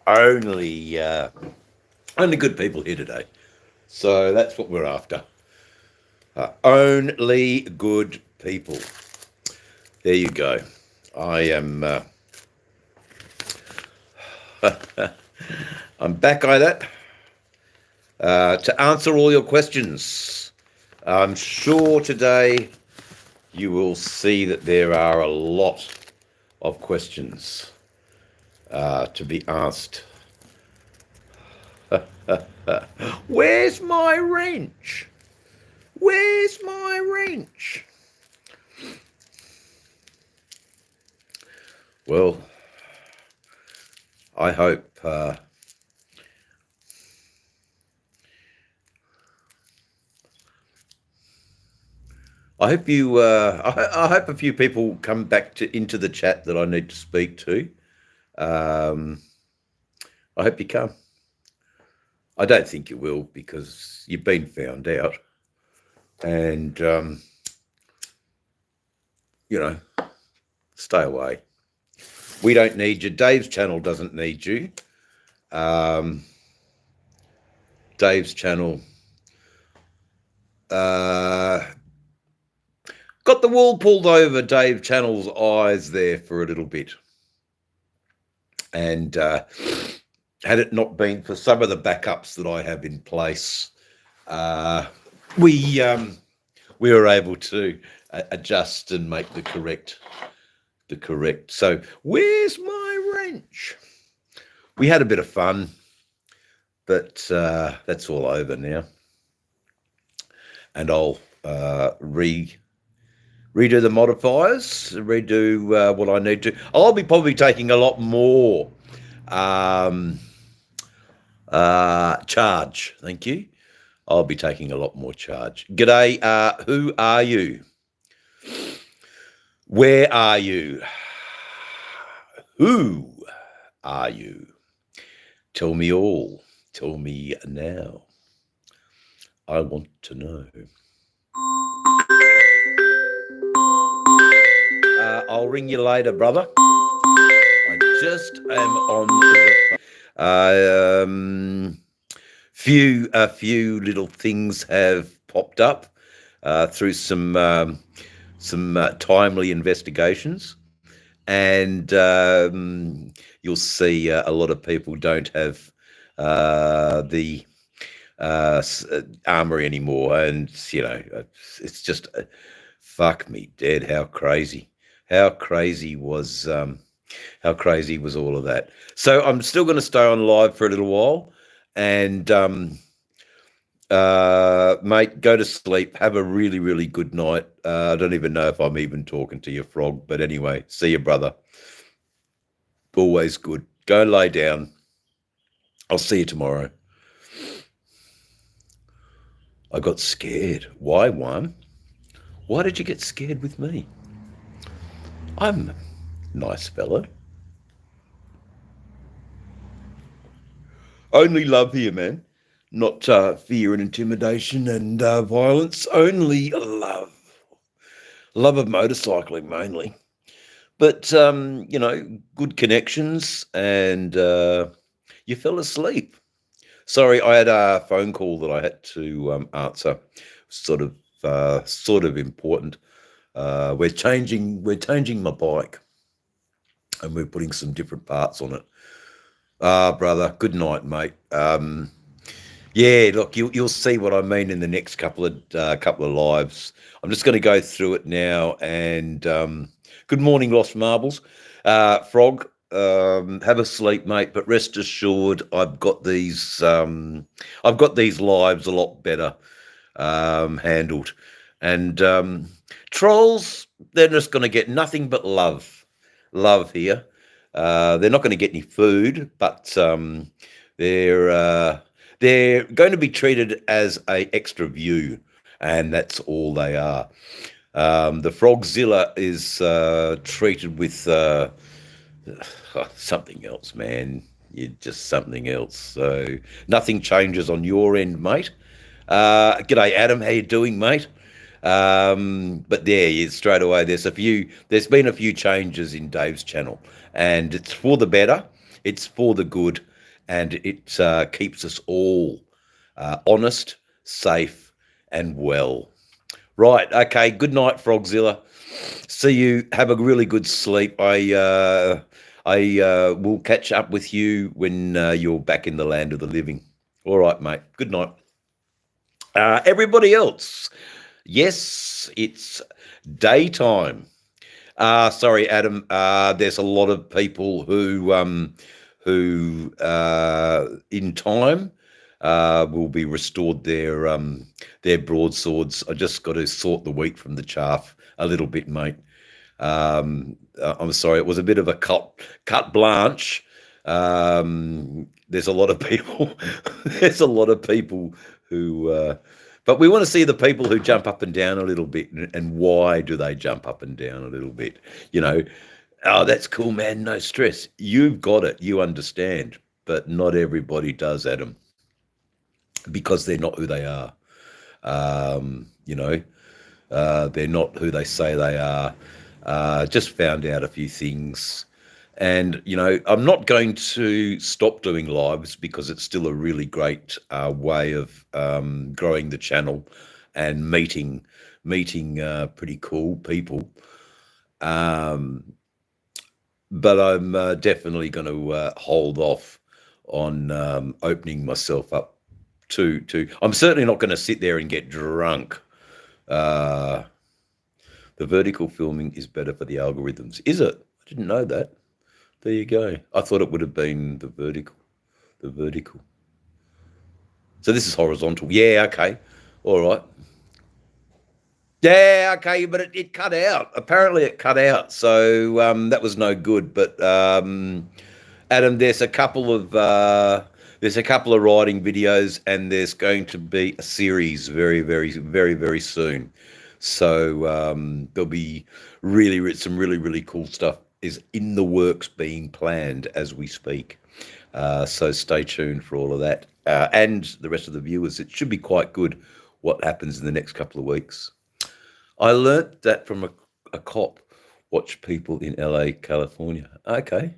only good people here today. So that's what we're after. Only good people. There you go. I am. I'm back at it to answer all your questions. I'm sure today you will see that there are a lot of questions to be asked. Where's my wrench? Where's my wrench? Well, I hope you. I hope a few people come back into the chat that I need to speak to. I hope you come. I don't think you will because you've been found out, and stay away. We don't need you. Dave's channel doesn't need you. Dave's channel got the wool pulled over Dave Channel's eyes there for a little bit. And had it not been for some of the backups that I have in place, we were able to adjust and make the correct. So where's my wrench? We had a bit of fun, but that's all over now. And I'll redo the modifiers, redo what I need to. I'll be probably taking a lot more charge. Thank you. I'll be taking a lot more charge. G'day. Who are you? Where are you? Who are you? Tell me all. Tell me now. I want to know. I'll ring you later, brother. I just am on the phone. A few little things have popped up through some timely investigations, and you'll see a lot of people don't have the armory anymore, and it's just fuck me dead. How crazy was all of that? So I'm still going to stay on live for a little while, and mate, go to sleep. Have a really, really good night. I don't even know if I'm even talking to you, Frog, but anyway, see you, brother. Always good. Go lay down. I'll see you tomorrow. I got scared. Why, Juan? Why did you get scared with me? I'm a nice fella. Only love here, man. Not fear and intimidation and violence. Only love. Love of motorcycling, mainly. But, good connections, and you fell asleep. Sorry, I had a phone call that I had to answer. Sort of important. We're changing my bike, and we're putting some different parts on it. Brother, good night, mate. Yeah, look, you'll see what I mean in the next couple of lives. I'm just going to go through it now. And good morning, Lost Marbles. Frog, have a sleep, mate. But rest assured, I've got these lives a lot better handled. And trolls, they're just going to get nothing but love here. They're not going to get any food, but they're going to be treated as a extra view, and that's all they are. The Frogzilla is treated with something else, man. You're just something else. So nothing changes on your end, mate. G'day, Adam. How you doing, mate? But there, straight away, there's been a few changes in Dave's channel, and it's for the better. It's for the good. and it keeps us all honest, safe, and well. Right. Okay. Good night, Frogzilla. See you. Have a really good sleep. I will catch up with you when you're back in the land of the living. All right, mate. Good night. Everybody else. Yes, it's daytime. Sorry, Adam. There's a lot of people who in time will be restored their broadswords. I just got to sort the wheat from the chaff a little bit, mate. I'm sorry, it was a bit of a cut blanche. There's a lot of people. There's a lot of people who. But we want to see the people who jump up and down a little bit, and why do they jump up and down a little bit? You know, oh, that's cool, man. No stress. You've got it. You understand. But not everybody does, Adam, because they're not who they are. You know, they're not who they say they are. Just found out a few things. And, you know, I'm not going to stop doing lives because it's still a really great way of growing the channel and meeting pretty cool people. But I'm definitely going to hold off on opening myself up to. I'm certainly not going to sit there and get drunk. The vertical filming is better for the algorithms. Is it? I didn't know that. There you go. I thought it would have been the vertical. The vertical. So this is horizontal. Yeah, okay. All right. Yeah, okay, but it cut out. Apparently it cut out. So that was no good. But Adam, there's a couple of writing videos, and there's going to be a series very, very, very, very soon. So there'll be some really, really cool stuff is in the works, being planned as we speak. So stay tuned for all of that. And the rest of the viewers, it should be quite good what happens in the next couple of weeks. I learnt that from a cop. Watch people in LA, California. Okay.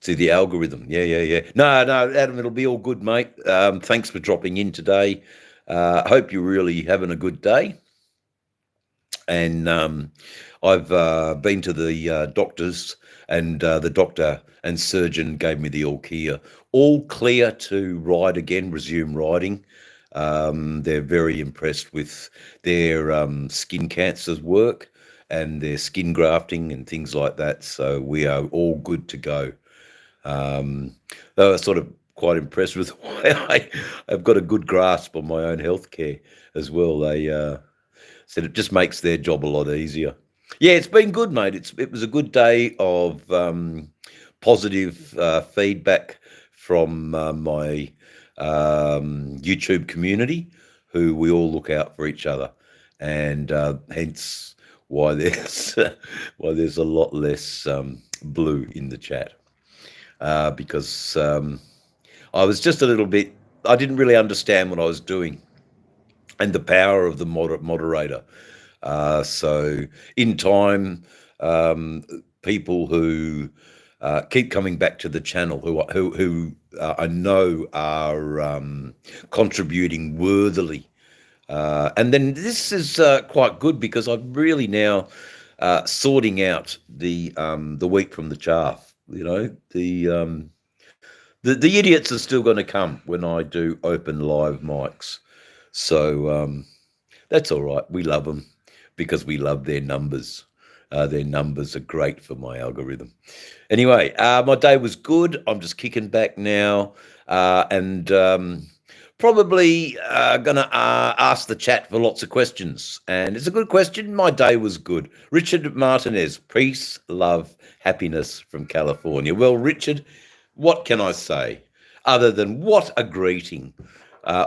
See the algorithm. Yeah. No, Adam, it'll be all good, mate. Thanks for dropping in today. Hope you're really having a good day. And I've been to the doctors, and the doctor and surgeon gave me the all clear to ride again, resume riding. They're very impressed with their skin cancer's work and their skin grafting and things like that. So we are all good to go. They were sort of quite impressed with why I've got a good grasp on my own healthcare as well. They said it just makes their job a lot easier. Yeah, it's been good, mate. It was a good day of positive feedback from my YouTube community, who we all look out for each other, and hence why there's a lot less blue in the chat, because I was just a little bit. I didn't really understand what I was doing, and the power of the moderator. So in time, people who keep coming back to the channel, who I know are contributing worthily, and then this is quite good because I'm really now sorting out the wheat from the chaff. You know, the idiots are still going to come when I do open live mics. So that's all right. We love them because we love their numbers. Their numbers are great for my algorithm. Anyway, my day was good. I'm just kicking back now, and probably going to ask the chat for lots of questions. And it's a good question. My day was good. Richard Martinez, peace, love, happiness from California. Well, Richard, what can I say other than what a greeting?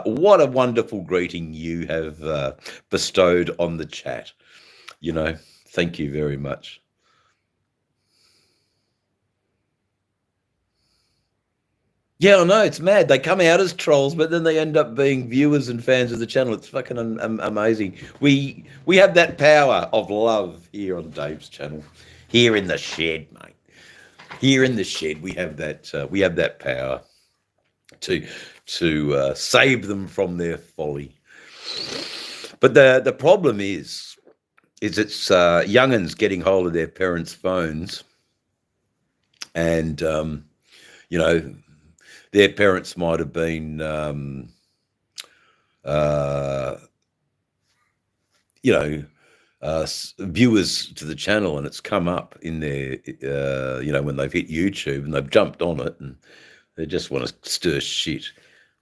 What a wonderful greeting you have bestowed on the chat. You know, thank you very much. Yeah, I know, it's mad. They come out as trolls, but then they end up being viewers and fans of the channel. It's fucking amazing. We have that power of love here on Dave's channel, here in the shed, mate. Here in the shed, we have that power. to save them from their folly. But the problem is it's young'uns getting hold of their parents' phones, and you know, their parents might have been you know, viewers to the channel, and it's come up in their, you know, when they've hit YouTube and they've jumped on it and they just want to stir shit.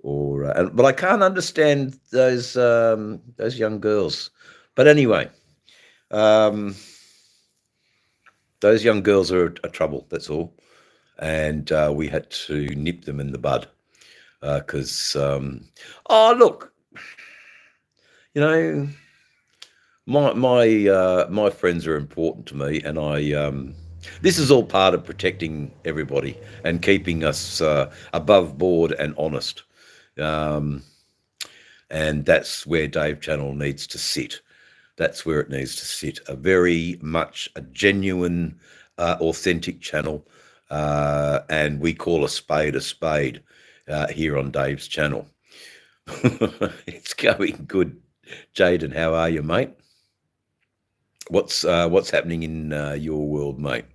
Or, but I can't understand those young girls. But anyway, those young girls are a trouble. That's all, and we had to nip them in the bud because, oh look, you know. My friends are important to me, and this is all part of protecting everybody and keeping us above board and honest, and that's where Dave Channel needs to sit. That's where it needs to sit. A very much a genuine, authentic channel, and we call a spade here on Dave's channel. It's going good, Jaden. How are you, mate? What's happening in your world, mate?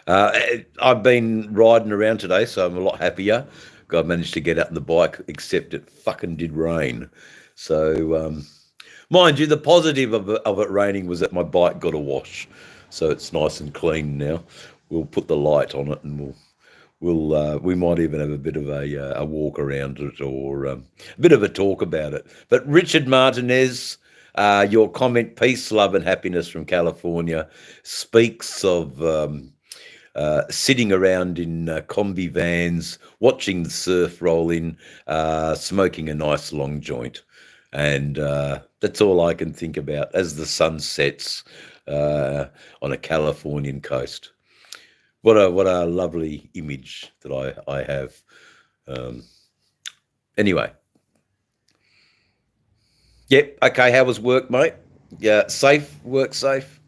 I've been riding around today, so I'm a lot happier. I managed to get out on the bike, except it fucking did rain. So, mind you, the positive of it raining was that my bike got a wash, so it's nice and clean now. We'll put the light on it, and we might even have a bit of a walk around it, or a bit of a talk about it. But Richard Martinez, your comment, peace, love and happiness from California, speaks of sitting around in combi vans, watching the surf roll in, smoking a nice long joint. And that's all I can think about as the sun sets on a Californian coast. What a lovely image that I have. Anyway. Yep. Okay. How was work, mate? Yeah. Safe. Work safe.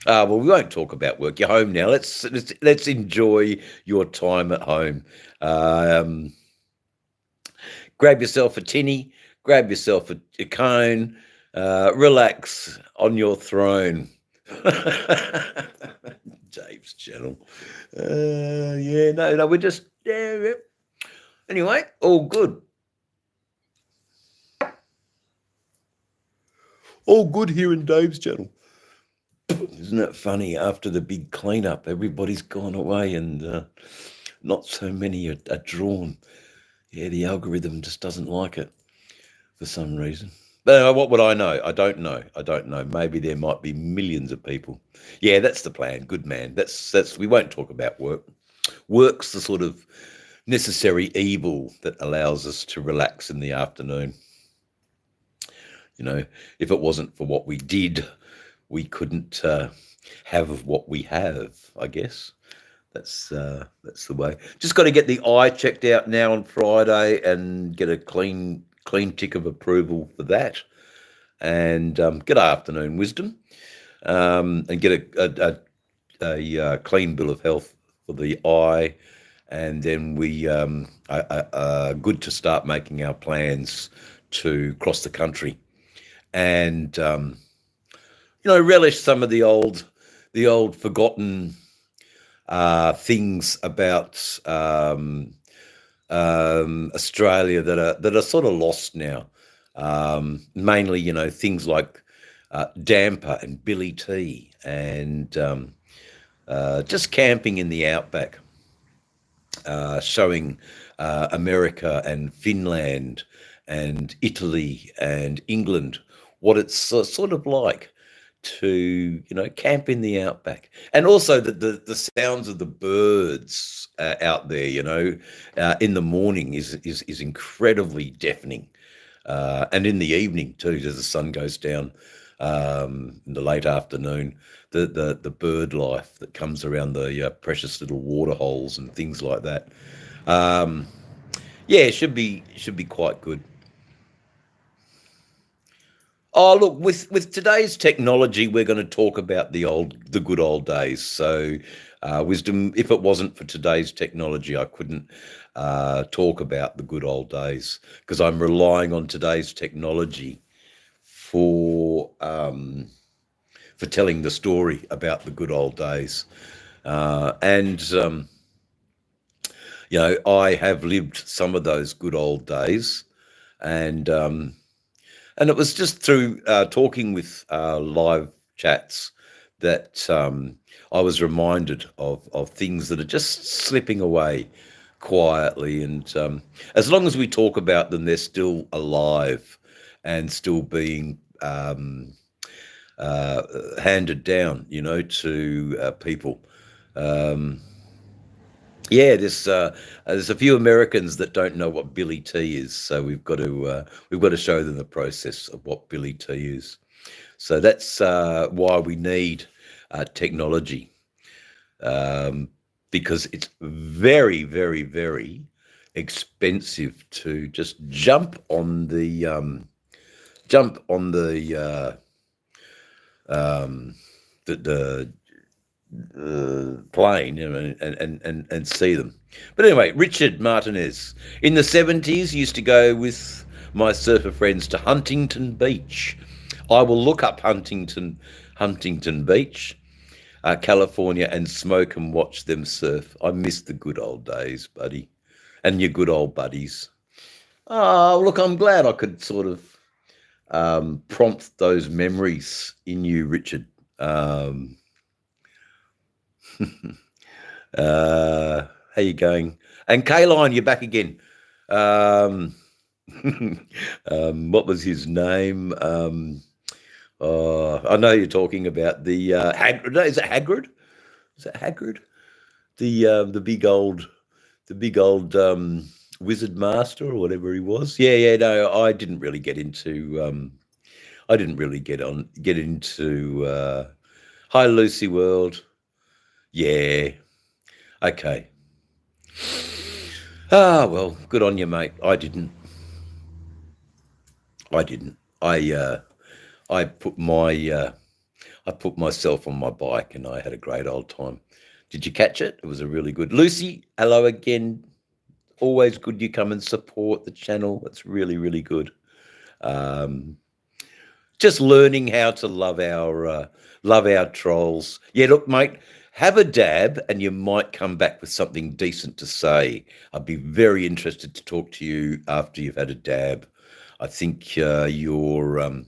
Well, we won't talk about work. You're home now. Let's enjoy your time at home. Grab yourself a tinny. Grab yourself a cone. Relax on your throne. Dave's channel. Yeah. No. We're just yeah. Anyway, all good. All good here in Dave's channel. Isn't it funny? After the big cleanup, everybody's gone away, and not so many are drawn. Yeah, the algorithm just doesn't like it for some reason. But what would I know? I don't know. Maybe there might be millions of people. Yeah, that's the plan. Good man. That's. We won't talk about work. Work's the sort of necessary evil that allows us to relax in the afternoon. You know, if it wasn't for what we did, we couldn't have what we have, I guess. That's the way. Just got to get the eye checked out now on Friday and get a clean tick of approval for that. And good afternoon, Wisdom, and get a clean bill of health for the eye. And then we are good to start making our plans to cross the country. And relish some of the old forgotten things about Australia that are sort of lost now. Mainly, things like damper and Billy T, and just camping in the outback, showing America and Finland and Italy and England what it's sort of like to camp in the outback, and also the sounds of the birds out there in the morning is incredibly deafening, and in the evening too, as the sun goes down, in the late afternoon, the bird life that comes around the precious little water holes and things like that. It should be quite good. Oh, look, with today's technology, we're going to talk about the good old days. So wisdom. If it wasn't for today's technology, I couldn't talk about the good old days, because I'm relying on today's technology for telling the story about the good old days. And I have lived some of those good old days, and it was just through talking with live chats that I was reminded of things that are just slipping away quietly. And as long as we talk about them, they're still alive and still being handed down, to people. Yeah, there's a few Americans that don't know what Billy T is, so we've got to show them the process of what Billy T is. So that's why we need technology, because it's very, very, very expensive to just jump on the plane, and see them. But anyway, Richard Martinez. In the 70s, used to go with my surfer friends to Huntington Beach. I will look up Huntington Beach, California, and smoke and watch them surf. I miss the good old days, buddy, and your good old buddies. Oh, look, I'm glad I could sort of prompt those memories in you, Richard. How you going? And Kayline, you're back again. What was his name? I know you're talking about the Hagrid. Is it Hagrid? Is it Hagrid? The big old wizard master or whatever he was. Yeah. No, I didn't really get into. I didn't really get into. Hi, Lucy World. Yeah. Okay. Well, good on you, mate. I didn't. I put myself on my bike and I had a great old time. Did you catch it? It was a really good. Lucy, hello again. Always good you come and support the channel. It's really, really good. Just learning how to love our trolls. Yeah, look, mate, have a dab and you might come back with something decent to say. I'd be very interested to talk to you after you've had a dab. I think your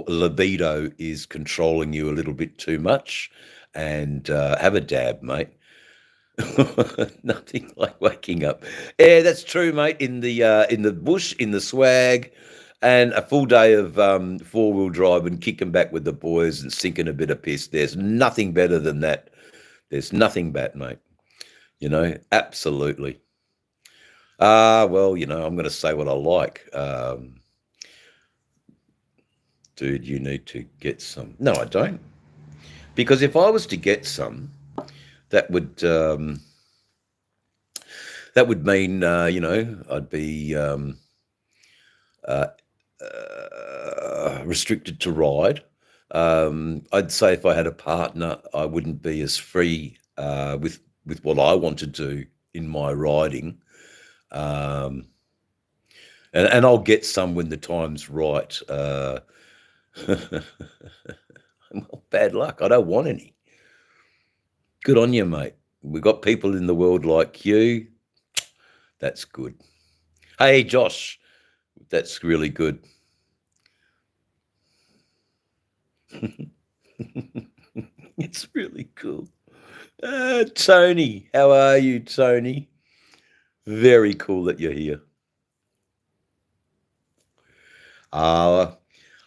libido is controlling you a little bit too much, and have a dab, mate. Nothing like waking up. Yeah, that's true, mate. In the bush, in the swag, and a full day of 4-wheel drive and kicking back with the boys and sinking a bit of piss. There's nothing better than that. There's nothing bad, mate. Absolutely. Well, I'm going to say what I like. Dude, you need to get some. No, I don't. Because if I was to get some, that would mean, I'd be restricted to ride. I'd say if I had a partner, I wouldn't be as free with what I want to do in my riding. And I'll get some when the time's right. Well, bad luck. I don't want any. Good on you, mate. We've got people in the world like you. That's good. Hey, Josh, that's really good. It's really cool. Tony, how are you, Tony? Very cool that you're here.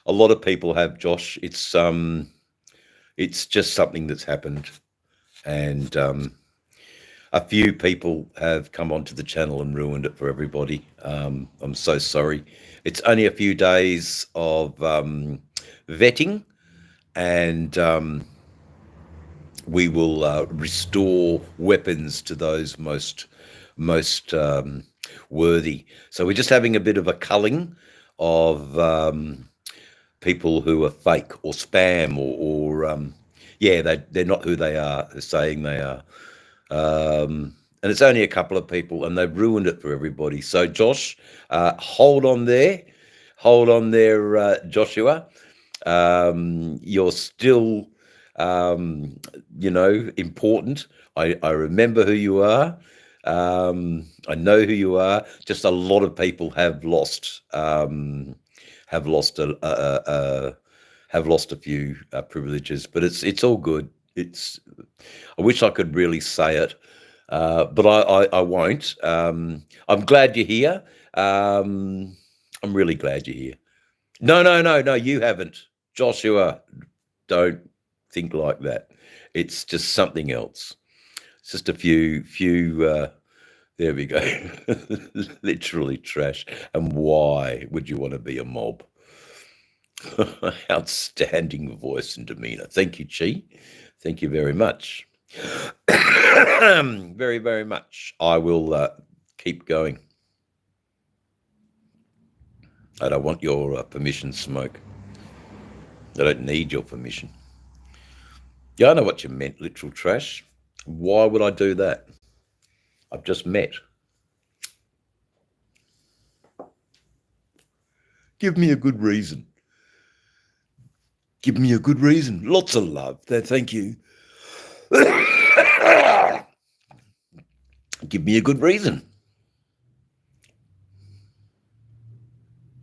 A lot of people have, Josh. It's just something that's happened, and a few people have come onto the channel and ruined it for everybody. I'm so sorry. It's only a few days of vetting, and we will restore weapons to those most worthy. So we're just having a bit of a culling of people who are fake or spam or Yeah, they're not who they are. They're saying they are. And it's only a couple of people, and they've ruined it for everybody. So, Josh, hold on there. Hold on there, Joshua. You're still, important. I remember who you are. I know who you are. Just a lot of people have lost have lost a few privileges, but it's all good. I wish I could really say it, but I won't. I'm glad you're here. I'm really glad you're here. No, you haven't. Joshua, don't think like that. It's just something else. It's just a few there we go. Literally trash. And why would you want to be a mob? Outstanding voice and demeanor. Thank you, Chi. Thank you very much. Very, very much. I will keep going. I don't want your permission, Smoke. I don't need your permission. Yeah, I know what you meant, literal trash. Why would I do that? I've just met. Give me a good reason. Give me a good reason. Lots of love. Thank you. Give me a good reason.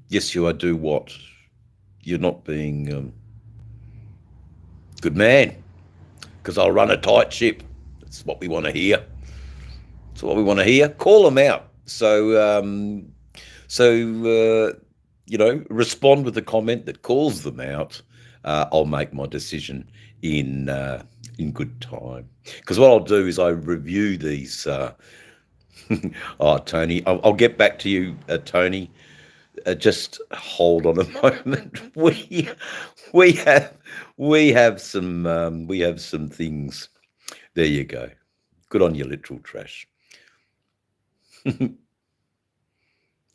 Yes, I do what? You're not being good man, because I'll run a tight ship. That's what we want to hear. That's what we want to hear. Call them out. So, respond with a comment that calls them out. I'll make my decision in good time. Because what I'll do is I review these. Oh, Tony, I'll get back to you, Tony. Just hold on a moment. We have some things. There you go. Good on you, literal trash.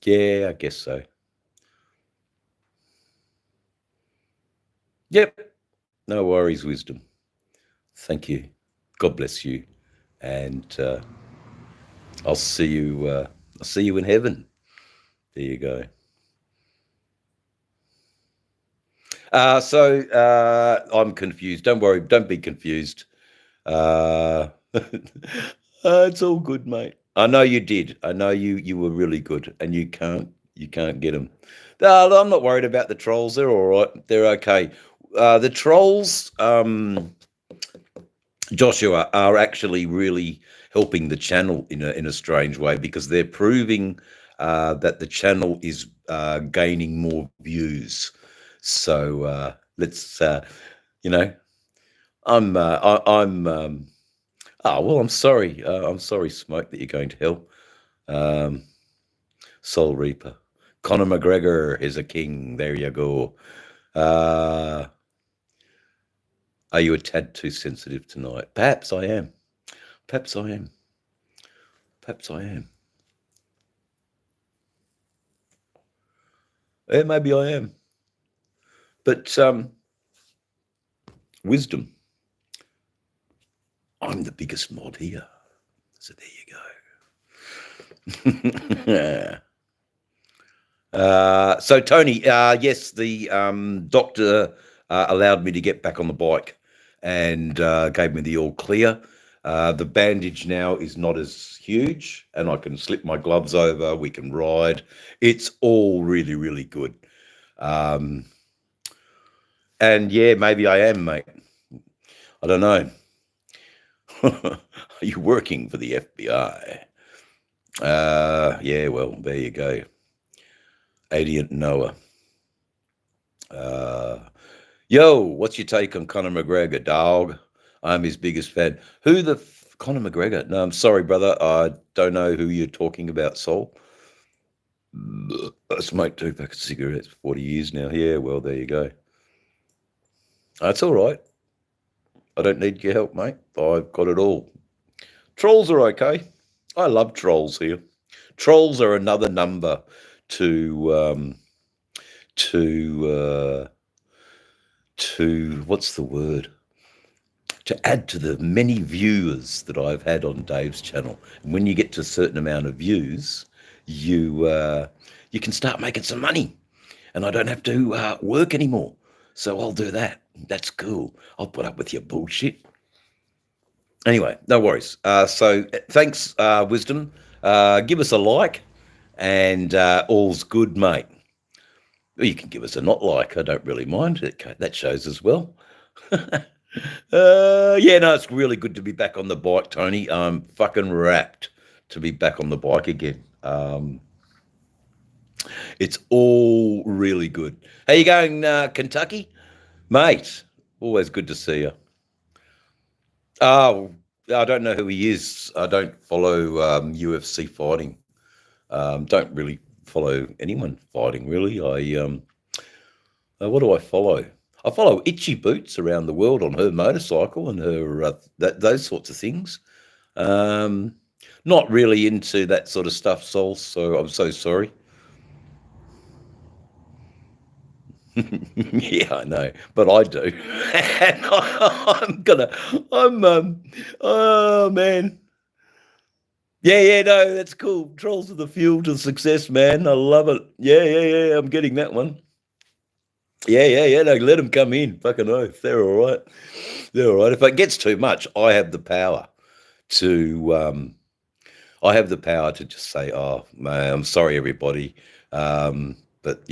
Yeah, I guess so. Yep. No worries, wisdom. Thank you. God bless you, and I'll see you. I'll see you in heaven. There you go. I'm confused. Don't worry. Don't be confused. It's all good, mate. I know you did. I know you were really good, and you can't get them. I'm not worried about the trolls. They're all right. They're okay. The trolls, Joshua, are actually really helping the channel in a strange way, because they're proving that the channel is gaining more views. So let's, I'm I'm sorry. I'm sorry, Smoke, that you're going to hell. Soul Reaper. Conor McGregor is a king. There you go. Are you a tad too sensitive tonight? Perhaps I am. Perhaps I am. Perhaps I am. Yeah, maybe I am. But wisdom. I'm the biggest mod here. So there you go. So Tony, yes, the doctor allowed me to get back on the bike and gave me the all clear. The bandage now is not as huge, and I can slip my gloves over. We can ride. It's all really, really good. And yeah, maybe I am, mate. I don't know. Are you working for the FBI? Yeah, well, there you go. Adient Noah. Yo, what's your take on Conor McGregor, dog? I'm his biggest fan. Who the Conor McGregor? No, I'm sorry, brother. I don't know who you're talking about, Saul. I smoked 2 packets of cigarettes for 40 years now. Yeah, well, there you go. That's all right. I don't need your help, mate. I've got it all. Trolls are okay. I love trolls here. Trolls are another number to what's the word? to add to the many viewers that I've had on Dave's channel. And when you get to a certain amount of views, you can start making some money, and I don't have to work anymore. So I'll do that. That's cool. I'll put up with your bullshit. Anyway, no worries. So thanks, Wisdom. Give us a like, and all's good, mate. Well, you can give us a not like. I don't really mind. That shows as well. Yeah, no, it's really good to be back on the bike, Tony. I'm fucking wrapped to be back on the bike again. It's all really good. How you going, Kentucky? Mate, always good to see you. Oh, I don't know who he is. I don't follow UFC fighting. Don't really follow anyone fighting, really. What do I follow? I follow Itchy Boots around the world on her motorcycle and her those sorts of things. Not really into that sort of stuff, Sol. So I'm so sorry. Yeah, I know, but I do. And oh man. Yeah, no, that's cool. Trolls of the Fuel to Success, man. I love it. Yeah, I'm getting that one. Yeah, no, let them come in. Fucking oath. They're all right. They're all right. If it gets too much, I have the power to just say, oh man, I'm sorry everybody. But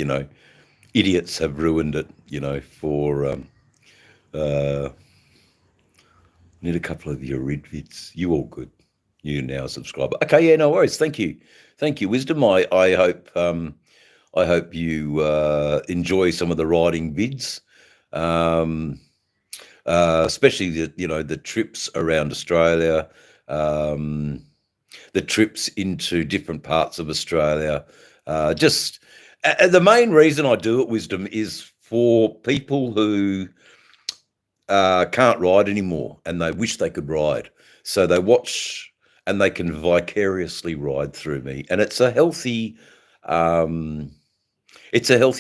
idiots have ruined it, for need a couple of your red vids. You all good. You now a subscriber. Okay, yeah, no worries. Thank you, Wisdom. I hope you enjoy some of the riding vids, especially the trips around Australia, the trips into different parts of Australia. Just the main reason I do it, Wisdom, is for people who can't ride anymore and they wish they could ride. So they watch and they can vicariously ride through me. And it's a healthy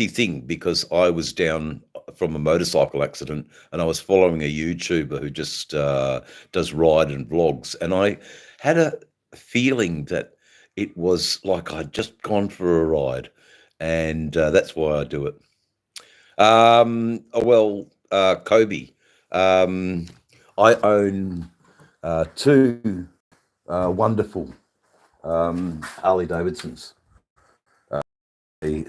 thing, because I was down from a motorcycle accident and I was following a YouTuber who just does ride and vlogs. And I had a feeling that it was like I'd just gone for a ride. And that's why I do it. Kobe. I own two wonderful Harley Davidsons. A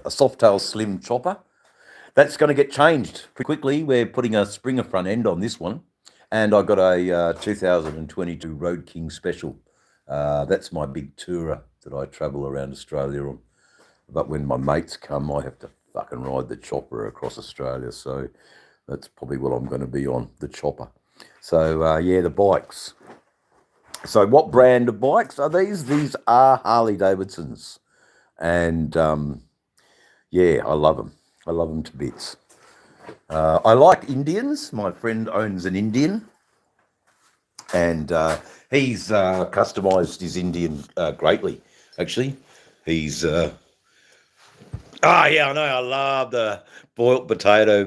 Softail Slim Chopper. That's going to get changed pretty quickly. We're putting a Springer front end on this one. And I got a 2022 Road King Special. That's my big tourer that I travel around Australia on. But when my mates come, I have to fucking ride the chopper across Australia. So that's probably what I'm going to be on, the chopper. So, the bikes. So what brand of bikes are these? These are Harley Davidsons. And, I love them. I love them to bits. I like Indians. My friend owns an Indian. And he's customized his Indian greatly, actually. He's... I know. I love the boiled potato.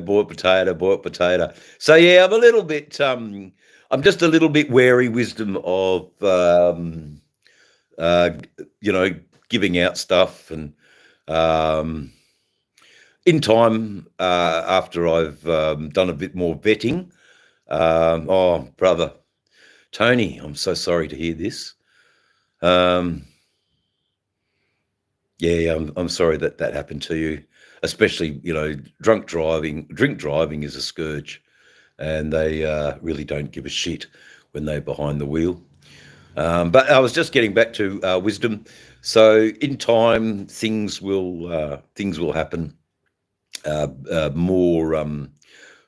So, yeah, I'm a little bit... I'm just a little bit wary, Wisdom, of, giving out stuff. And in time, after I've done a bit more vetting... oh, brother, Tony, I'm so sorry to hear this. I'm sorry that happened to you, especially, drink driving is a scourge, and they really don't give a shit when they're behind the wheel. But I was just getting back to Wisdom. So in time, things will happen.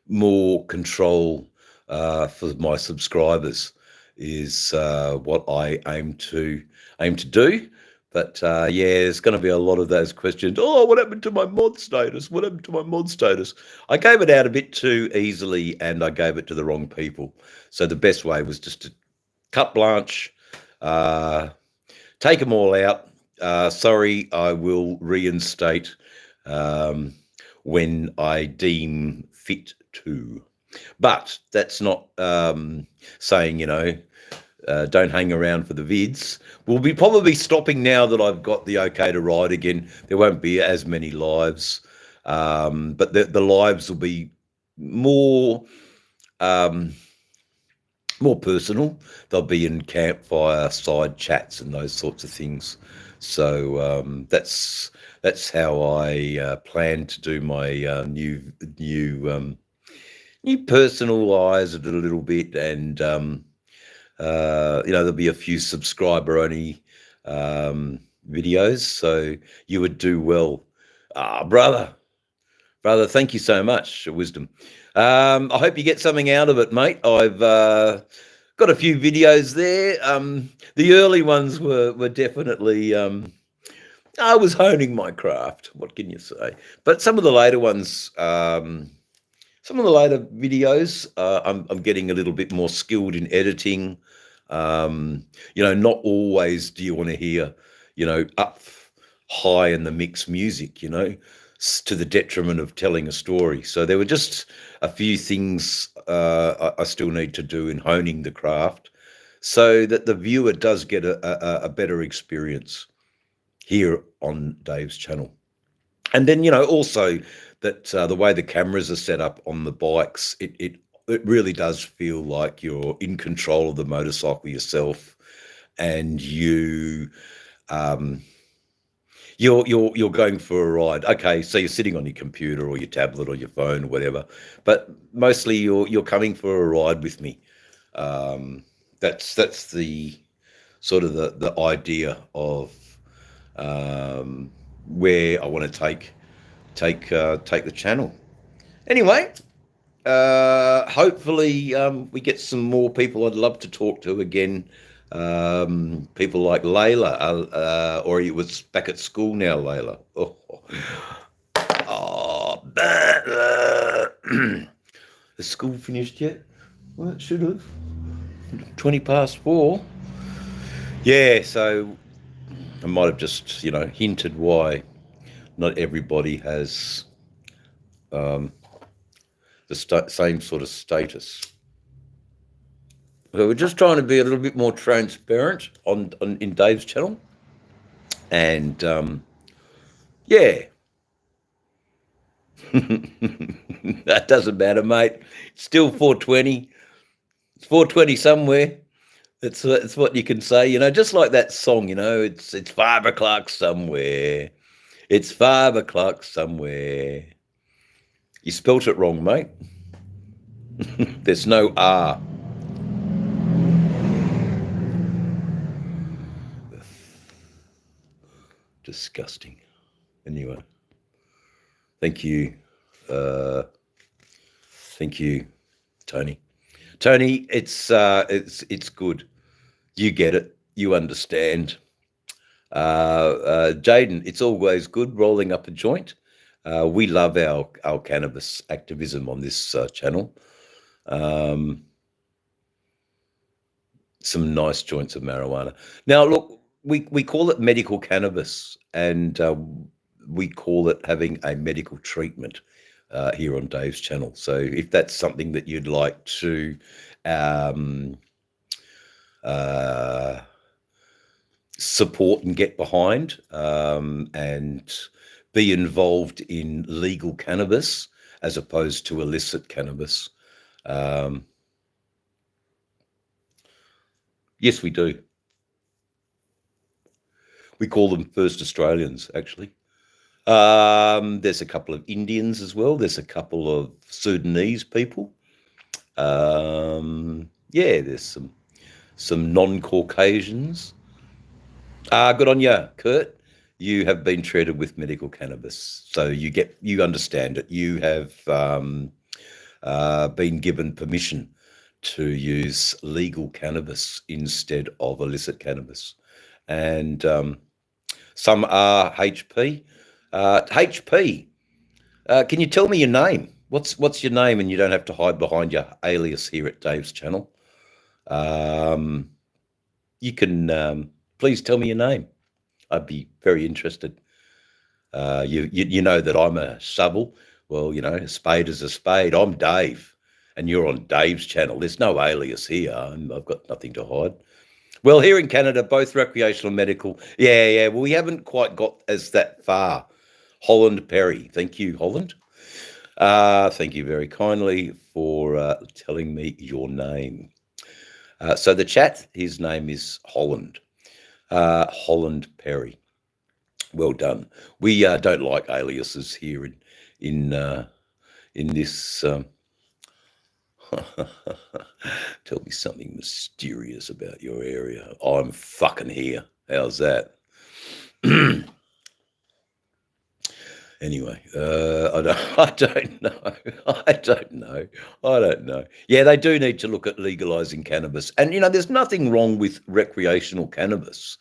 More control for my subscribers is what I aim to do. But there's going to be a lot of those questions. Oh, what happened to my mod status? I gave it out a bit too easily, and I gave it to the wrong people. So the best way was just to cut blanche, take them all out. Sorry, I will reinstate when I deem fit to. But that's not saying, don't hang around for the vids. We'll be probably stopping now that I've got the okay to ride again. There won't be as many lives, but the lives will be more more personal. They'll be in campfire side chats and those sorts of things. So that's how I plan to do my new personalize it a little bit, and there'll be a few subscriber only videos, so you would do well. Brother, thank you so much, Wisdom. I hope you get something out of it, mate. I've got a few videos there. The early ones were definitely I was honing my craft. What can you say? But some of the later ones, some of the later videos, I'm getting a little bit more skilled in editing. Not always do you want to hear, up high in the mix music, to the detriment of telling a story. So there were just a few things I still need to do in honing the craft so that the viewer does get a better experience here on Dave's channel. And then, also that the way the cameras are set up on the bikes, it really does feel like you're in control of the motorcycle yourself, and you're going for a ride. Okay, so you're sitting on your computer or your tablet or your phone or whatever, but mostly you're coming for a ride with me. That's the sort of the idea of where I want to take the channel. Anyway, hopefully we get some more people I'd love to talk to again. People like Layla, or he was back at school now, Layla. Has school finished yet? Well, it should have. 4:20. Yeah, so I might have just, hinted why not everybody has the same sort of status. So we're just trying to be a little bit more transparent in Dave's channel, and yeah, that doesn't matter, mate. It's still 4:20. It's 4:20 somewhere. It's what you can say, just like that song. It's 5 o'clock somewhere. It's 5 o'clock somewhere. You spelt it wrong, mate. There's no R. Disgusting. Anyway, thank you. Thank you, Tony. Tony, it's good. You get it. You understand. Jaden, it's always good rolling up a joint. We love our cannabis activism on this channel. Some nice joints of marijuana. Now, look, we call it medical cannabis, and we call it having a medical treatment here on Dave's channel. So if that's something that you'd like to support and get behind, and be involved in legal cannabis as opposed to illicit cannabis, yes, we do. We call them First Australians, actually. There's a couple of Indians as well. There's a couple of Sudanese people. Yeah, there's some non-Caucasians. Good on you, Kurt. You have been treated with medical cannabis, so you understand it. You have been given permission to use legal cannabis instead of illicit cannabis, and some are HP. HP, can you tell me your name? What's your name? And you don't have to hide behind your alias here at Dave's channel. You can please tell me your name. I'd be very interested. You know that I'm a shovel. Well, a spade is a spade. I'm Dave, and you're on Dave's channel. There's no alias here. I've got nothing to hide. Well, here in Canada, both recreational and medical. Yeah. Well, we haven't quite got as that far. Holland Perry. Thank you, Holland. Thank you very kindly for telling me your name. So the chat, his name is Holland. Holland Perry. Well done. We don't like aliases here in this. Tell me something mysterious about your area. I'm fucking here. How's that? Anyway, I don't know. Yeah, they do need to look at legalizing cannabis, and there's nothing wrong with recreational cannabis.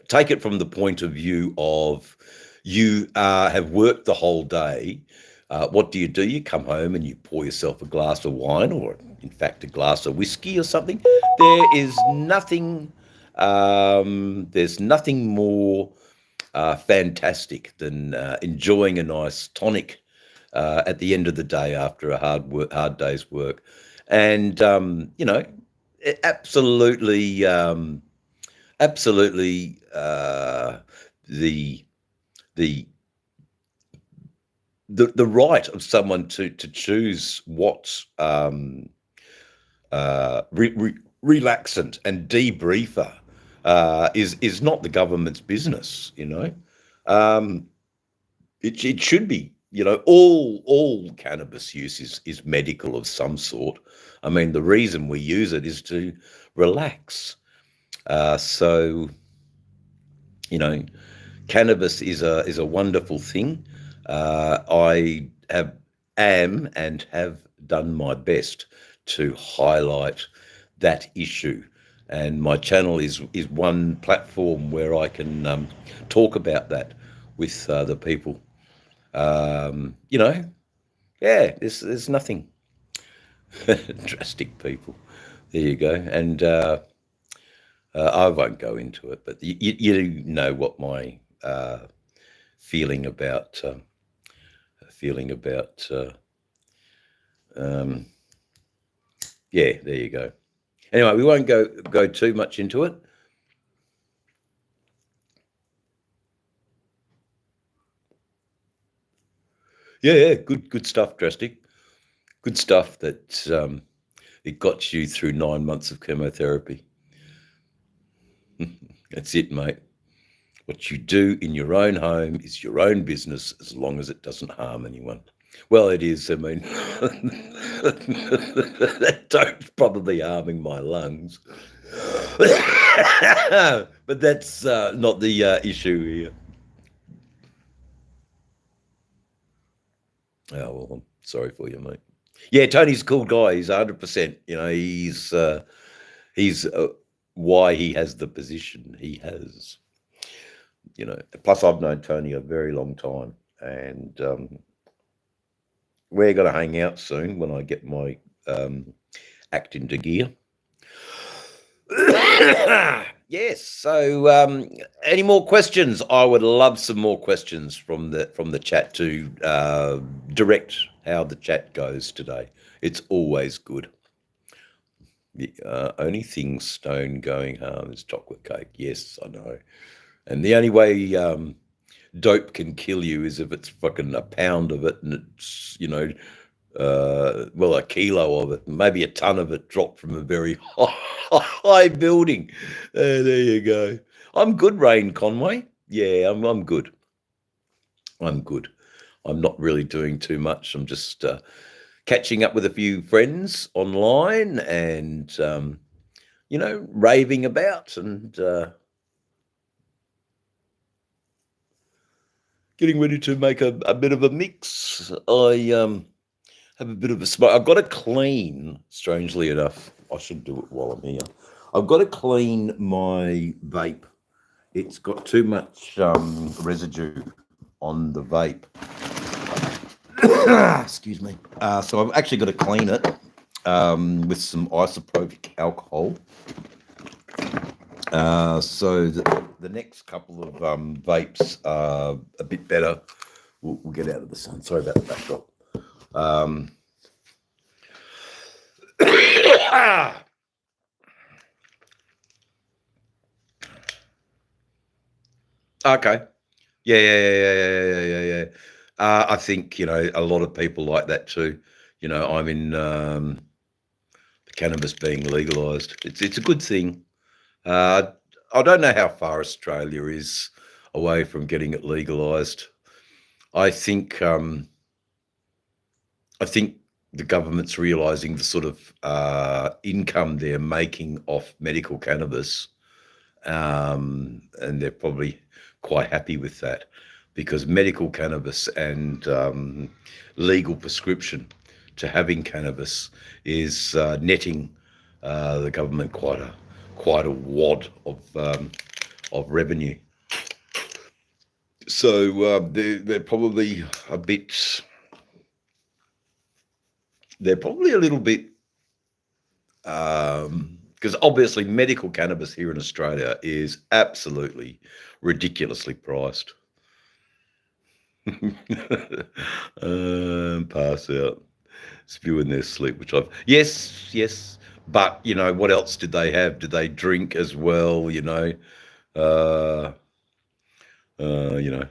Take it from the point of view of you have worked the whole day. What do? You come home and you pour yourself a glass of wine, or in fact a glass of whiskey or something. There is nothing. There's nothing more fantastic than enjoying a nice tonic at the end of the day after a hard day's work, and absolutely the right of someone to choose what's relaxant and debriefer is not the government's business. It should be. All cannabis use is medical of some sort. I mean, the reason we use it is to relax. So cannabis is a wonderful thing. I am and have done my best to highlight that issue, and my channel is one platform where I can talk about that with the people. There's nothing. Drastic people. There you go. And I won't go into it, but you know what my feeling about yeah, there you go. Anyway, we won't go too much into it. Yeah, good stuff, Drastic. Good stuff that it got you through 9 months of chemotherapy. That's it, mate. What you do in your own home is your own business, as long as it doesn't harm anyone. Well, it is. I mean, don't probably harming my lungs, but that's not the issue here. Oh, well, I'm sorry for you, mate. Yeah, Tony's a cool guy. He's 100%. He's why he has the position he has. Plus I've known Tony a very long time, and we're going to hang out soon when I get my act into gear. Yes. So, any more questions? I would love some more questions from the chat to direct how the chat goes today. It's always good. The only thing stone going harm is chocolate cake. Yes, I know. And the only way dope can kill you is if it's fucking a pound of it, and it's a kilo of it, maybe a ton of it dropped from a very high building. There you go. I'm good, Rain Conway. Yeah, I'm good. I'm good. I'm not really doing too much. I'm just catching up with a few friends online and, raving about and getting ready to make a bit of a mix. I have a bit of a smoke. I've got to clean, strangely enough. I should do it while I'm here. I've got to clean my vape. It's got too much residue on the vape. Excuse me. So I've actually got to clean it with some isopropyl alcohol. So the next couple of vapes are a bit better. We'll get out of the sun. Sorry about the backdrop. Okay. Yeah. I think, a lot of people like that too. I'm in cannabis being legalized. It's a good thing. Uh, I don't know how far Australia is away from getting it legalized. I think I think the government's realizing the sort of income they're making off medical cannabis, and they're probably quite happy with that because medical cannabis and legal prescription to having cannabis is netting the government quite a wad of revenue. So they're probably a bit. They're probably a little bit because obviously medical cannabis here in Australia is absolutely ridiculously priced. Pass out, spew in their sleep, which I've yes, but what else did they have? Did they drink as well? Uh, uh, you know,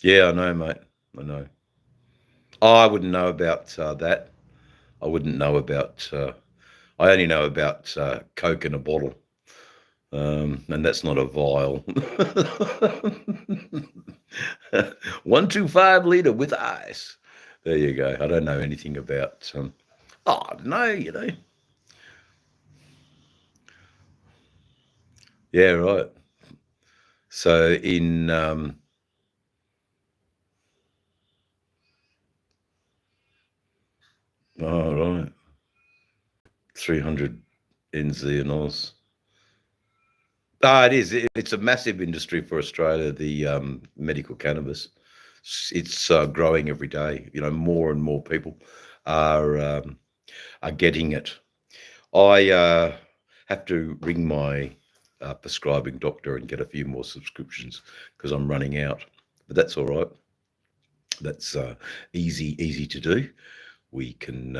yeah, I know, mate. I know. I wouldn't know about that. I wouldn't know about. I only know about Coke in a bottle. And that's not a vial. 125 liter with ice. There you go. I don't know anything about. I don't know. Yeah, right. So in oh right, 300 NZ and Oz. Ah, it is. It's a massive industry for Australia. The medical cannabis. It's growing every day. More and more people are um, are getting it. I have to ring my prescribing doctor and get a few more subscriptions because I'm running out. But that's all right. That's easy to do. We can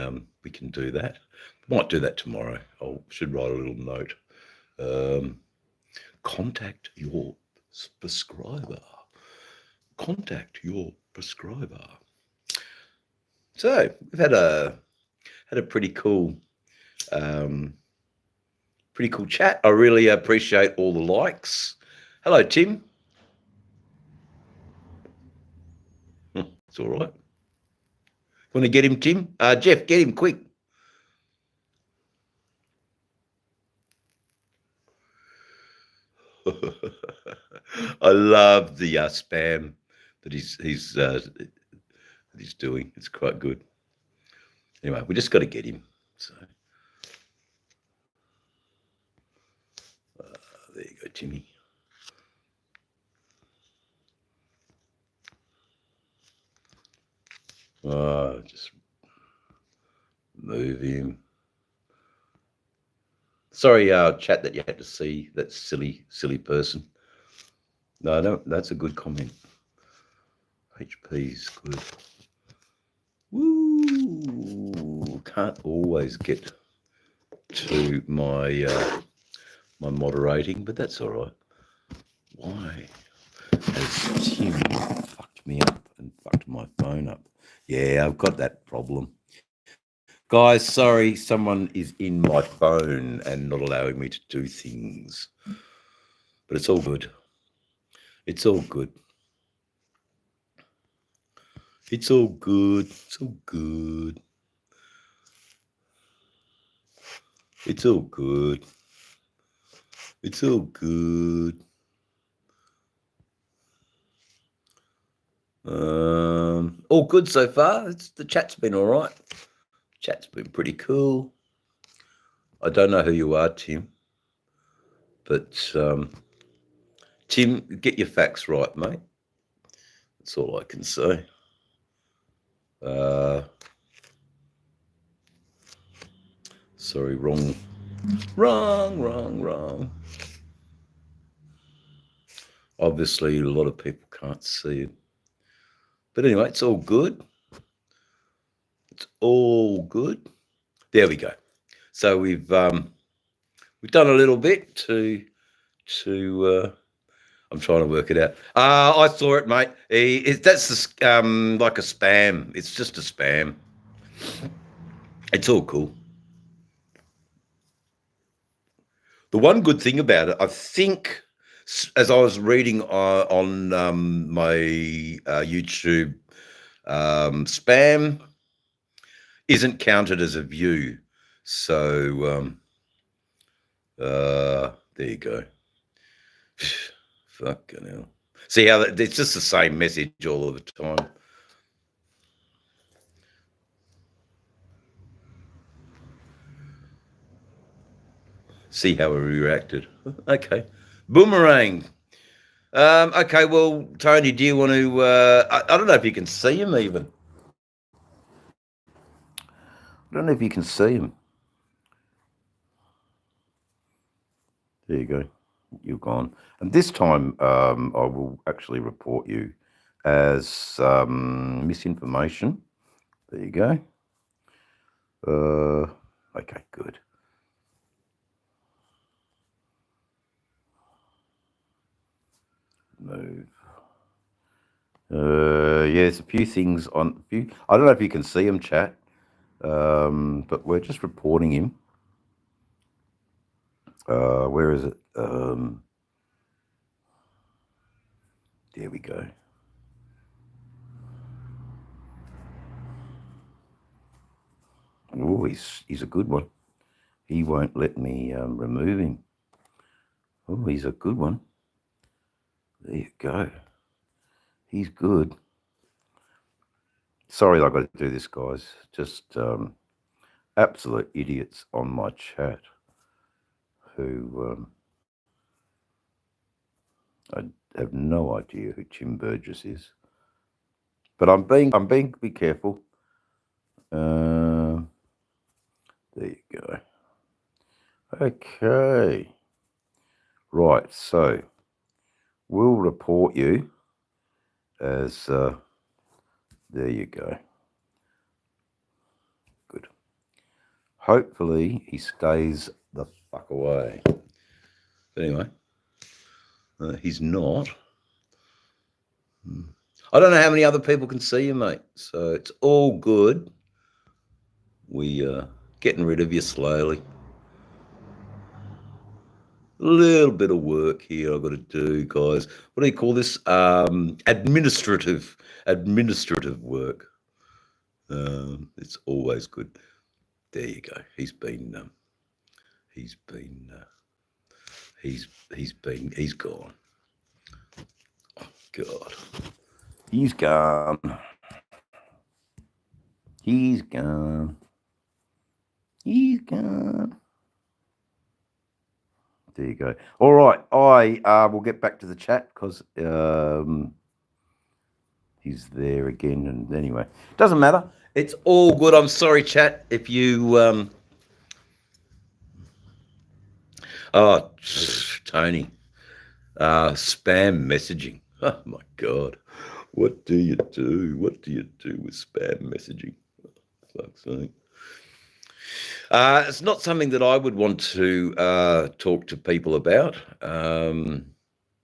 do that. Might do that tomorrow. I should write a little note. Um, contact your prescriber. Contact your prescriber. So we've had a um, pretty cool chat. I really appreciate all the likes. Hello, Tim. It's all right. Want to get him, Tim? Jeff, get him quick. I love the spam that he's doing. It's quite good. Anyway, we just got to get him. So there you go, Timmy. Just move him. Sorry, chat that you had to see that silly person. No, that's a good comment. HP's good. Woo! Can't always get to my my moderating, but that's all right. Why has Tim fucked me up and fucked my phone up? Yeah, I've got that problem. Guys, sorry, someone is in my phone and not allowing me to do things. But it's all good. It's all good. It's all good. It's all good. It's all good. It's all good. All good so far. The chat's been all right. Chat's been pretty cool. I don't know who you are, Tim, but Tim, get your facts right, mate. That's all I can say. Sorry, wrong. Obviously, a lot of people can't see it. But anyway, it's all good. It's all good. There we go. So we've done a little bit to I'm trying to work it out. I saw it, mate. That's like a spam. It's just a spam. It's all cool. The one good thing about it, I think, as I was reading on my YouTube, spam isn't counted as a view. So there you go. Fucking hell. See how it's just the same message all of the time. See how he reacted. Okay. Boomerang. Okay, well, Tony, do you want to? I don't know if you can see him even. I don't know if you can see him. There you go. You're gone. And this time, I will actually report you as misinformation. There you go. Okay, good. Move. Yeah, there's a few things on. I don't know if you can see him, chat, but we're just reporting him. Where is it? There we go. Oh, he's a good one. He won't let me remove him. Oh, he's a good one. There you go. He's good. Sorry I got to do this, guys. Just absolute idiots on my chat who I have no idea who Tim Burgess is. But I'm being be careful. There you go. Okay. Right, so we'll report you as there you go. Good. Hopefully he stays the fuck away. But anyway, he's not. I don't know how many other people can see you, mate. So it's all good. We getting rid of you slowly. A little bit of work here I've got to do, guys. What do you call this? Administrative work. It's always good. There you go. He's gone. Oh, God. He's gone. He's gone. He's gone. There you go. All right. I will get back to the chat because he's there again. And anyway, doesn't matter. It's all good. I'm sorry, chat, if you oh, Tony, spam messaging. Oh my God, what do you do? What do you do with spam messaging? Oh, fuck's sake. It's not something that I would want to talk to people about. But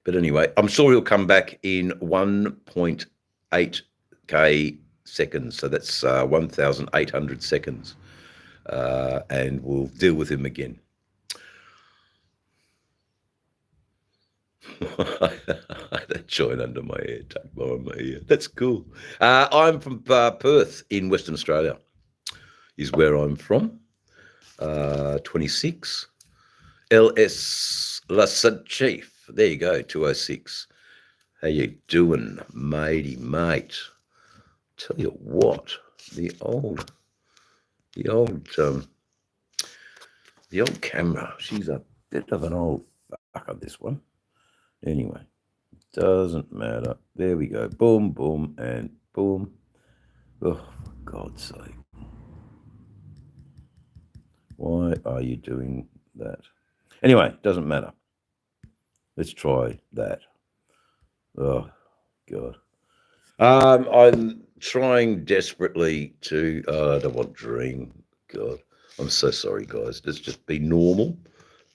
anyway, I'm sure he'll come back in 1.8K seconds. So that's 1,800 seconds. And we'll deal with him again. That joint under my ear, tucked behind my ear. That's cool. I'm from Perth in Western Australia, is where I'm from. 26. LS Lassad Chief. There you go, 206. How you doing, matey, mate? Tell you what, the old camera, she's a bit of an old fucker, this one. Anyway, doesn't matter. There we go. Boom, boom, and boom. Oh, for God's sake. Why are you doing that? Anyway, doesn't matter. Let's try that. Oh, God. I'm trying desperately to. I don't want dream. God, I'm so sorry, guys. Let's just be normal.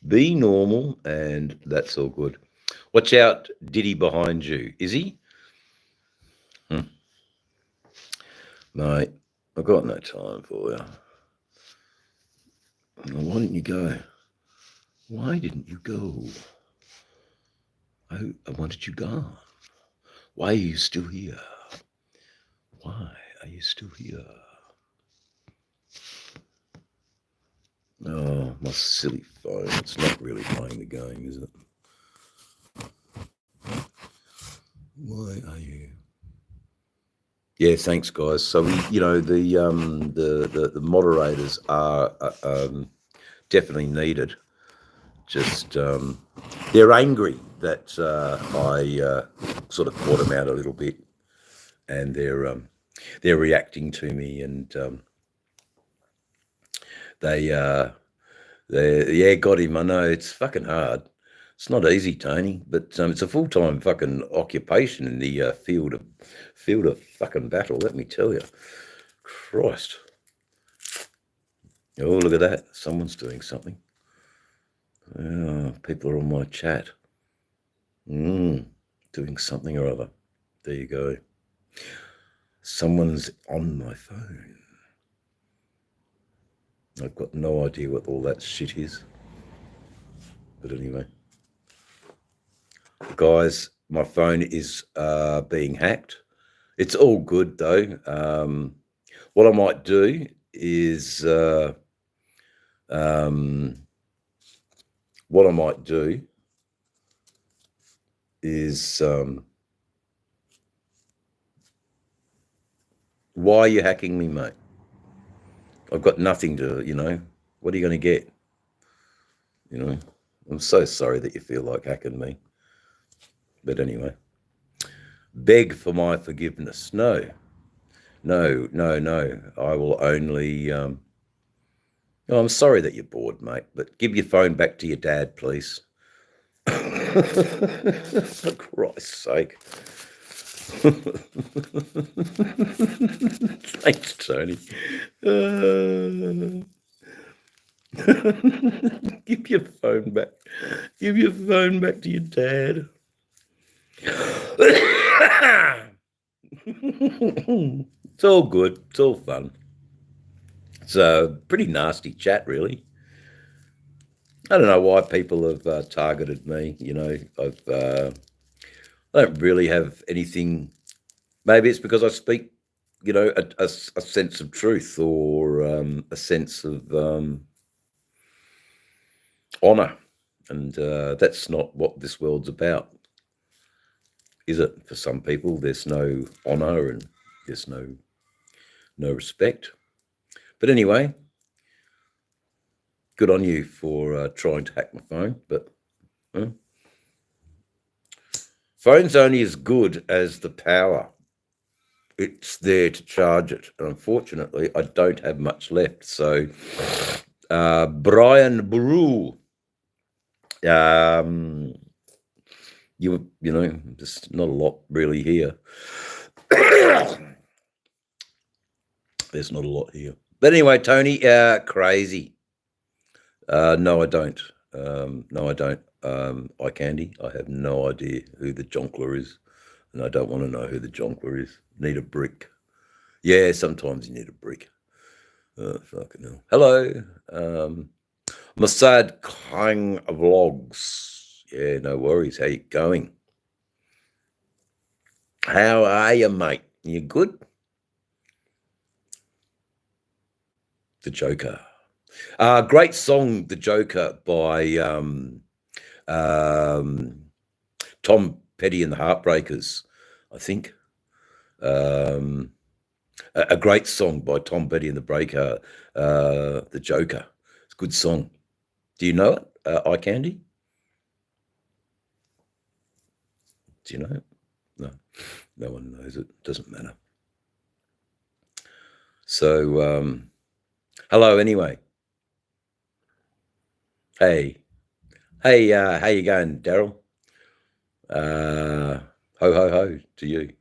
Be normal, and that's all good. Watch out, Diddy behind you. Is he? Mate, I've got no time for you. Why didn't you go? Why didn't you go? I wanted you gone. Why are you still here? Why are you still here? Oh, my silly phone. It's not really playing the game, is it? Why are you? Yeah, thanks, guys. So we, the moderators are definitely needed. Just they're angry that I sort of caught them out a little bit, and they're reacting to me, and they got him. I know it's fucking hard. It's not easy, Tony, but it's a full-time fucking occupation in the field of fucking battle. Let me tell you, Christ. Oh, look at that! Someone's doing something. Oh, people are on my chat. Doing something or other. There you go. Someone's on my phone. I've got no idea what all that shit is. But anyway. Guys, my phone is being hacked. It's all good though. What I might do is why are you hacking me, mate? I've got nothing to, what are you going to get? I'm so sorry that you feel like hacking me. But anyway, beg for my forgiveness. No. I will only, I'm sorry that you're bored, mate, but give your phone back to your dad, please. For Christ's sake. Thanks, Tony. Give your phone back. Give your phone back to your dad. It's all good. It's all fun. It's a pretty nasty chat, really. I don't know why people have targeted me. I don't really have anything. Maybe it's because I speak, a sense of truth, or a sense of honor, and that's not what this world's about, is it? For some people, there's no honor and there's no respect. But anyway, good on you for trying to hack my phone. But phone's only as good as the power it's there to charge it. And unfortunately, I don't have much left. So, Brian Brew, there's not a lot really here. There's not a lot here. But anyway, Tony, crazy. No, I don't. No, I don't. Eye candy. I have no idea who the Jonkler is, and I don't want to know who the Jonkler is. Need a brick. Yeah, sometimes you need a brick. Fucking hell. Hello, Masad Kang Vlogs. Yeah, no worries. How you going? How are you, mate? You good? The Joker. Great song, The Joker, by Tom Petty and the Heartbreakers, I think. A great song by Tom Petty and The Joker. It's a good song. Do you know it, Eye Candy? Do you know it? No one knows it. Doesn't matter. So, hello anyway. Hey, how you going, Daryl? Ho, ho, ho to you.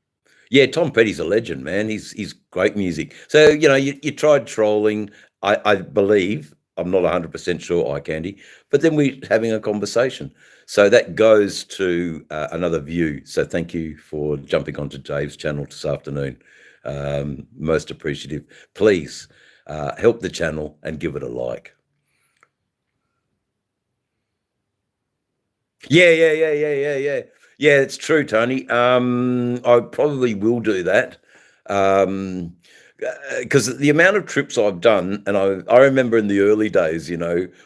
Yeah, Tom Petty's a legend, man. He's great music. So, you tried trolling. I believe, I'm not 100% sure, Eye Candy, but then we're having a conversation. So that goes to another view. So thank you for jumping onto Dave's channel this afternoon. Most appreciative. Please help the channel and give it a like. Yeah. Yeah, it's true, Tony. I probably will do that. Because the amount of trips I've done, and I remember in the early days,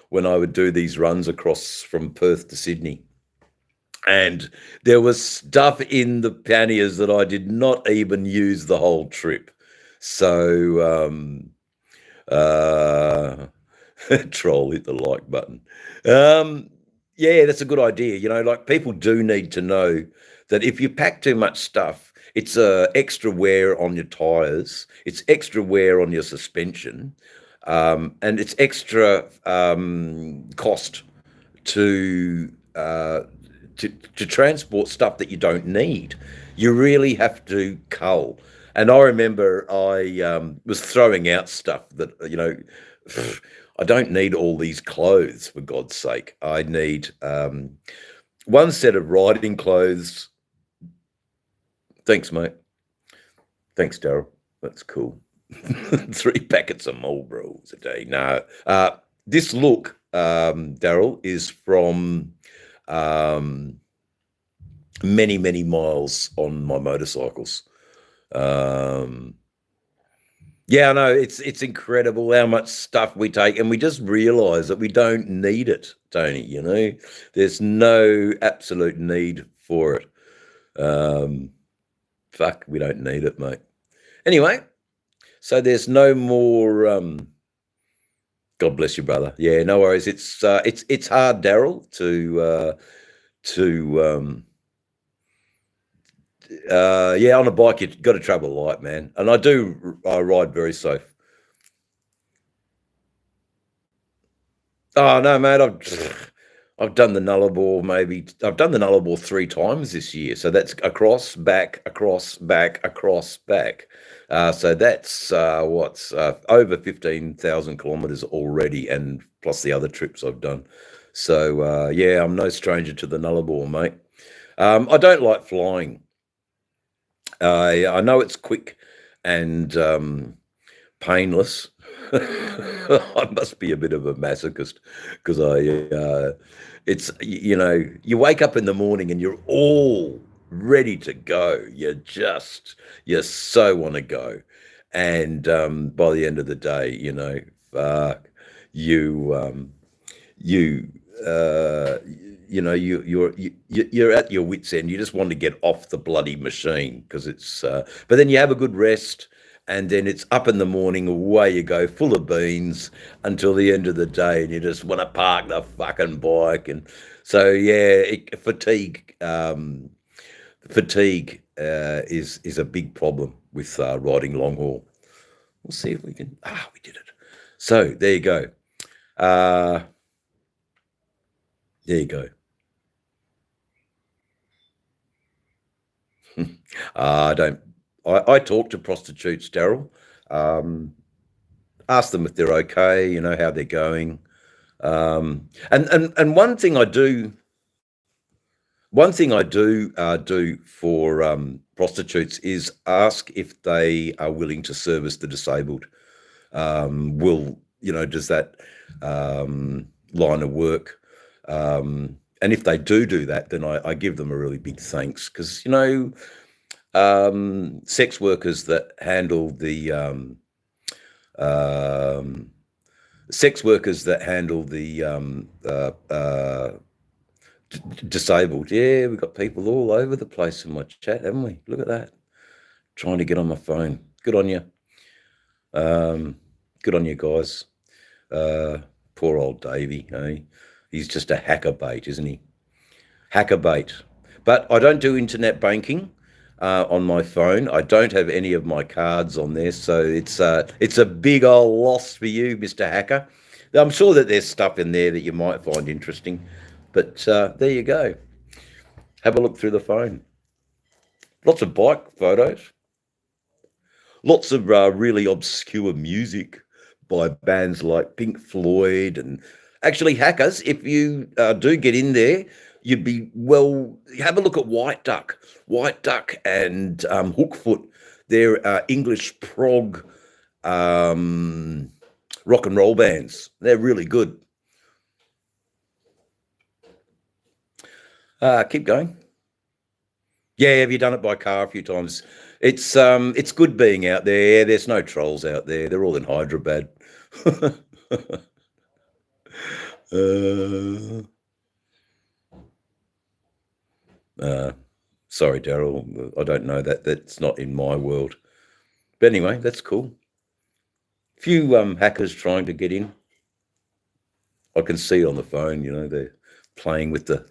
when I would do these runs across from Perth to Sydney, and there was stuff in the panniers that I did not even use the whole trip. So, uh, troll, hit the like button. Yeah, that's a good idea. Like, people do need to know that if you pack too much stuff, it's extra wear on your tires, it's extra wear on your suspension, and it's extra cost to to transport stuff that you don't need. You really have to cull. And I remember I was throwing out stuff that I don't need all these clothes, for God's sake. I need one set of riding clothes. Thanks, mate. Thanks, Daryl. That's cool. 3 packets of Marlboros a day. No, this look, Daryl, is from many, many miles on my motorcycles. Yeah, I know, it's incredible how much stuff we take, and we just realize that we don't need it, Tony. There's no absolute need for it. Fuck, we don't need it, mate. Anyway, so there's no more. God bless you, brother. Yeah, no worries. It's hard, Daryl, yeah, on a bike you've got to travel light, man. And I ride very safe. Oh no, mate, I've done the Nullarbor maybe. I've done the Nullarbor 3 times this year. So that's across, back, across, back, across, back. So that's what's over 15,000 kilometers already, and plus the other trips I've done. So yeah, I'm no stranger to the Nullarbor, mate. I don't like flying. I know it's quick and painless. I must be a bit of a masochist because it's, you wake up in the morning and you're all ready to go. You so want to go. And by the end of the day, fuck, you're at your wit's end. You just want to get off the bloody machine because it's. But then you have a good rest, and then it's up in the morning. Away you go, full of beans until the end of the day, and you just want to park the fucking bike. And so yeah, fatigue. Fatigue is a big problem with riding long haul. We'll see if we can. We did it. So there you go. There you go. I talk to prostitutes, Daryl. Ask them if they're okay, how they're going. And one thing I do do for prostitutes is ask if they are willing to service the disabled. Does that line of work? And if they do that, then I give them a really big thanks because, sex workers that handle the disabled. Yeah, we've got people all over the place in my chat, haven't we? Look at that. Trying to get on my phone. Good on you. Good on you guys. Poor old Davey, eh? He's just a hacker bait, isn't he? Hacker bait. But I don't do internet banking on my phone. I don't have any of my cards on there, so it's a big old loss for you, Mr. Hacker. I'm sure that there's stuff in there that you might find interesting, but there you go. Have a look through the phone. Lots of bike photos. Lots of really obscure music by bands like Pink Floyd and actually Hackers. If you do get in there, you'd be have a look at White Duck. White Duck and Hookfoot. They're English prog rock and roll bands. They're really good. Keep going. Yeah, have you done it by car a few times? It's good being out there. There's no trolls out there. They're all in Hyderabad. Sorry, Daryl. I don't know that. That's not in my world. But anyway, that's cool. Few hackers trying to get in. I can see on the phone. They're playing with the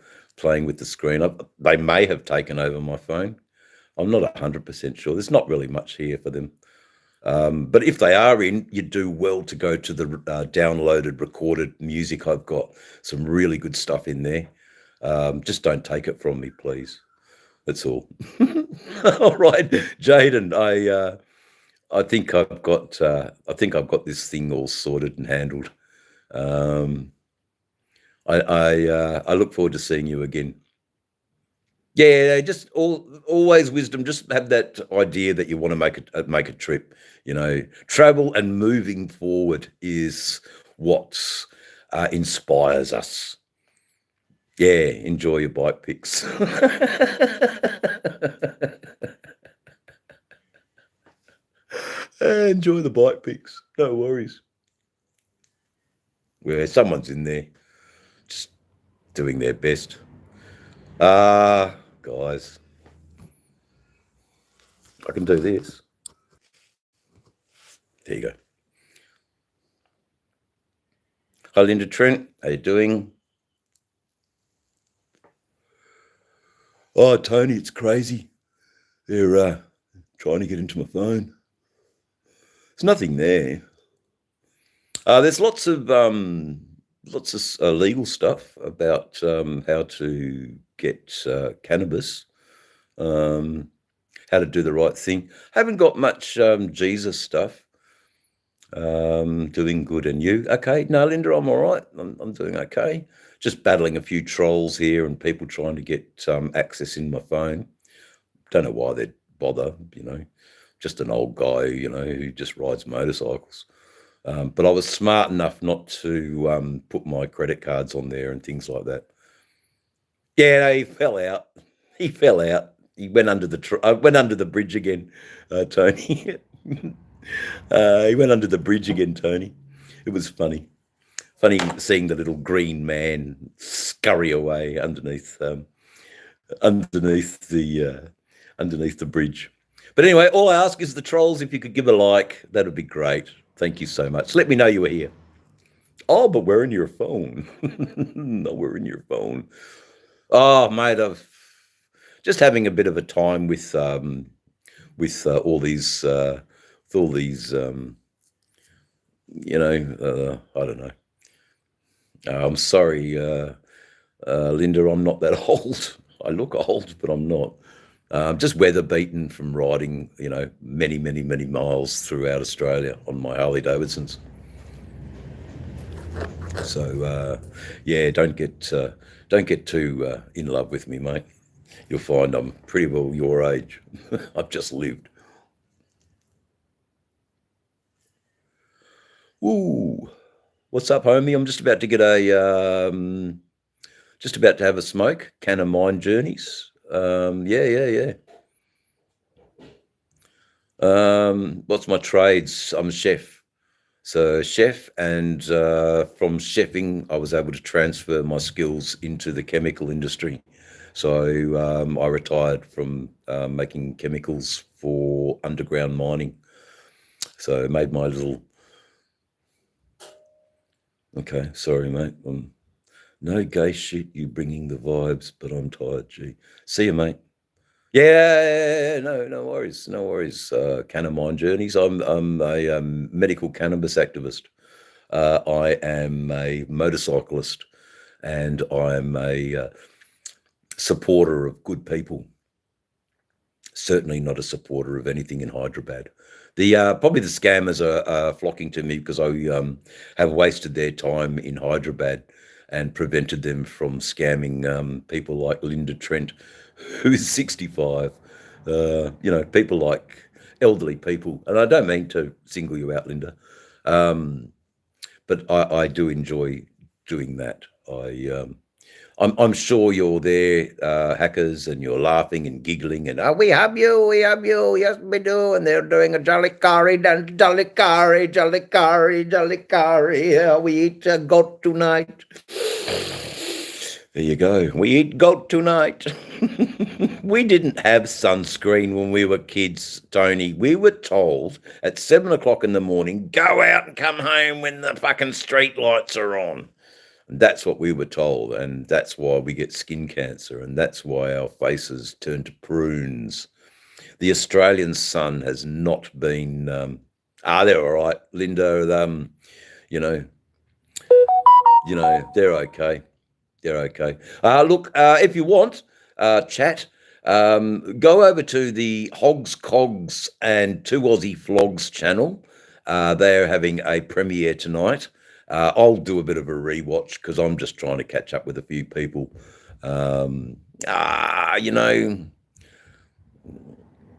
screen. They may have taken over my phone. I'm not 100% sure. There's not really much here for them. But if they are in, you do well to go to the downloaded, recorded music. I've got some really good stuff in there. Just don't take it from me, please. That's all. All right, Jaden. I think I've got this thing all sorted and handled. I look forward to seeing you again. Yeah, just always wisdom. Just have that idea that you want to make a trip. Travel and moving forward is what inspires us. Yeah, enjoy your bike pics. Enjoy the bike pics. No worries. Where someone's in there, just doing their best. Guys, I can do this. There you go. Hi, Linda Trent. How you doing? Oh, Tony, it's crazy. They're trying to get into my phone. There's nothing there. There's lots of legal stuff about how to get cannabis, how to do the right thing. Haven't got much Jesus stuff. Doing good, and you? Okay, no, Linda, I'm all right. I'm doing okay. Just battling a few trolls here and people trying to get access in my phone. Don't know why they'd bother. Just an old guy, who just rides motorcycles. But I was smart enough not to put my credit cards on there and things like that. Yeah, no, he fell out. He fell out. He went under the bridge again, Tony. He went under the bridge again, Tony. It was funny. Funny seeing the little green man scurry away underneath the bridge. But anyway, all I ask is the trolls, if you could give a like, that would be great. Thank you so much. Let me know you were here. Oh, but we're in your phone. No, we're in your phone. Oh, mate, I've just having a bit of a time with all these I don't know. I'm sorry, Linda, I'm not that old. I look old, but I'm not. Just weather beaten from riding, many, many, many miles throughout Australia on my Harley Davidsons. So, yeah, don't get too in love with me, mate. You'll find I'm pretty well your age. I've just lived. Ooh, what's up, homie? I'm just about to have a smoke. Can of Mind Journeys. Yeah. What's my trades? I'm a chef. So chef, and from chefing, I was able to transfer my skills into the chemical industry. So I retired from making chemicals for underground mining. So I made my little... Okay, sorry, mate. No gay shit, you bringing the vibes, but I'm tired, G. See you, mate. Yeah, no worries, no worries. Can of Mind Journeys. I'm a medical cannabis activist. I am a motorcyclist, and I am a supporter of good people. Certainly not a supporter of anything in Hyderabad. The probably the scammers are flocking to me because I have wasted their time in Hyderabad and prevented them from scamming people like Linda Trent, who's 65. People like elderly people, and I don't mean to single you out, Linda, but I do enjoy doing that. I'm sure you're there, hackers, and you're laughing and giggling and we have you, yes we do, and they're doing a jalikari dance, jalikari. Yeah, we eat goat tonight. There you go. We eat goat tonight. We didn't have sunscreen when we were kids, Tony. We were told at 7 o'clock in the morning, go out and come home when the fucking street lights are on. And that's what we were told. And that's why we get skin cancer. And that's why our faces turn to prunes. The Australian sun has not been. They're all right, Linda. They're okay. They're okay. Look, if you want, chat, go over to the Hogs Cogs and Two Aussie Flogs channel. They're having a premiere tonight. I'll do a bit of a rewatch because I'm just trying to catch up with a few people.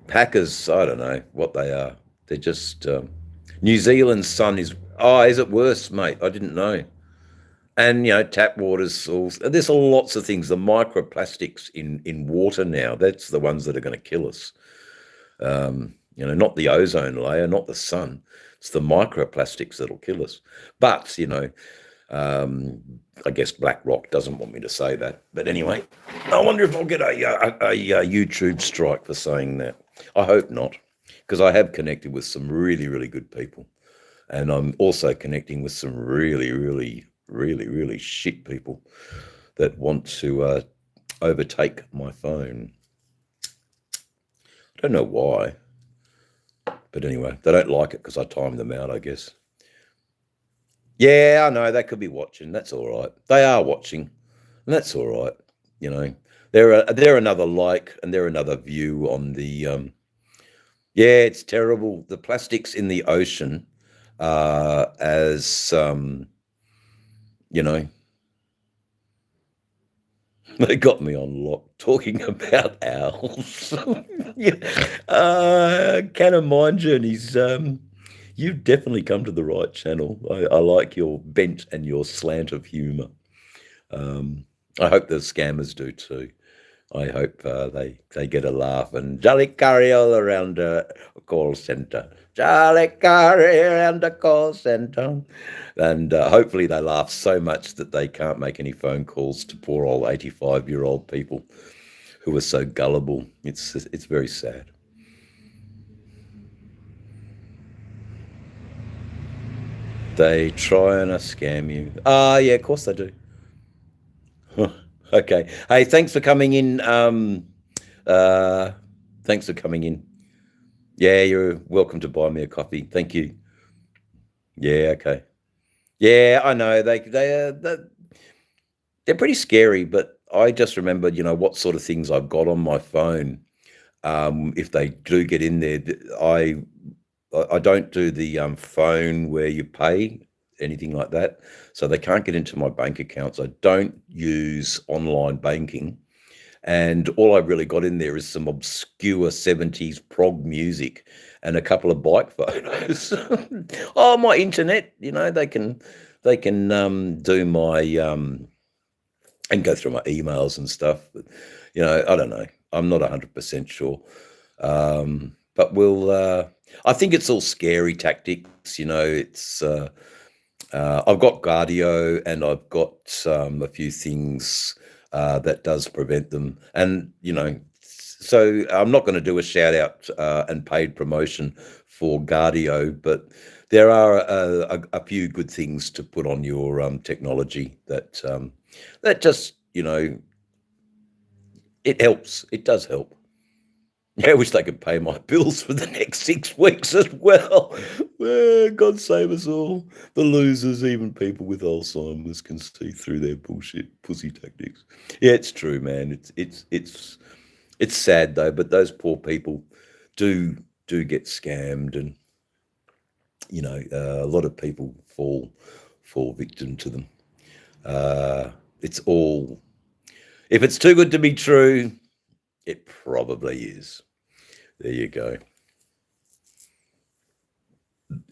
Packers, I don't know what they are. They're just New Zealand's sun is. Oh, is it worse, mate? I didn't know. And tap waters. There's lots of things. The microplastics in water now. That's the ones that are going to kill us. Not the ozone layer, not the sun. It's the microplastics that'll kill us. But I guess BlackRock doesn't want me to say that. But anyway, I wonder if I'll get a YouTube strike for saying that. I hope not, because I have connected with some really, really good people, and I'm also connecting with some really, really, really, really shit people that want to overtake my phone. I don't know why, but anyway, they don't like it because I timed them out, I guess. Yeah, I know they could be watching. That's all right. They are watching, and that's all right. They're another like, and they're another view on the. Yeah, it's terrible. The plastics in the ocean, as they got me on lock talking about owls. Can of Mind Journeys. You've definitely come to the right channel. I like your bent and your slant of humour. I hope the scammers do too. I hope they get a laugh and jolly curry all around a call centre. Jolly curry around the call centre. And hopefully they laugh so much that they can't make any phone calls to poor old 85-year-old people who are so gullible. It's very sad. They try and scam you. Yeah, of course they do. Okay. Hey, thanks for coming in. Thanks for coming in. Yeah, you're welcome to buy me a coffee. Thank you. Yeah, okay. Yeah, I know. They're pretty scary, but I just remember, what sort of things I've got on my phone. If they do get in there, I don't do the phone where you pay, anything like that. So they can't get into my bank accounts. I don't use online banking. And all I've really got in there is some obscure 70s prog music and a couple of bike photos. Oh, my internet, they can do my and go through my emails and stuff. But, I don't know. I'm not 100% sure. But I think it's all scary tactics. It's I've got Guardio and I've got a few things that does prevent them. And, so I'm not going to do a shout out and paid promotion for Guardio, but there are a few good things to put on your technology that just, it helps. It does help. Yeah, I wish they could pay my bills for the next 6 weeks as well. God save us all. The losers, even people with Alzheimer's, can see through their bullshit pussy tactics. Yeah, it's true, man. It's sad though, but those poor people do get scammed, and a lot of people fall victim to them. It's all, if it's too good to be true, it probably is. There you go.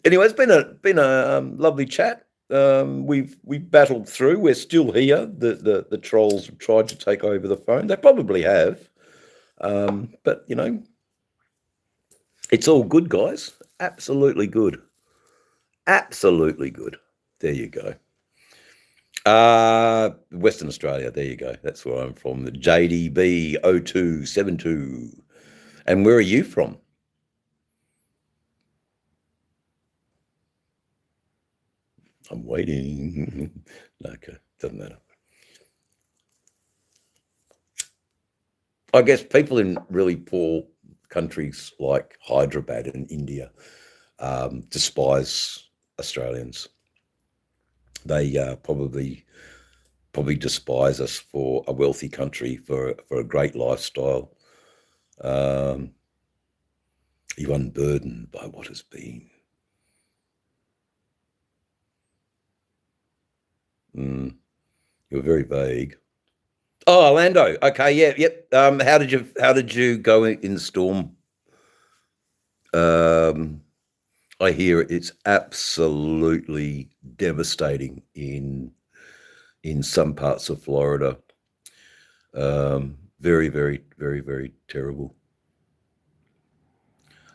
Anyway, it's been a lovely chat. We've battled through. We're still here. The trolls have tried to take over the phone. They probably have, but it's all good, guys. Absolutely good. Absolutely good. There you go. Western Australia. There you go. That's where I'm from. The JDB 0272. And where are you from? I'm waiting. Okay, doesn't matter. I guess people in really poor countries like Hyderabad and India despise Australians. They probably despise us for a wealthy country, for a great lifestyle. Um, you unburdened by what has been. You're very vague. Oh, Orlando. Okay, yeah, yep. How did you go in the storm? I hear it's absolutely devastating in some parts of Florida. Very, very, very, very terrible.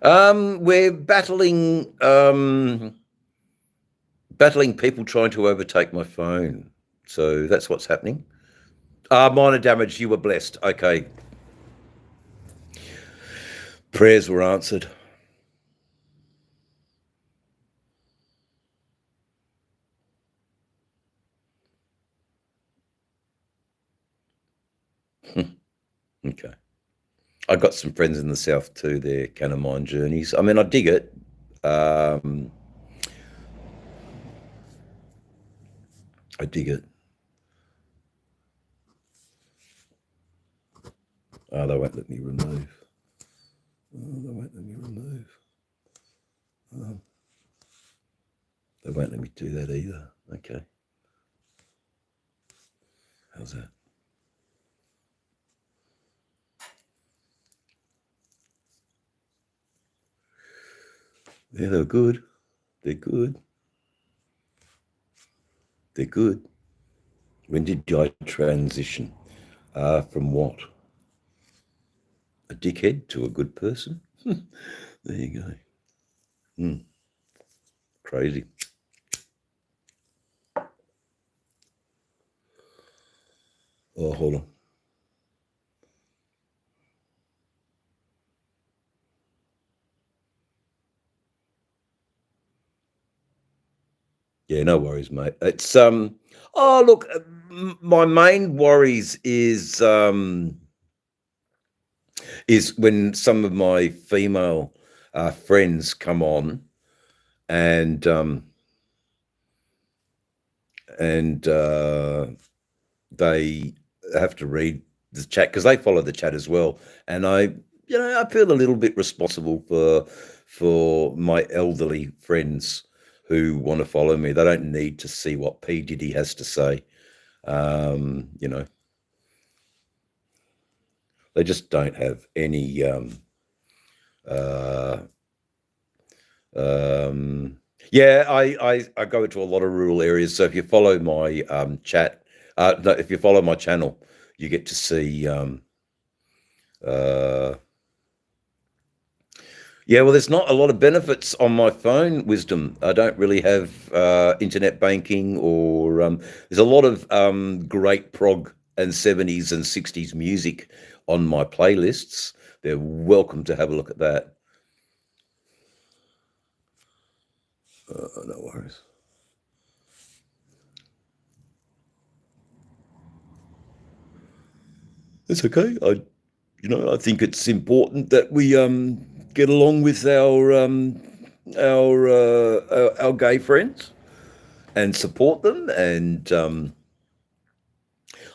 We're battling people trying to overtake my phone. So that's what's happening. Minor damage. You were blessed. Okay. Prayers were answered. Okay. I got some friends in the south too. They're Canamine journeys. I mean, I dig it. I dig it. Oh, they won't let me remove. They won't let me remove. They won't let me do that either. Okay. How's that? Yeah, they're good. They're good. They're good. When did I transition? From what? A dickhead to a good person? There you go. Crazy. Oh, hold on. Yeah, no worries, mate. It's oh look, my main worries is when some of my female friends come on and they have to read the chat because they follow the chat as well, and I feel a little bit responsible for my elderly friends who want to follow me. They don't need to see what P Diddy has to say. They just don't have any yeah, I go into a lot of rural areas. So if you follow my chat, no, if you follow my channel, you get to see. Yeah, well, there's not a lot of benefits on my phone, Wisdom. I don't really have internet banking, or there's a lot of great prog and 70s and 60s music on my playlists. They're welcome to have a look at that. No worries. It's okay. I think it's important that we get along with our gay friends and support them, and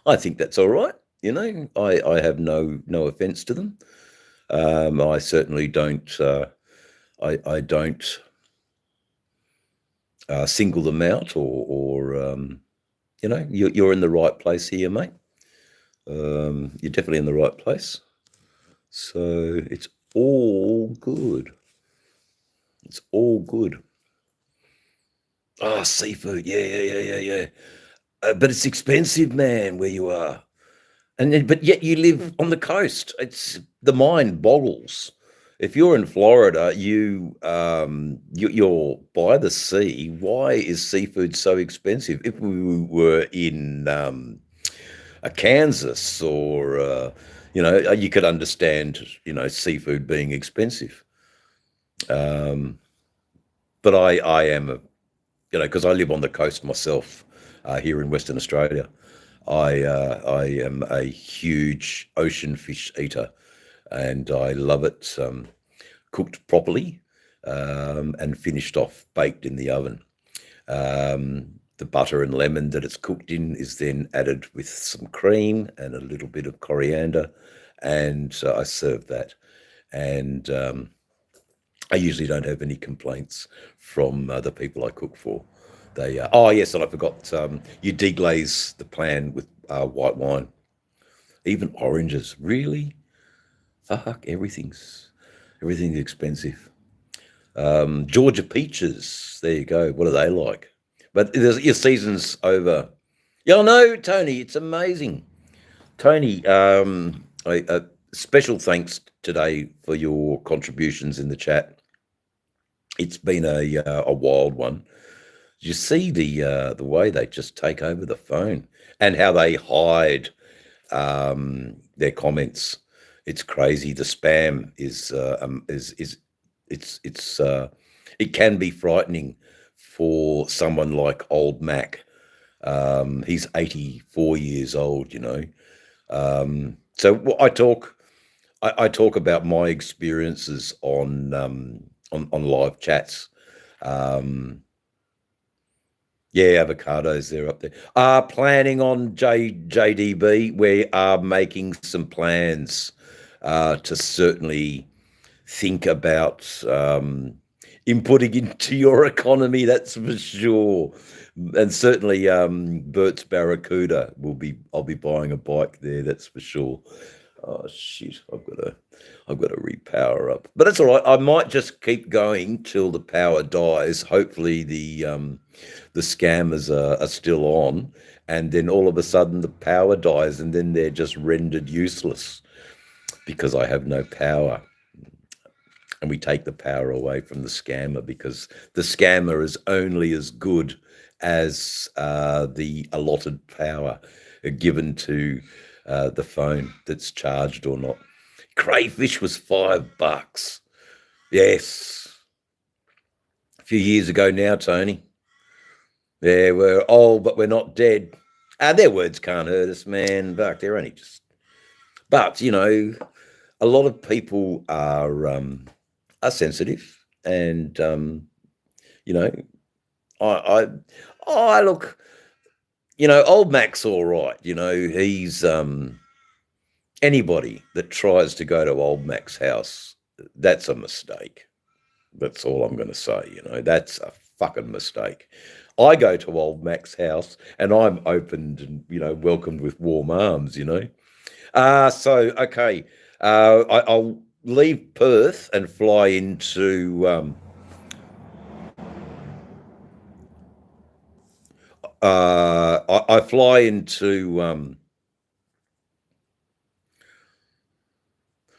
I think that's all right. You know, I have no offense to them. I certainly don't. I don't single them out, or you know, you're in the right place here, mate. You're definitely in the right place. So it's all good. It's all good. Ah, seafood. Yeah. But it's expensive, man, where you are. And then, but yet you live on the coast. It's the mind boggles. If you're in Florida, you're by the sea. Why is seafood so expensive? If we were in a Kansas, or you know, you could understand, you know, seafood being expensive. Um, but I am a, you know, because I live on the coast myself, here in Western Australia. I am a huge ocean fish eater, and I love it cooked properly, and finished off baked in the oven. The butter and lemon that it's cooked in is then added with some cream and a little bit of coriander, and I serve that. And I usually don't have any complaints from the people I cook for. They oh yes, and I forgot, you deglaze the plan with white wine, even oranges. Really, fuck, everything's expensive. Georgia peaches. There you go. What are they like? But your season's over. Yeah, I know, Tony. It's amazing, Tony. Special thanks today for your contributions in the chat. It's been a wild one. You see the way they just take over the phone, and how they hide their comments. It's crazy. The spam is it can be frightening for someone like Old Mac. He's 84 years old, you know. So I talk about my experiences on live chats. Yeah, avocados, they're up there. Planning on JDB. We are making some plans to certainly think about inputting into your economy, that's for sure. And certainly Bert's Barracuda I'll be buying a bike there, that's for sure. Oh shit, I've got to repower up. But that's all right. I might just keep going till the power dies. Hopefully the scammers are still on, and then all of a sudden the power dies, and then they're just rendered useless because I have no power. And we take the power away from the scammer, because the scammer is only as good as the allotted power given to the phone that's charged or not. Crayfish was $5. Yes. A few years ago now, Tony. Yeah, we're old, but we're not dead. Their words can't hurt us, man. But they're only just. But you know, a lot of people are sensitive, and you know, I look. You know, Old Mac's all right. You know, he's anybody that tries to go to Old Mac's house, that's a mistake. That's all I'm going to say. You know, that's a fucking mistake. I go to Old Mac's house and I'm opened and, you know, welcomed with warm arms, you know. So, okay, I'll leave Perth and fly into I fly into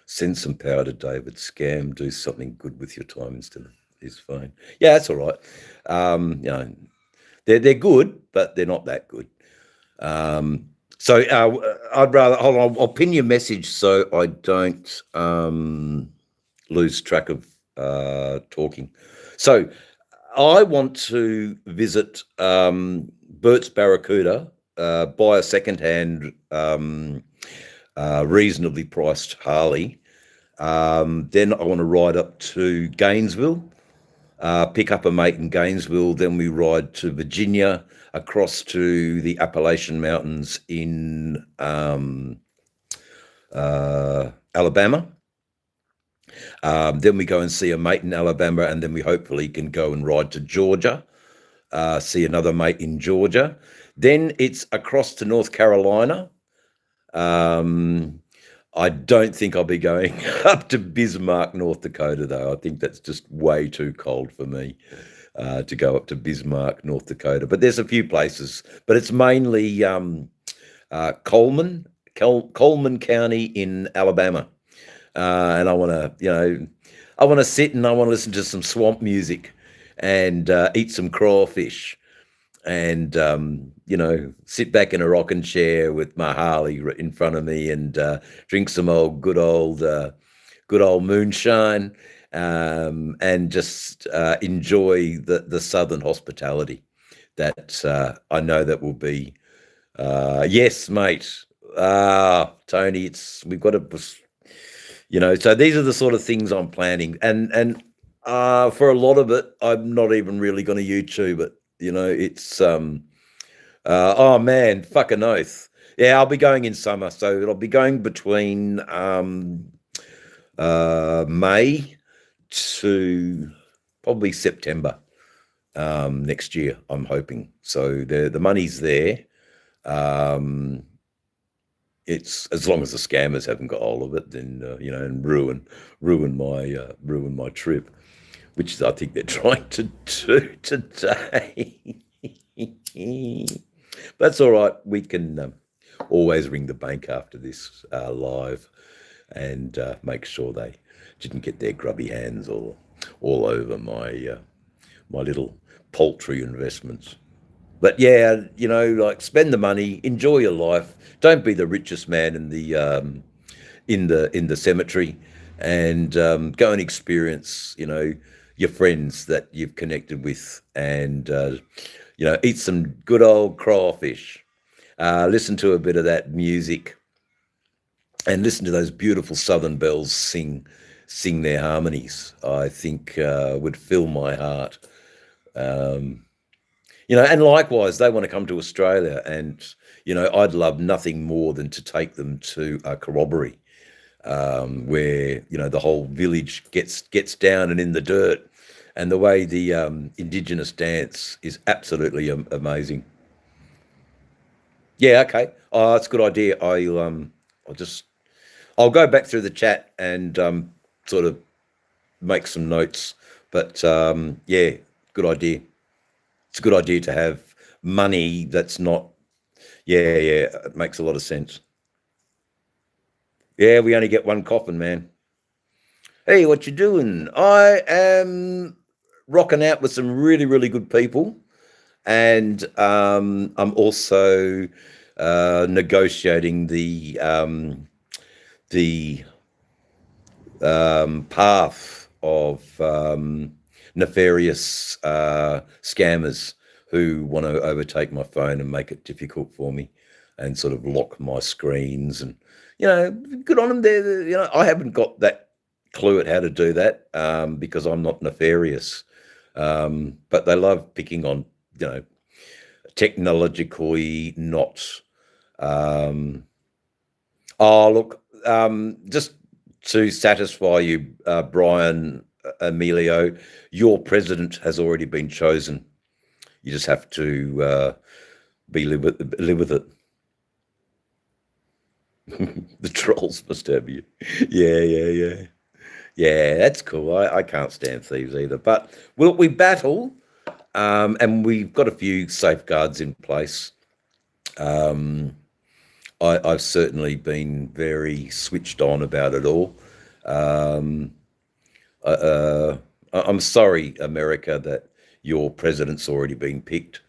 send some power to David. Scam, do something good with your time instead of his phone. Yeah, that's all right. You know, they're good, but they're not that good. So I'd rather hold on. I'll pin your message so I don't lose track of talking. So I want to visit Bert's Barracuda, buy a second-hand, reasonably priced Harley. Then I want to ride up to Gainesville, pick up a mate in Gainesville. Then we ride to Virginia, across to the Appalachian Mountains in Alabama. Then we go and see a mate in Alabama, and then we hopefully can go and ride to Georgia, see another mate in Georgia. Then it's across to North Carolina. I don't think I'll be going up to Bismarck, North Dakota, though. I think that's just way too cold for me to go up to Bismarck, North Dakota. But there's a few places, but it's mainly Coleman County in Alabama. And I want to sit and I want to listen to some swamp music and eat some crawfish and sit back in a rocking chair with my Harley in front of me and drink some good old moonshine, and just enjoy the southern hospitality that I know that will be. Yes, mate. Tony, we've got to, so these are the sort of things I'm planning, and for a lot of it, I'm not even really going to YouTube it. It's oh man, fucking oath. Yeah, I'll be going in summer, so it'll be going between May to probably September next year, I'm hoping. So the money's there. It's as long as the scammers haven't got all of it, then and ruin my trip, which I think they're trying to do today. That's all right. We can always ring the bank after this live and make sure they didn't get their grubby hands all over my little poultry investments. But yeah, spend the money, enjoy your life. Don't be the richest man in the cemetery, and go and experience, your friends that you've connected with, and eat some good old crawfish. Listen to a bit of that music, and listen to those beautiful southern bells sing their harmonies. I think would fill my heart. And likewise, they want to come to Australia, and I'd love nothing more than to take them to Corroboree, where the whole village gets down and in the dirt, and the way the Indigenous dance is absolutely amazing. Yeah, okay. Oh, that's a good idea. I'll go back through the chat and sort of make some notes. But yeah, good idea. It's a good idea to have money that's not. Yeah, it makes a lot of sense. Yeah, we only get one coffin, man. Hey, what you doing? I am rocking out with some really, really good people, and I'm also negotiating the path of nefarious scammers who want to overtake my phone and make it difficult for me, and sort of lock my screens. And good on them. There, I haven't got that clue at how to do that because I'm not nefarious. But they love picking on technologically not. Look, just to satisfy you, Brian Emilio, your president has already been chosen. You just have to live with it. The trolls must have you. Yeah. That's cool. I can't stand thieves either. But we battle, and we've got a few safeguards in place. I've certainly been very switched on about it all. I'm sorry, America, that your president's already been picked.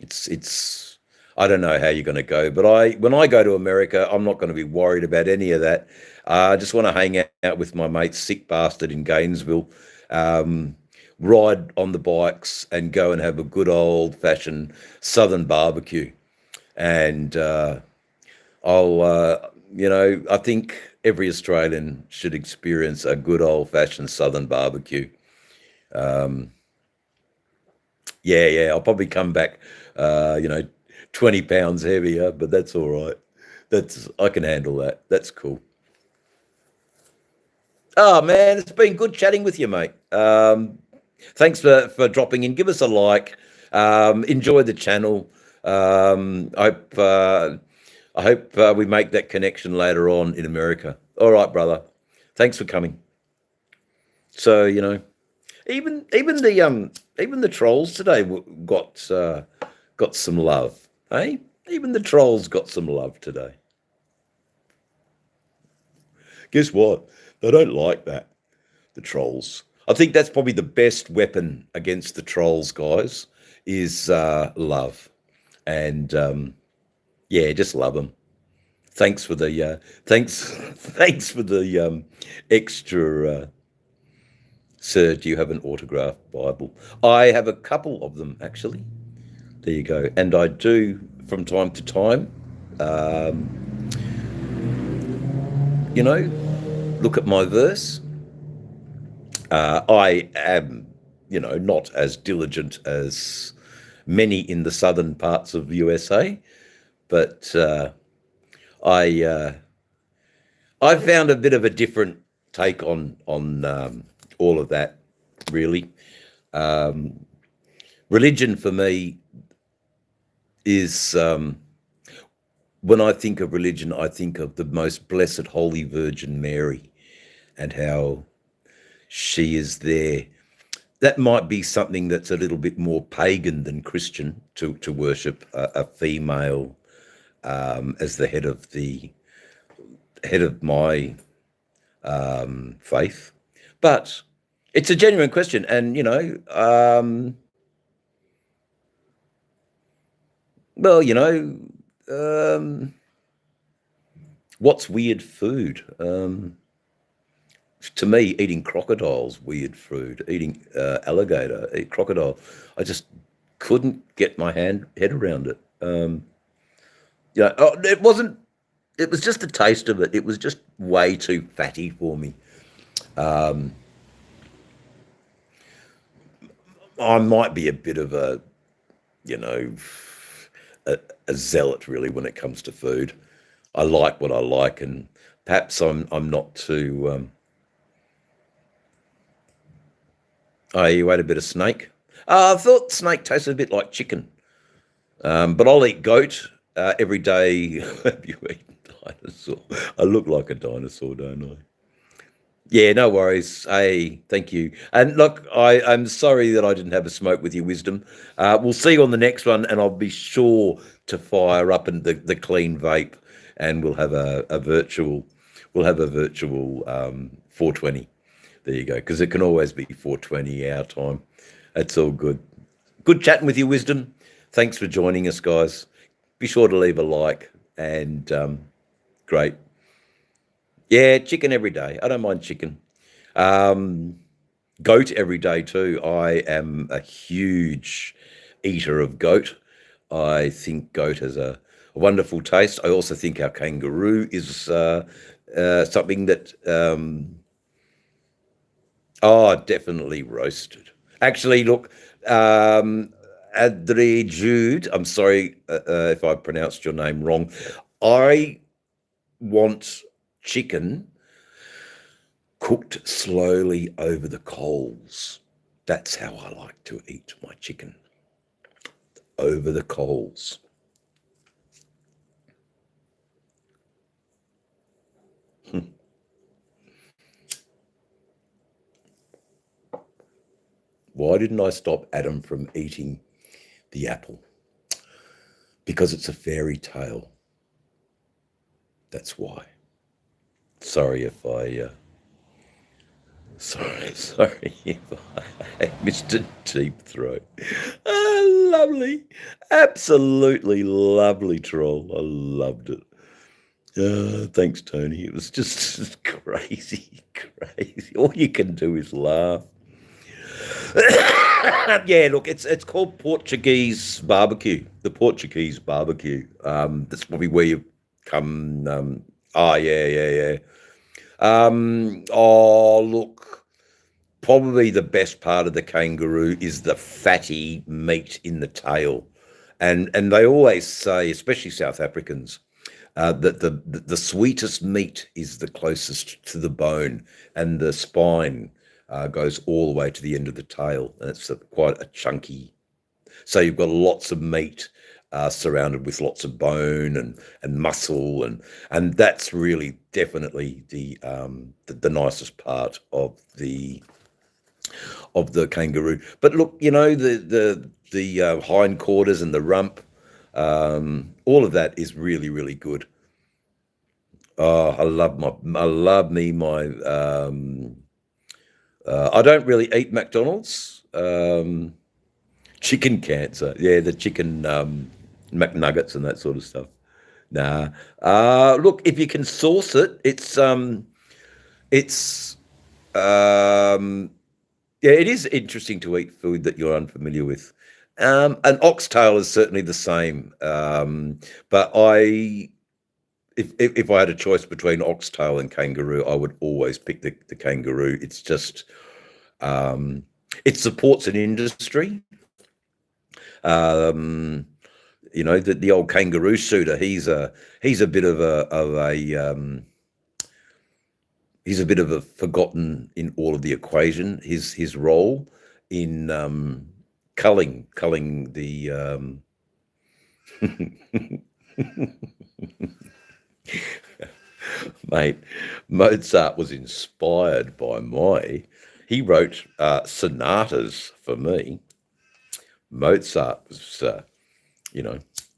It's I don't know how you're going to go, but when I go to America, I'm not going to be worried about any of that. I just want to hang out with my mate, sick bastard in Gainesville, ride on the bikes and go and have a good old fashioned Southern barbecue. And I think every Australian should experience a good old fashioned Southern barbecue. Yeah, I'll probably come back, 20 pounds heavier, but that's all right. I can handle that. That's cool. Oh man, it's been good chatting with you, mate. Thanks for dropping in. Give us a like. Enjoy the channel. I hope we make that connection later on in America. All right, brother. Thanks for coming. So even the trolls today got some love. Hey, even the trolls got some love today. Guess what? They don't like that. The trolls. I think that's probably the best weapon against the trolls, guys, is love. And yeah, just love them. Thanks for the thanks for the extra. Sir, do you have an autographed Bible? I have a couple of them actually. There you go. And I do from time to time. Look at my verse. I am, not as diligent as many in the southern parts of the USA, but I found a bit of a different take on all of that. Really, religion for me is when I think of religion, I think of the most blessed Holy Virgin Mary and how she is there. That might be something that's a little bit more pagan than Christian to worship a female as the head of my faith, but it's a genuine question, and what's weird food? To me, eating crocodile's weird food. Eating alligator, eat crocodile. I just couldn't get my head around it. It wasn't. It was just the taste of it. It was just way too fatty for me. I might be a bit of a zealot really when it comes to food. I like what I like, and perhaps I'm not too. Oh, you ate a bit of snake. I thought snake tasted a bit like chicken, but I'll eat goat every day. Have you eaten dinosaur? I look like a dinosaur, don't I? Yeah, no worries. Hey, thank you. And look, I'm sorry that I didn't have a smoke with you, Wisdom. We'll see you on the next one, and I'll be sure to fire up in the clean vape, and we'll have a virtual 420. There you go, because it can always be 420 our time. That's all good. Good chatting with you, Wisdom. Thanks for joining us, guys. Be sure to leave a like, and great. Yeah, chicken every day. I don't mind chicken. Goat every day too. I am a huge eater of goat. I think goat has a wonderful taste. I also think our kangaroo is something that, definitely roasted. Actually, look, Adri Jude, I'm sorry if I pronounced your name wrong. I want chicken cooked slowly over the coals. That's how I like to eat my chicken, over the coals. Why didn't I stop Adam from eating the apple? Because it's a fairy tale. That's why. Sorry if I sorry if I missed a deep throat. Lovely, absolutely lovely troll. I loved it. Thanks, Tony. It was just crazy. All you can do is laugh. Yeah, look, it's called Portuguese barbecue. The Portuguese barbecue. That's probably where you come. Yeah. Look, probably the best part of the kangaroo is the fatty meat in the tail, and they always say, especially South Africans, That the sweetest meat is the closest to the bone, and the spine goes all the way to the end of the tail, and it's quite a chunky. So you've got lots of meat surrounded with lots of bone and muscle, and that's really definitely the nicest part of the kangaroo. But look, the hindquarters and the rump, all of that is really, really good. Oh, I love me my. I don't really eat McDonald's. Chicken cancer, yeah, the chicken McNuggets and that sort of stuff. Nah. Look, if you can source it, it's yeah, it is interesting to eat food that you're unfamiliar with. An oxtail is certainly the same. But if I had a choice between oxtail and kangaroo, I would always pick the kangaroo. It's just it supports an industry. The old kangaroo shooter. He's a bit of he's a bit of a forgotten in all of the equation. His role in culling the mate, Mozart was inspired by he wrote sonatas for me. Mozart was, there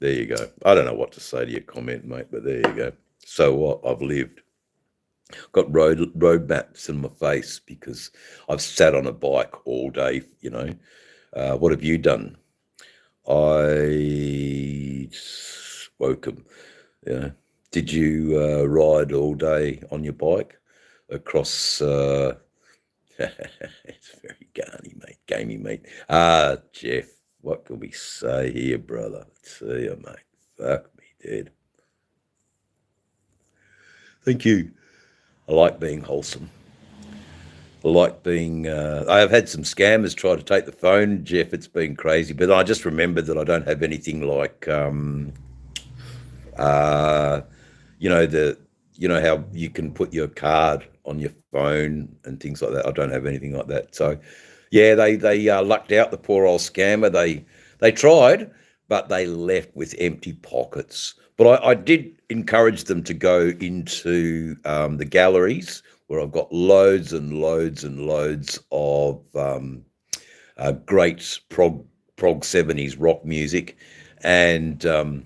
you go. I don't know what to say to your comment, mate, but there you go. So what? I've lived. Got road maps in my face because I've sat on a bike all day, What have you done? I woke him. Yeah. Did you ride all day on your bike across? It's very gamey, mate. Jeff, what can we say here, brother? See you, mate. Fuck me, dude. Thank you. I like being wholesome. I like being. I have had some scammers try to take the phone, Jeff. It's been crazy, but I just remembered that I don't have anything like, how you can put your card on your phone and things like that. I don't have anything like that. So, yeah, they lucked out, the poor old scammer. They tried, but they left with empty pockets. But I did encourage them to go into the galleries where I've got loads and loads and loads of great prog 70s rock music. And I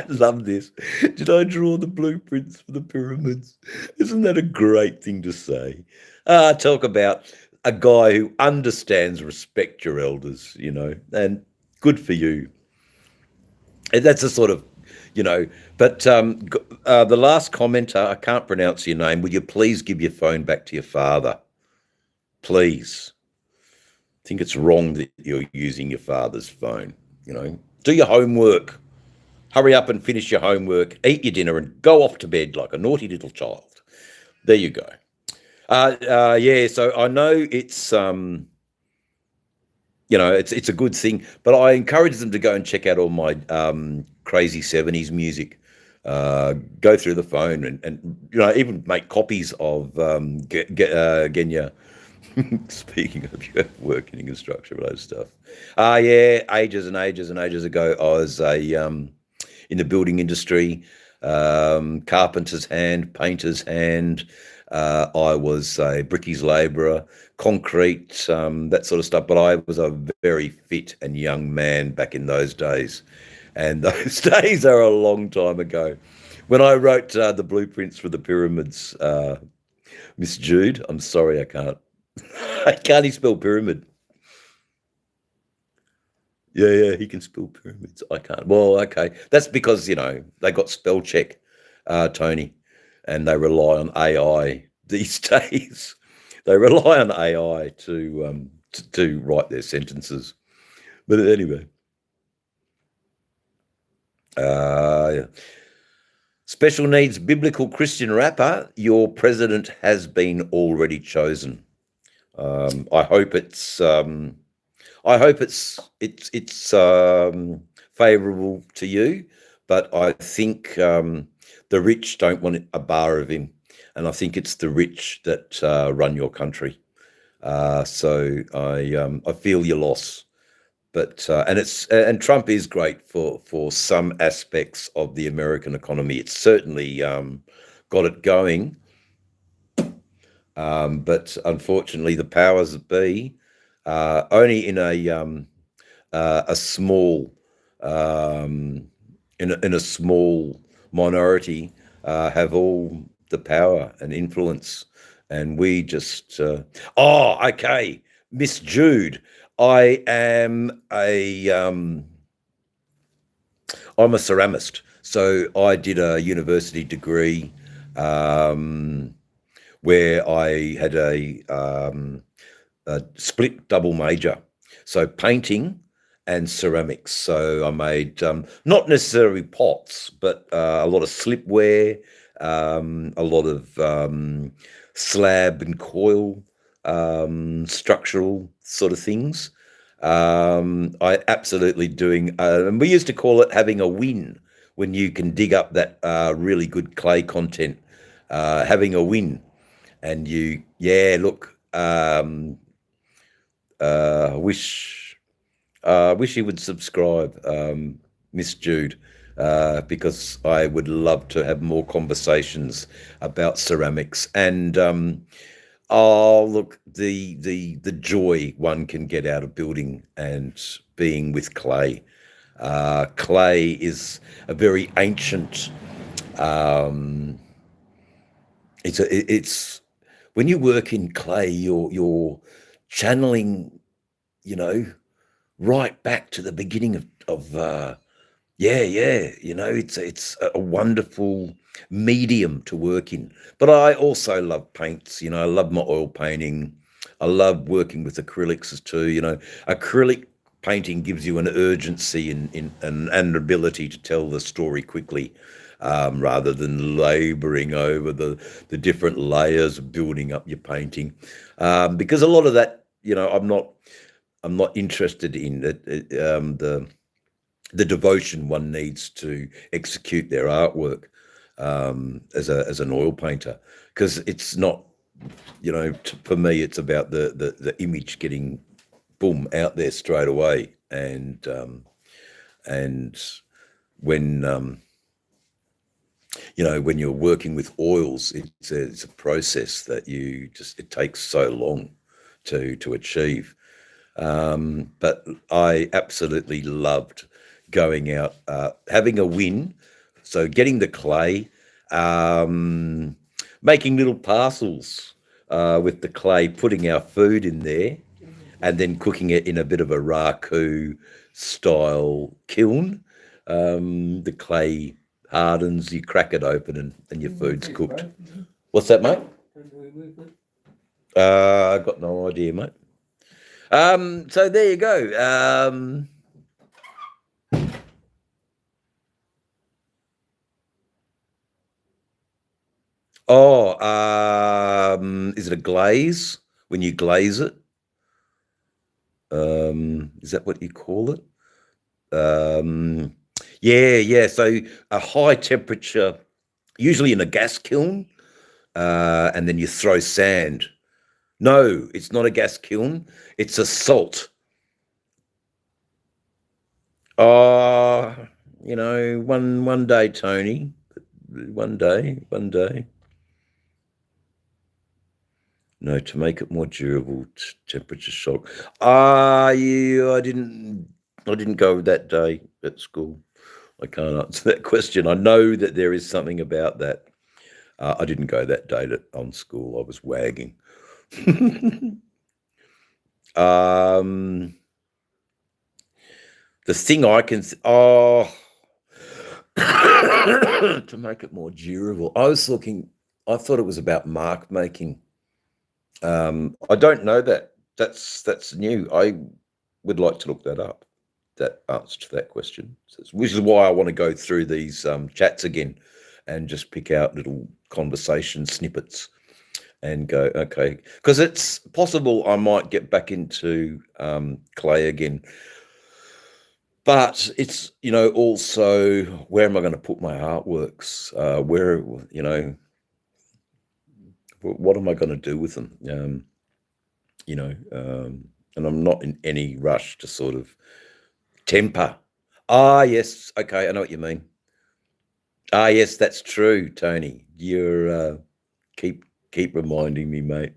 love this. Did I draw the blueprints for the pyramids? Isn't that a great thing to say? Talk about a guy who understands respect your elders, and good for you. And that's a sort of, but the last commenter, I can't pronounce your name. Will you please give your phone back to your father? Please. I think it's wrong that you're using your father's phone, Do your homework. Hurry up and finish your homework, eat your dinner, and go off to bed like a naughty little child. There you go. Yeah, so I know it's it's a good thing, but I encourage them to go and check out all my crazy 70s music. Go through the phone and even make copies of Genya. Speaking of, you have working in construction related stuff. Yeah, ages and ages and ages ago, I was in the building industry, carpenter's hand, painter's hand. I was a brickies labourer, concrete, that sort of stuff. But I was a very fit and young man back in those days. And those days are a long time ago. When I wrote the blueprints for the pyramids, Miss Jude, I'm sorry, I can't. I can't spell pyramid. Yeah, he can spell pyramids. I can't. Well, okay. That's because, they got spell check, Tony, and they rely on AI these days. They rely on AI to write their sentences. But anyway. Special needs biblical Christian rapper, your president has been already chosen. I hope it's favourable to you. but I think the rich don't want a bar of him, and I think it's the rich that run your country. So I feel your loss, but and Trump is great for some aspects of the American economy. It's certainly got it going, but unfortunately, the powers that be only in a small in a small minority have all the power and influence, and we just okay, Miss Jude. I am I'm a ceramist, so I did a university degree where I had a split double major, so painting and ceramics. So I made not necessarily pots, but a lot of slipware, a lot of slab and coil structural sort of things. I absolutely doing, and we used to call it having a win when you can dig up that really good clay content, having a win. And look, wish you would subscribe, Miss Jude, because I would love to have more conversations about ceramics and look, the joy one can get out of building and being with clay. Clay is a very ancient. It's when you work in clay, you're channeling, you know, right back to the beginning of it's a wonderful medium to work in. But I also love paints. I love my oil painting. I love working with acrylics too. Acrylic painting gives you an urgency and an ability to tell the story quickly, rather than laboring over the different layers of building up your painting, because a lot of that, I'm not interested in the devotion one needs to execute their artwork as an oil painter, because it's not, for me, it's about the image getting boom out there straight away, and when when you're working with oils, it's a process that it takes so long to achieve. But I absolutely loved going out, having a win. So getting the clay, making little parcels with the clay, putting our food in there, and then cooking it in a bit of a raku style kiln. The clay hardens, you crack it open, and your food's cooked. What's that, mate? I got no idea, mate. So there you go. Is it a glaze when you glaze it? Is that what you call it? Yeah. So a high temperature, usually in a gas kiln, and then you throw sand. No, it's not a gas kiln. It's a salt. One day, Tony. One day. No, to make it more durable, temperature shock. Yeah, I didn't go that day at school. I can't answer that question. I know that there is something about that. I didn't go that day on school. I was wagging. The thing I can to make it more durable. I thought it was about mark making. I don't know that. That's new. I would like to look that up. That answer to that question, which is why I want to go through these chats again and just pick out little conversation snippets and go, okay, because it's possible I might get back into clay again. But it's, also where am I going to put my artworks? Where, what am I going to do with them? And I'm not in any rush to sort of temper. Ah, yes. Okay. I know what you mean. Ah, yes, that's true, Tony. You're keep reminding me, mate.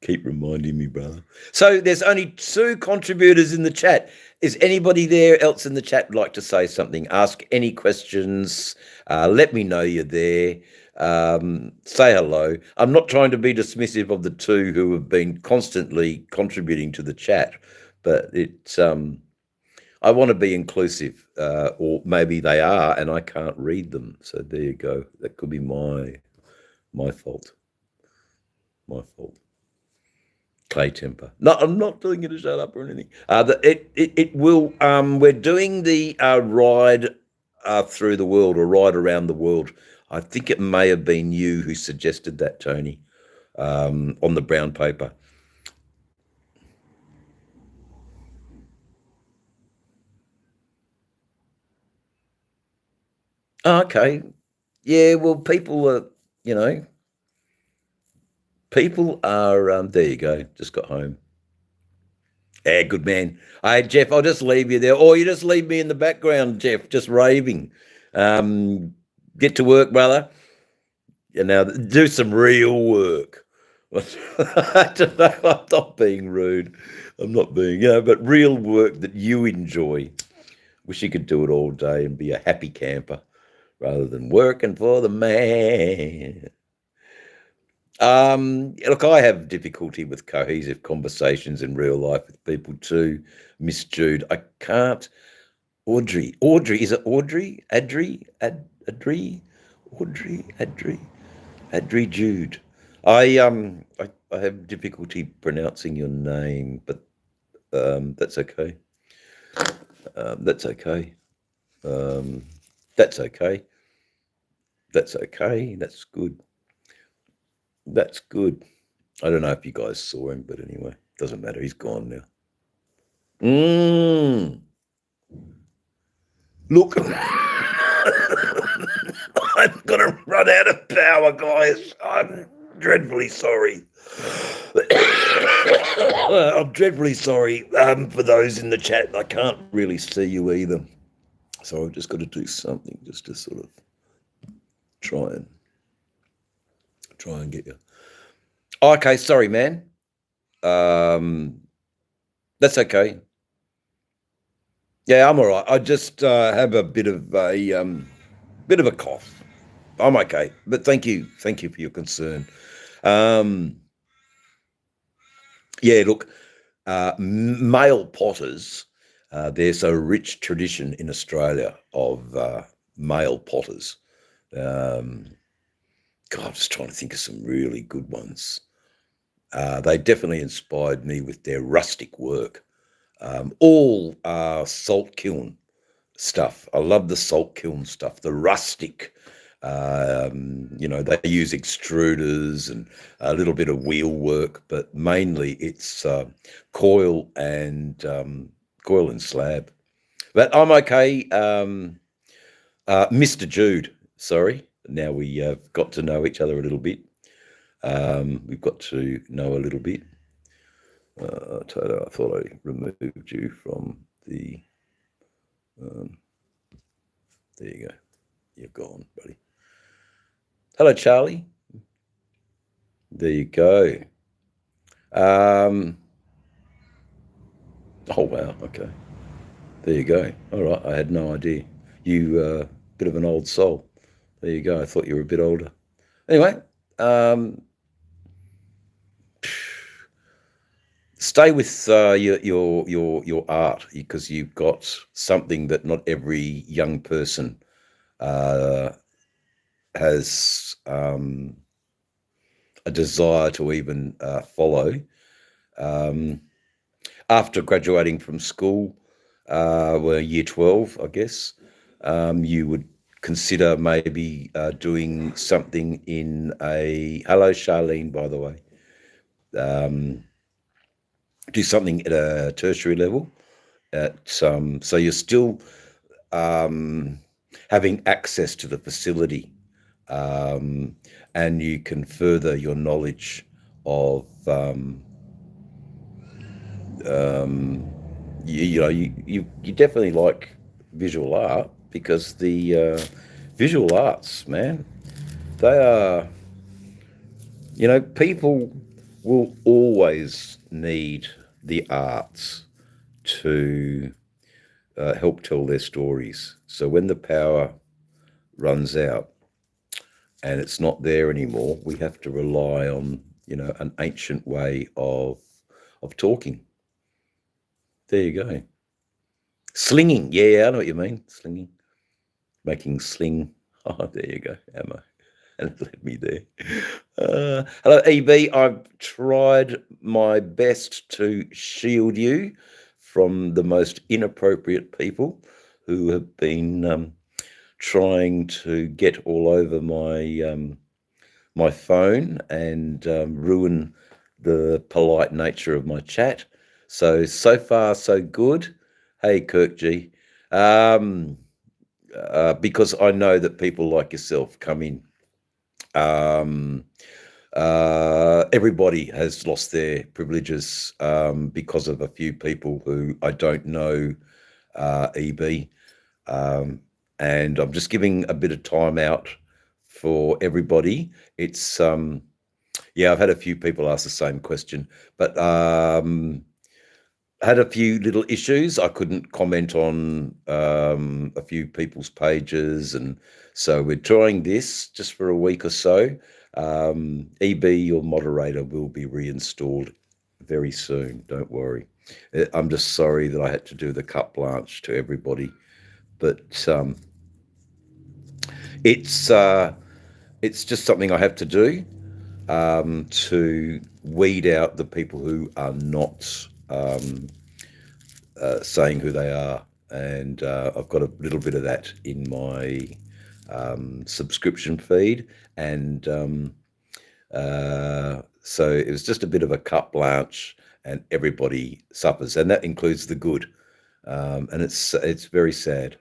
Keep reminding me, brother. So there's only 2 contributors in the chat. Is anybody there else in the chat like to say something? Ask any questions. Let me know you're there. Say hello. I'm not trying to be dismissive of the 2 who have been constantly contributing to the chat, but it's I want to be inclusive, or maybe they are, and I can't read them. So there you go. That could be my fault. My fault. Clay temper. No, I'm not doing it to shut up or anything. It will. We're doing the ride through the world, or ride around the world. I think it may have been you who suggested that, Tony, on the brown paper. Oh, okay. Yeah. Well, people are. People are. There you go. Just got home. Yeah, good man. Hey, Jeff, I'll just leave you there. Or you just leave me in the background, Jeff, just raving. Get to work, brother. And now do some real work. I don't know. I'm not being rude. I'm not being, but real work that you enjoy. Wish you could do it all day and be a happy camper rather than working for the man. Look, I have difficulty with cohesive conversations in real life with people too, Miss Jude. I can't. Audrey, is it Audrey? Adri, Adri Jude. I have difficulty pronouncing your name, but that's okay. That's okay. That's okay. That's okay. That's good. That's good. I don't know if you guys saw him, but anyway, doesn't matter. He's gone now. Look, I'm gonna run out of power, guys. I'm dreadfully sorry. I'm dreadfully sorry for those in the chat. I can't really see you either, so I've just got to do something just to sort of try and get you. Okay, sorry, man. That's okay. Yeah, I'm all right. I just have a bit of a cough. I'm okay, but thank you for your concern. Yeah, look, male potters. There's a rich tradition in Australia of male potters. God, I'm just trying to think of some really good ones. They definitely inspired me with their rustic work. All salt kiln stuff. I love the salt kiln stuff, the rustic. They use extruders and a little bit of wheel work, but mainly it's coil and slab. But I'm okay. Mr. Jude, sorry. Now we got to know each other a little bit. We've got to know a little bit. Toto, I thought I removed you from the. There you go. You're gone, buddy. Hello, Charlie. There you go. Oh, wow. Okay. There you go. All right. I had no idea. You bit of an old soul. There you go. I thought you were a bit older. Anyway, stay with your art, because you've got something that not every young person has a desire to even follow. After graduating from school, year 12, I guess, you would consider maybe doing something in a. Hello, Charlene, by the way. Do something at a tertiary level, So you're still having access to the facility, and you can further your knowledge of you definitely like visual art, because the visual arts, man, they are, people will always need the arts to help tell their stories. So when the power runs out and it's not there anymore, we have to rely on, an ancient way of talking. There you go. Slinging. Yeah, I know what you mean. Slinging. Making sling. Oh, there you go. Ammo. And it led me there. Hello, EB. I've tried my best to shield you from the most inappropriate people who have been trying to get all over my phone and ruin the polite nature of my chat. So far, so good. Hey, Kirk G. Because I know that people like yourself come in. Everybody has lost their privileges because of a few people who I don't know, EB. And I'm just giving a bit of time out for everybody. It's I've had a few people ask the same question, but had a few little issues. I couldn't comment on a few people's pages, and so we're trying this just for a week or so. EB, your moderator, will be reinstalled very soon. Don't worry. I'm just sorry that I had to do the carte blanche to everybody, but it's just something I have to do to weed out the people who are not saying who they are. And I've got a little bit of that in my subscription feed. And so it was just a bit of a carte blanche, and everybody suffers. And that includes the good. And it's very sad.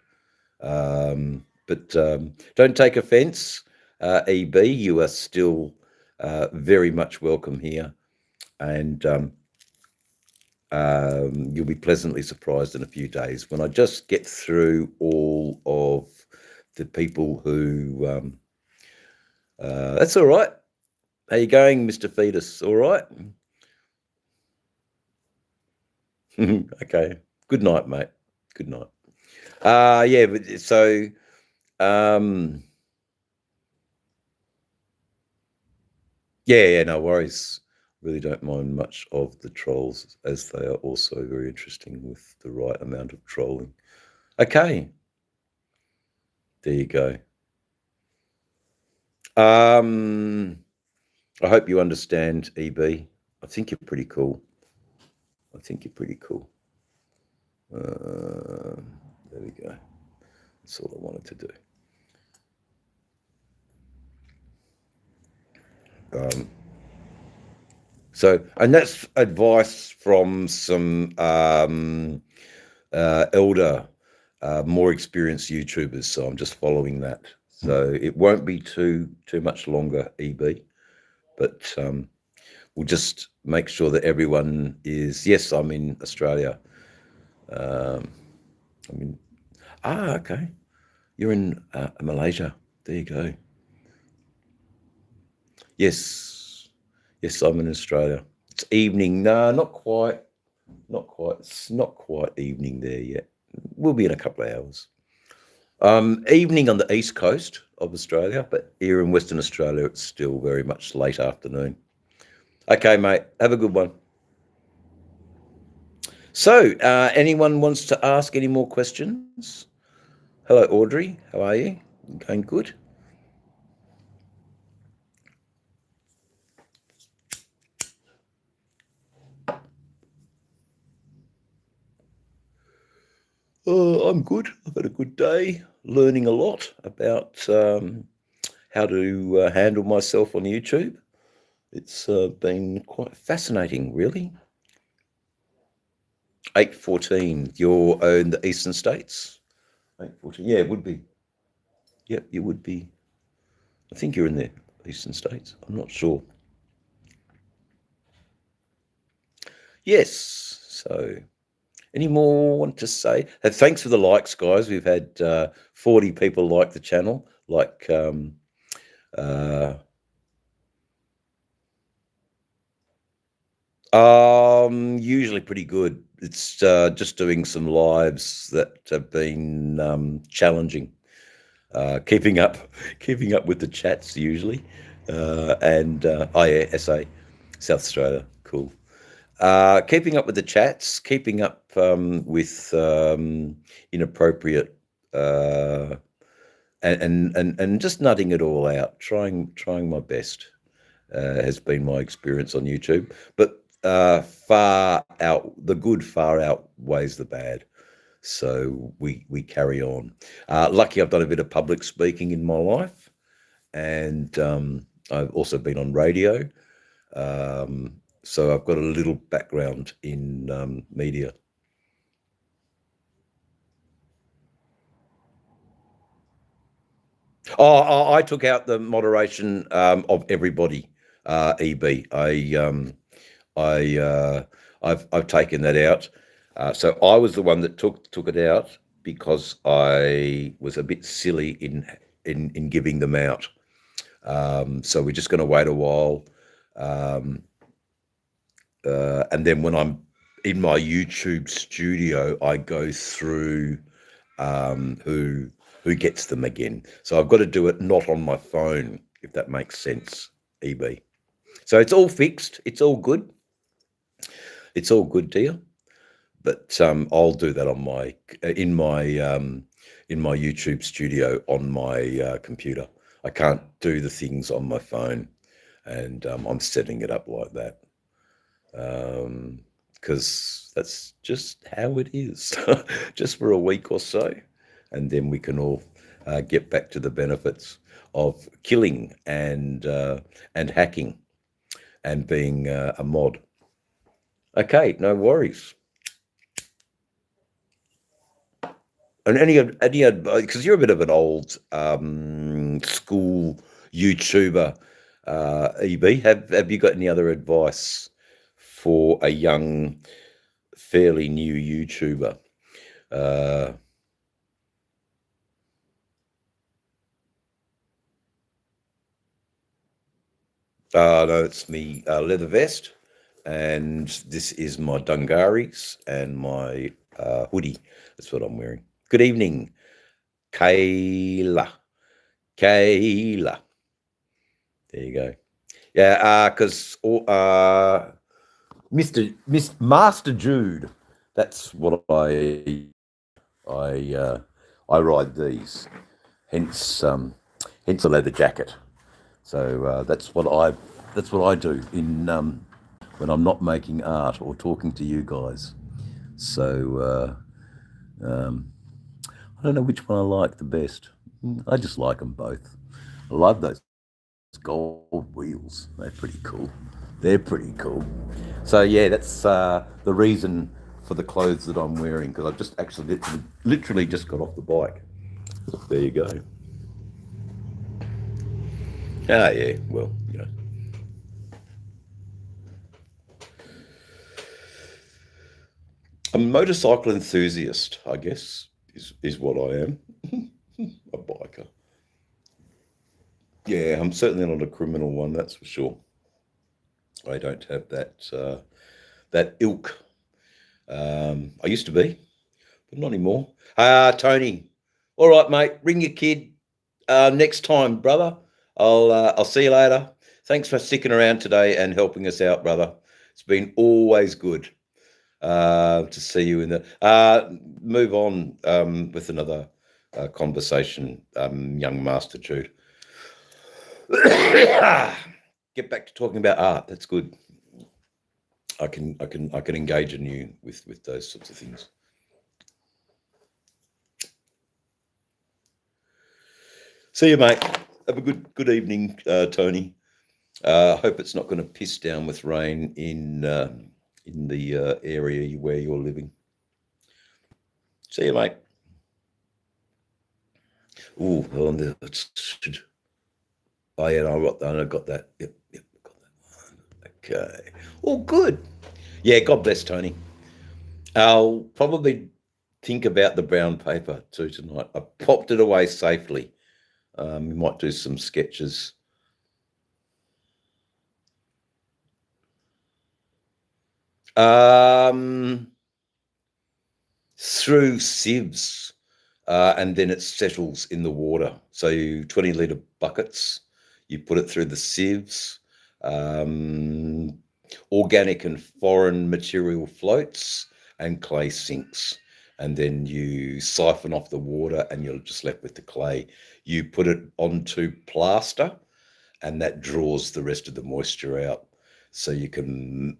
But don't take offense, EB. You are still very much welcome here. And you'll be pleasantly surprised in a few days when I just get through all of the people who... that's all right. How you going, Mr. Fetus? All right? Okay. Good night, mate. Good night. Yeah, but so... yeah, no worries. Really don't mind much of the trolls, as they are also very interesting with the right amount of trolling. Okay. There you go. I hope you understand, EB. I think you're pretty cool. There we go. That's all I wanted to do. And that's advice from some elder, more experienced YouTubers. So I'm just following that. So it won't be too much longer, EB. But we'll just make sure that everyone is... Yes, I'm in Australia. Okay. You're in Malaysia. There you go. Yes, I'm in Australia. It's evening. No, not quite. It's not quite evening there yet. We'll be in a couple of hours. Evening on the east coast of Australia, but here in Western Australia, it's still very much late afternoon. Okay, mate. Have a good one. So, anyone wants to ask any more questions? Hello, Audrey. How are you? Going good? I'm good. I've had a good day, learning a lot about how to handle myself on YouTube. It's been quite fascinating, really. 8:14. You're in the eastern states. 8:14. Yeah, it would be. Yep, you would be. I think you're in the eastern states. I'm not sure. Yes. So, any more want to say? Thanks for the likes, guys. We've had 40 people like the channel. Usually pretty good. It's just doing some lives that have been challenging. Keeping up, keeping up with the chats usually, and oh yeah, SA, South Australia, cool. Keeping up with the chats, keeping up with inappropriate, uh, and just nutting it all out. Trying my best has been my experience on YouTube, but the good far outweighs the bad. So we carry on. Lucky I've done a bit of public speaking in my life, and I've also been on radio. So I've got a little background in media. Oh, I took out the moderation of everybody. EB. I've taken that out. So I was the one that took it out because I was a bit silly in giving them out. So we're just going to wait a while, and then when I'm in my YouTube studio, I go through who gets them again. So I've got to do it not on my phone, if that makes sense. EB. So it's all fixed. It's all good. It's all good, dear. But I'll do that on in my YouTube studio on my computer. I can't do the things on my phone, and I'm setting it up like that because that's just how it is, just for a week or so, and then we can all get back to the benefits of killing and hacking and being a mod. Okay, no worries. And any because you're a bit of an old school YouTuber, EB. Have you got any other advice for a young, fairly new YouTuber? No, it's me, leather vest, and this is my dungarees and my hoodie. That's what I'm wearing. Good evening, Kayla. Kayla. There you go. Yeah, because Master Jude. That's what I ride these. Hence the leather jacket. So that's what I do in when I'm not making art or talking to you guys. So I don't know which one I like the best. I just like them both. I love those gold wheels. They're pretty cool. They're pretty cool. So yeah, that's the reason for the clothes that I'm wearing, because I've just actually literally just got off the bike. There you go. Ah, yeah. Well, a motorcycle enthusiast, I guess, is what I am. A biker. Yeah, I'm certainly not a criminal one, that's for sure. I don't have that ilk. I used to be, but not anymore. Tony. All right, mate. Ring your kid next time, brother. I'll see you later. Thanks for sticking around today and helping us out, brother. It's been always good to see you in the. Move on with another conversation, young Master Jude. Get back to talking about art. That's good. I can engage in you with those sorts of things. See you, mate. Have a good evening, Tony. Hope it's not going to piss down with rain in in the area where you're living. See you, mate. Oh, oh yeah, I got that. Yep, got that one. Okay. Oh, good. Yeah, God bless Tony. I'll probably think about the brown paper too tonight. I popped it away safely. We might do some sketches. Through sieves, and then it settles in the water. So 20-litre buckets, you put it through the sieves. Organic and foreign material floats and clay sinks. And then you siphon off the water and you're just left with the clay. You put it onto plaster and that draws the rest of the moisture out. So you can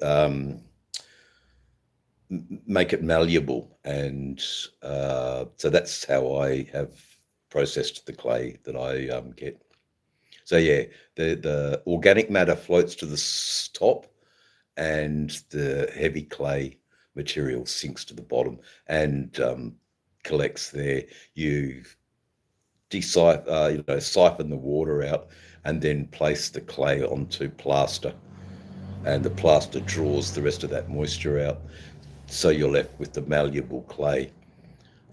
make it malleable. And so that's how I have processed the clay that I get. So yeah, the organic matter floats to the top and the heavy clay material sinks to the bottom and collects there. You siphon the water out and then place the clay onto plaster, and the plaster draws the rest of that moisture out. So you're left with the malleable clay.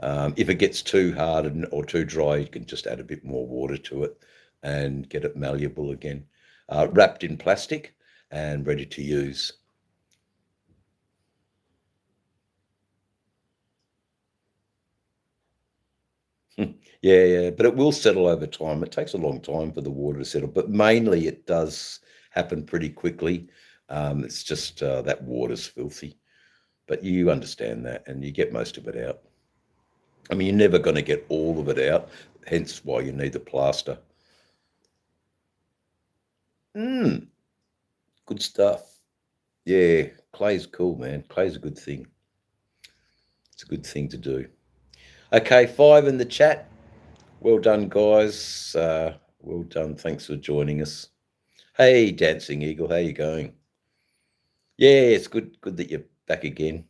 If it gets too hard or too dry, you can just add a bit more water to it and get it malleable again. Wrapped in plastic and ready to use. Yeah, but it will settle over time. It takes a long time for the water to settle, but mainly it does happen pretty quickly. It's just that water's filthy, but you understand that and you get most of it out. I mean, you're never going to get all of it out, hence why you need the plaster. Good stuff. Yeah, clay's cool, man. Clay's a good thing. It's a good thing to do. Okay, 5 in the chat. Well done, guys. Well done. Thanks for joining us. Hey, Dancing Eagle, how you going? Yeah, it's good that you're back again.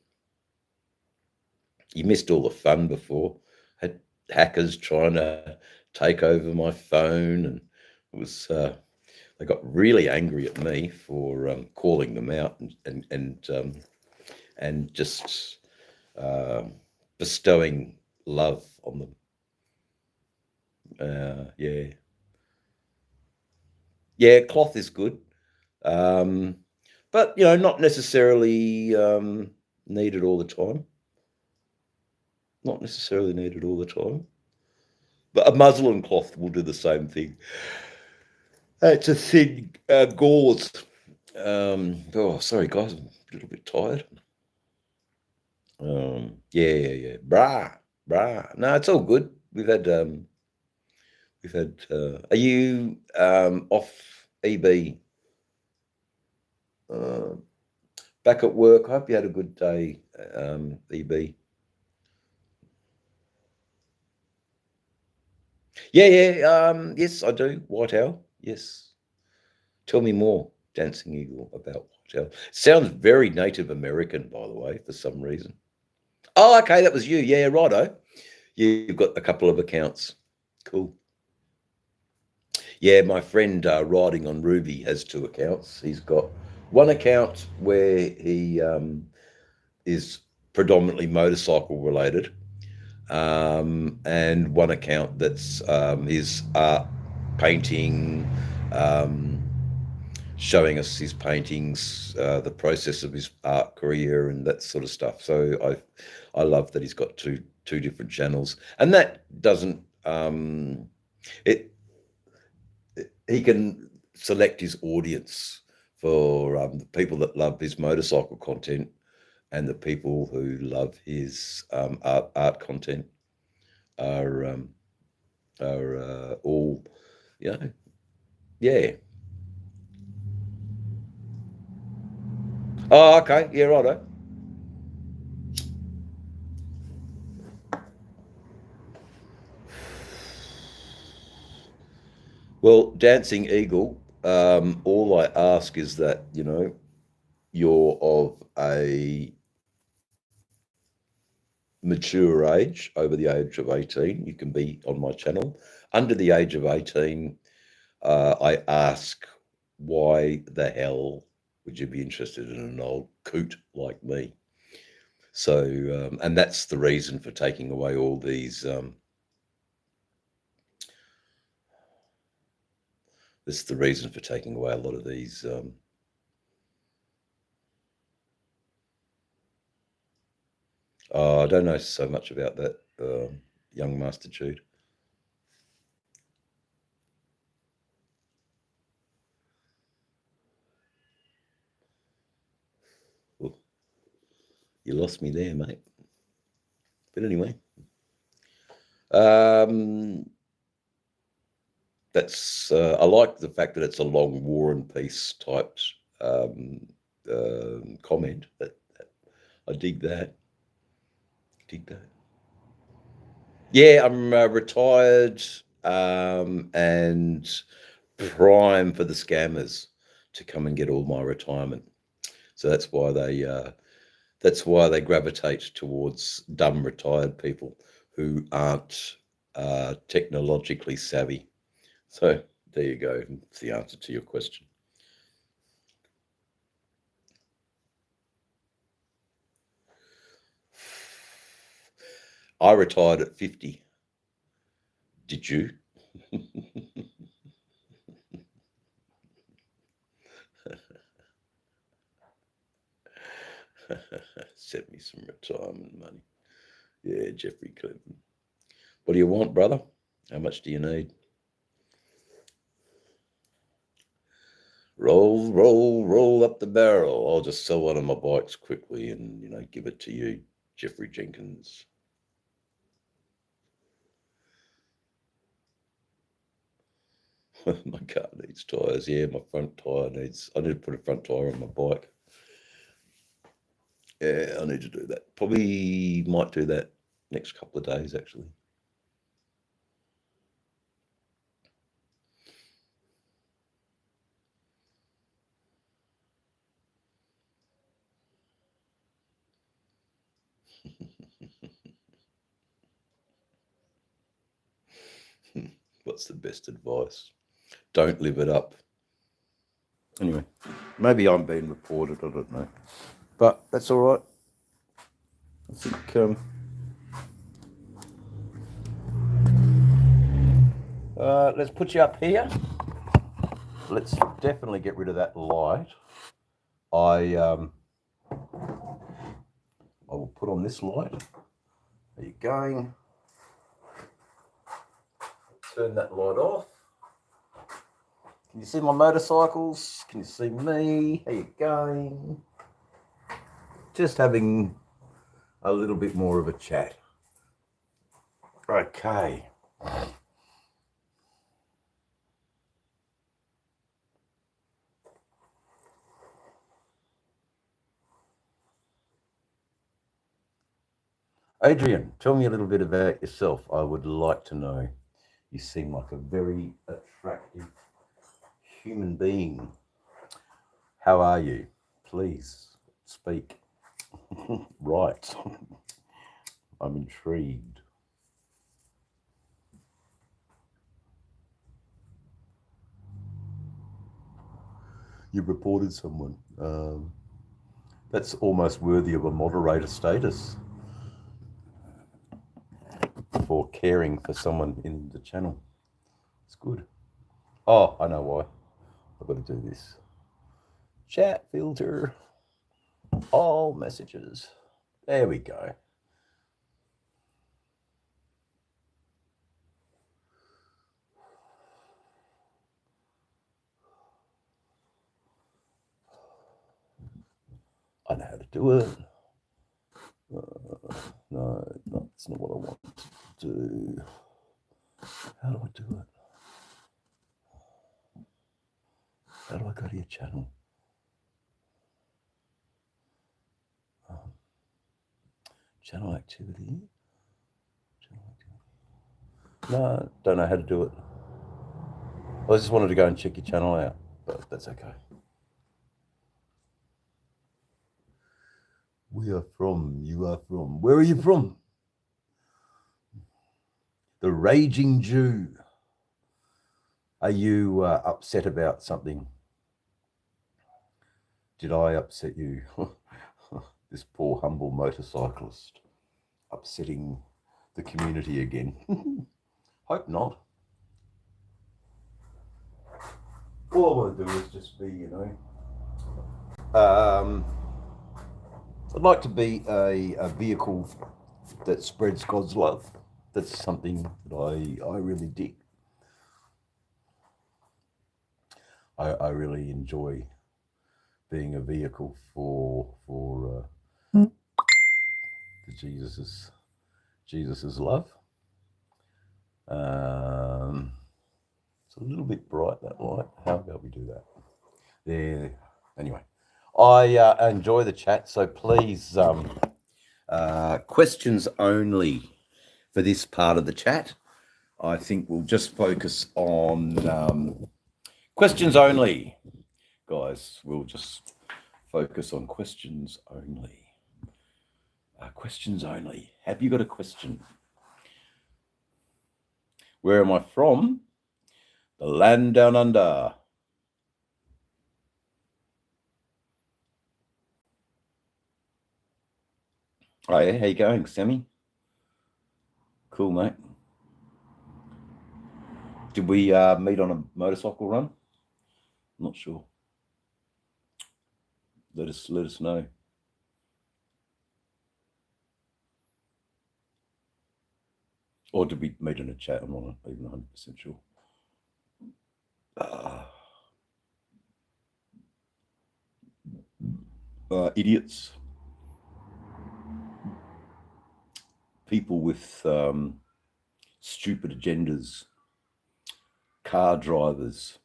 You missed all the fun before. Had hackers trying to take over my phone, and it was they got really angry at me for calling them out and just bestowing love on them. Yeah, cloth is good. But not necessarily needed all the time. Not necessarily needed all the time. But a muslin cloth will do the same thing. It's a thin gauze. Sorry guys, I'm a little bit tired. Yeah. Brah. No, it's all good. We've had. Are you off EB? Back at work. I hope you had a good day, EB. Yeah. Yes, I do. White Owl. Yes. Tell me more, Dancing Eagle, about White Owl. Sounds very Native American, by the way, for some reason. Oh, okay, that was you. Yeah, righto. You've got a couple of accounts. Cool. Yeah, my friend riding on Ruby has 2 accounts. He's got one account where he is predominantly motorcycle related, and one account that's his art painting, showing us his paintings, the process of his art career and that sort of stuff. So I love that he's got two different channels, and that doesn't he can select his audience for the people that love his motorcycle content and the people who love his art content are all, yeah. Oh, okay, yeah, righto. Well, Dancing Eagle, all I ask is that, you you're of a mature age, over the age of 18, you can be on my channel. Under the age of 18, I ask, why the hell would you be interested in an old coot like me? So, and that's the reason for taking away all these. This is the reason for taking away a lot of these. I don't know so much about that, young Master Jude. Oh, you lost me there, mate. But anyway, that's I like the fact that it's a long War and Peace type comment. That I dig that. Yeah, I'm retired and prime for the scammers to come and get all my retirement. So that's why they gravitate towards dumb retired people who aren't technologically savvy. So there you go. It's the answer to your question. I retired at 50. Did you? Send me some retirement money. Yeah, Jeffrey Clinton. What do you want, brother? How much do you need? Roll up the barrel. I'll just sell one of my bikes quickly and give it to you, Jeffrey Jenkins. My car needs tyres. Yeah, my front tyre needs. I need to put a front tyre on my bike. Yeah, I need to do that. Probably might do that next couple of days, actually. What's the best advice? Don't live it up. Anyway, maybe I'm being reported. I don't know, but that's all right. I think. Let's put you up here. Let's definitely get rid of that light. I will put on this light. Are you going? Turn that light off. Can you see my motorcycles? Can you see me? How you going? Just having a little bit more of a chat. Okay. Adrian, tell me a little bit about yourself. I would like to know. You seem like a very attractive human being. How are you? Please speak. Right. I'm intrigued. You reported someone. That's almost worthy of a moderator status for caring for someone in the channel. It's good. Oh, I know why. I've got to do this. Chat filter. All messages. There we go. I know how to do it. No, that's not what I want to do. How do I do it? How do I go to your channel? Channel activity. No, don't know how to do it. I just wanted to go and check your channel out, but that's okay. We are from, you are from. Where are you from? The Raging Jew. Are you upset about something? Did I upset you? This poor humble motorcyclist upsetting the community again. Hope not. All I want to do is just be, I'd like to be a vehicle that spreads God's love. That's something that I really dig. I really enjoy being a vehicle for the Jesus's love. It's a little bit bright, that light. How about we do that? There. Anyway, I enjoy the chat, so please, questions only for this part of the chat. I think we'll just focus on questions only. Guys, we'll just focus on questions only. Questions only. Have you got a question? Where am I from? The land down under. Oh yeah, how you going, Sammy? Cool, mate. Did we meet on a motorcycle run? I'm not sure. Let us know. Or did we meet in a chat? I'm not even 100% sure. Idiots. People with stupid agendas. Car drivers.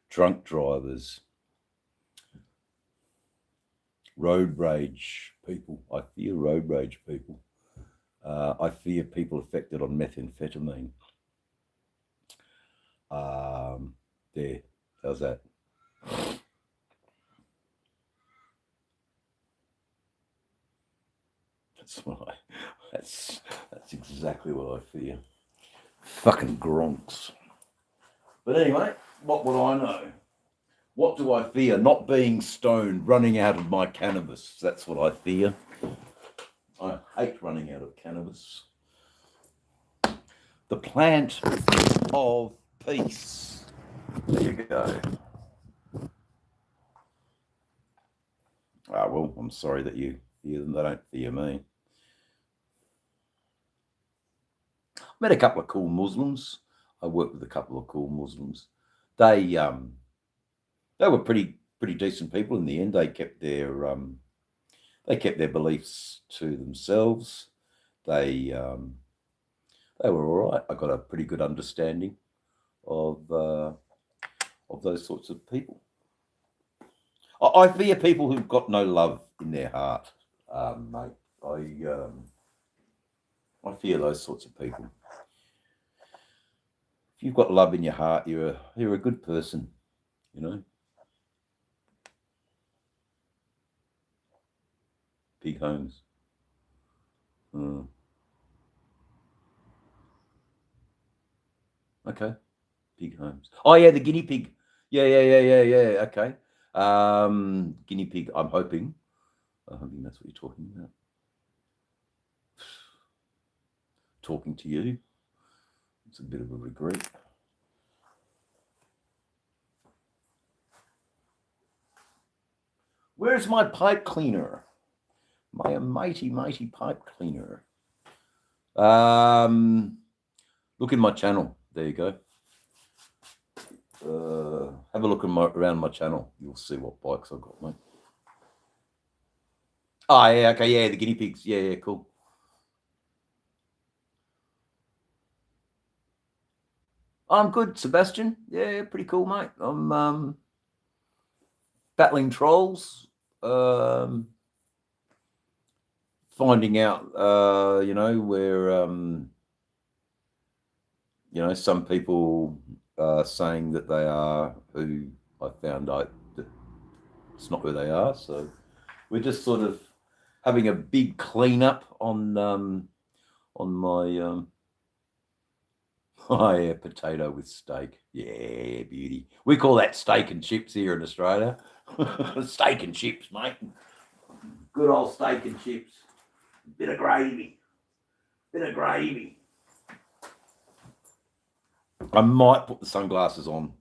Drunk drivers. Road rage people. I fear road rage people. I fear people affected on methamphetamine. There. How's that? That's exactly what I fear. Fucking gronks. But anyway, what would I know? What do I fear? Not being stoned, running out of my cannabis. That's what I fear. I hate running out of cannabis. The plant of peace. There you go. Well, I'm sorry that you fear them. They don't fear me. Met a couple of cool Muslims. I worked with a couple of cool Muslims. They were pretty decent people in the end. They kept their beliefs to themselves. They were all right. I got a pretty good understanding of those sorts of people. I fear people who've got no love in their heart, mate. I fear those sorts of people. If you've got love in your heart, you're a good person, you know. Pig homes. Okay. Pig homes. Oh yeah, the guinea pig. Yeah. Okay. Guinea pig. I'm hoping that's what you're talking about. Talking to you. It's a bit of a regret. Where's my pipe cleaner? My mighty pipe cleaner. Look in my channel. There you go. Have a look around my channel. You'll see what bikes I've got, mate. Oh, yeah, okay, yeah, the guinea pigs. Yeah, cool. I'm good, Sebastian. Yeah, pretty cool, mate. I'm battling trolls, finding out, where, some people are saying that they are who I found out that it's not who they are. So we're just sort of having a big cleanup on my my potato with steak. Yeah, beauty. We call that steak and chips here in Australia. Steak and chips, mate. Good old steak and chips. Bit of gravy. Bit of gravy. I might put the sunglasses on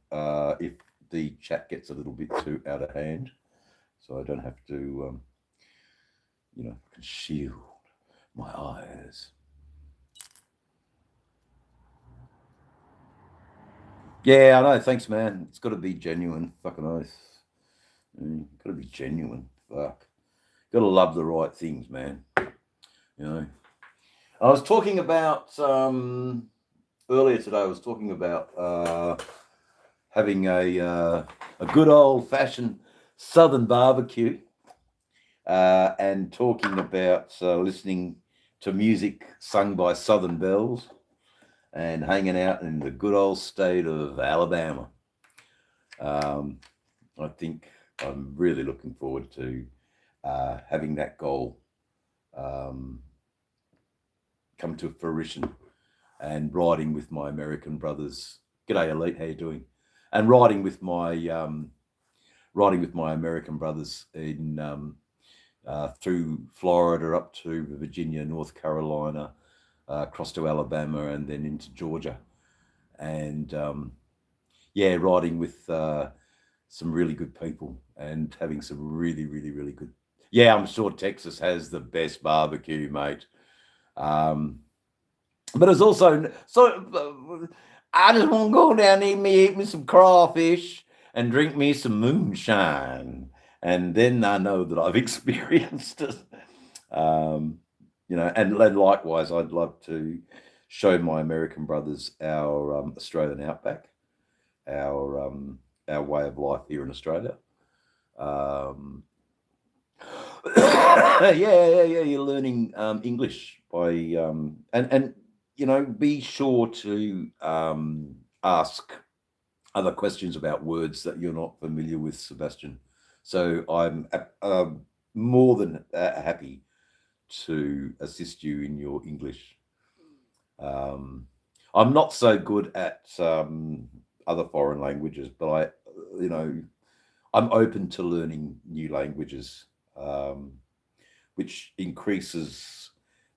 if the chat gets a little bit too out of hand, so I don't have to, conceal my eyes. Yeah, I know. Thanks, man. It's got to be genuine. Fucking oath. Got to be genuine. Fuck. Got to love the right things, man. I was talking about earlier today. I was talking about having a good old fashioned Southern barbecue, and talking about listening to music sung by Southern Bells, and hanging out in the good old state of Alabama. I think I'm really looking forward to having that goal come to fruition, and riding with my American brothers. G'day, Elite. How you doing? And riding with my American brothers in through Florida up to Virginia, North Carolina, across to Alabama, and then into Georgia, and riding with some really good people and having some really, really, really good. Yeah, I'm sure Texas has the best barbecue, mate. But it's also so. I just want to go down and eat me some crawfish and drink me some moonshine, and then I know that I've experienced it. And likewise, I'd love to show my American brothers our Australian outback, our way of life here in Australia. You're learning English by and be sure to ask other questions about words that you're not familiar with, Sebastian. So I'm more than happy to assist you in your English. I'm not so good at other foreign languages, but I'm open to learning new languages, which increases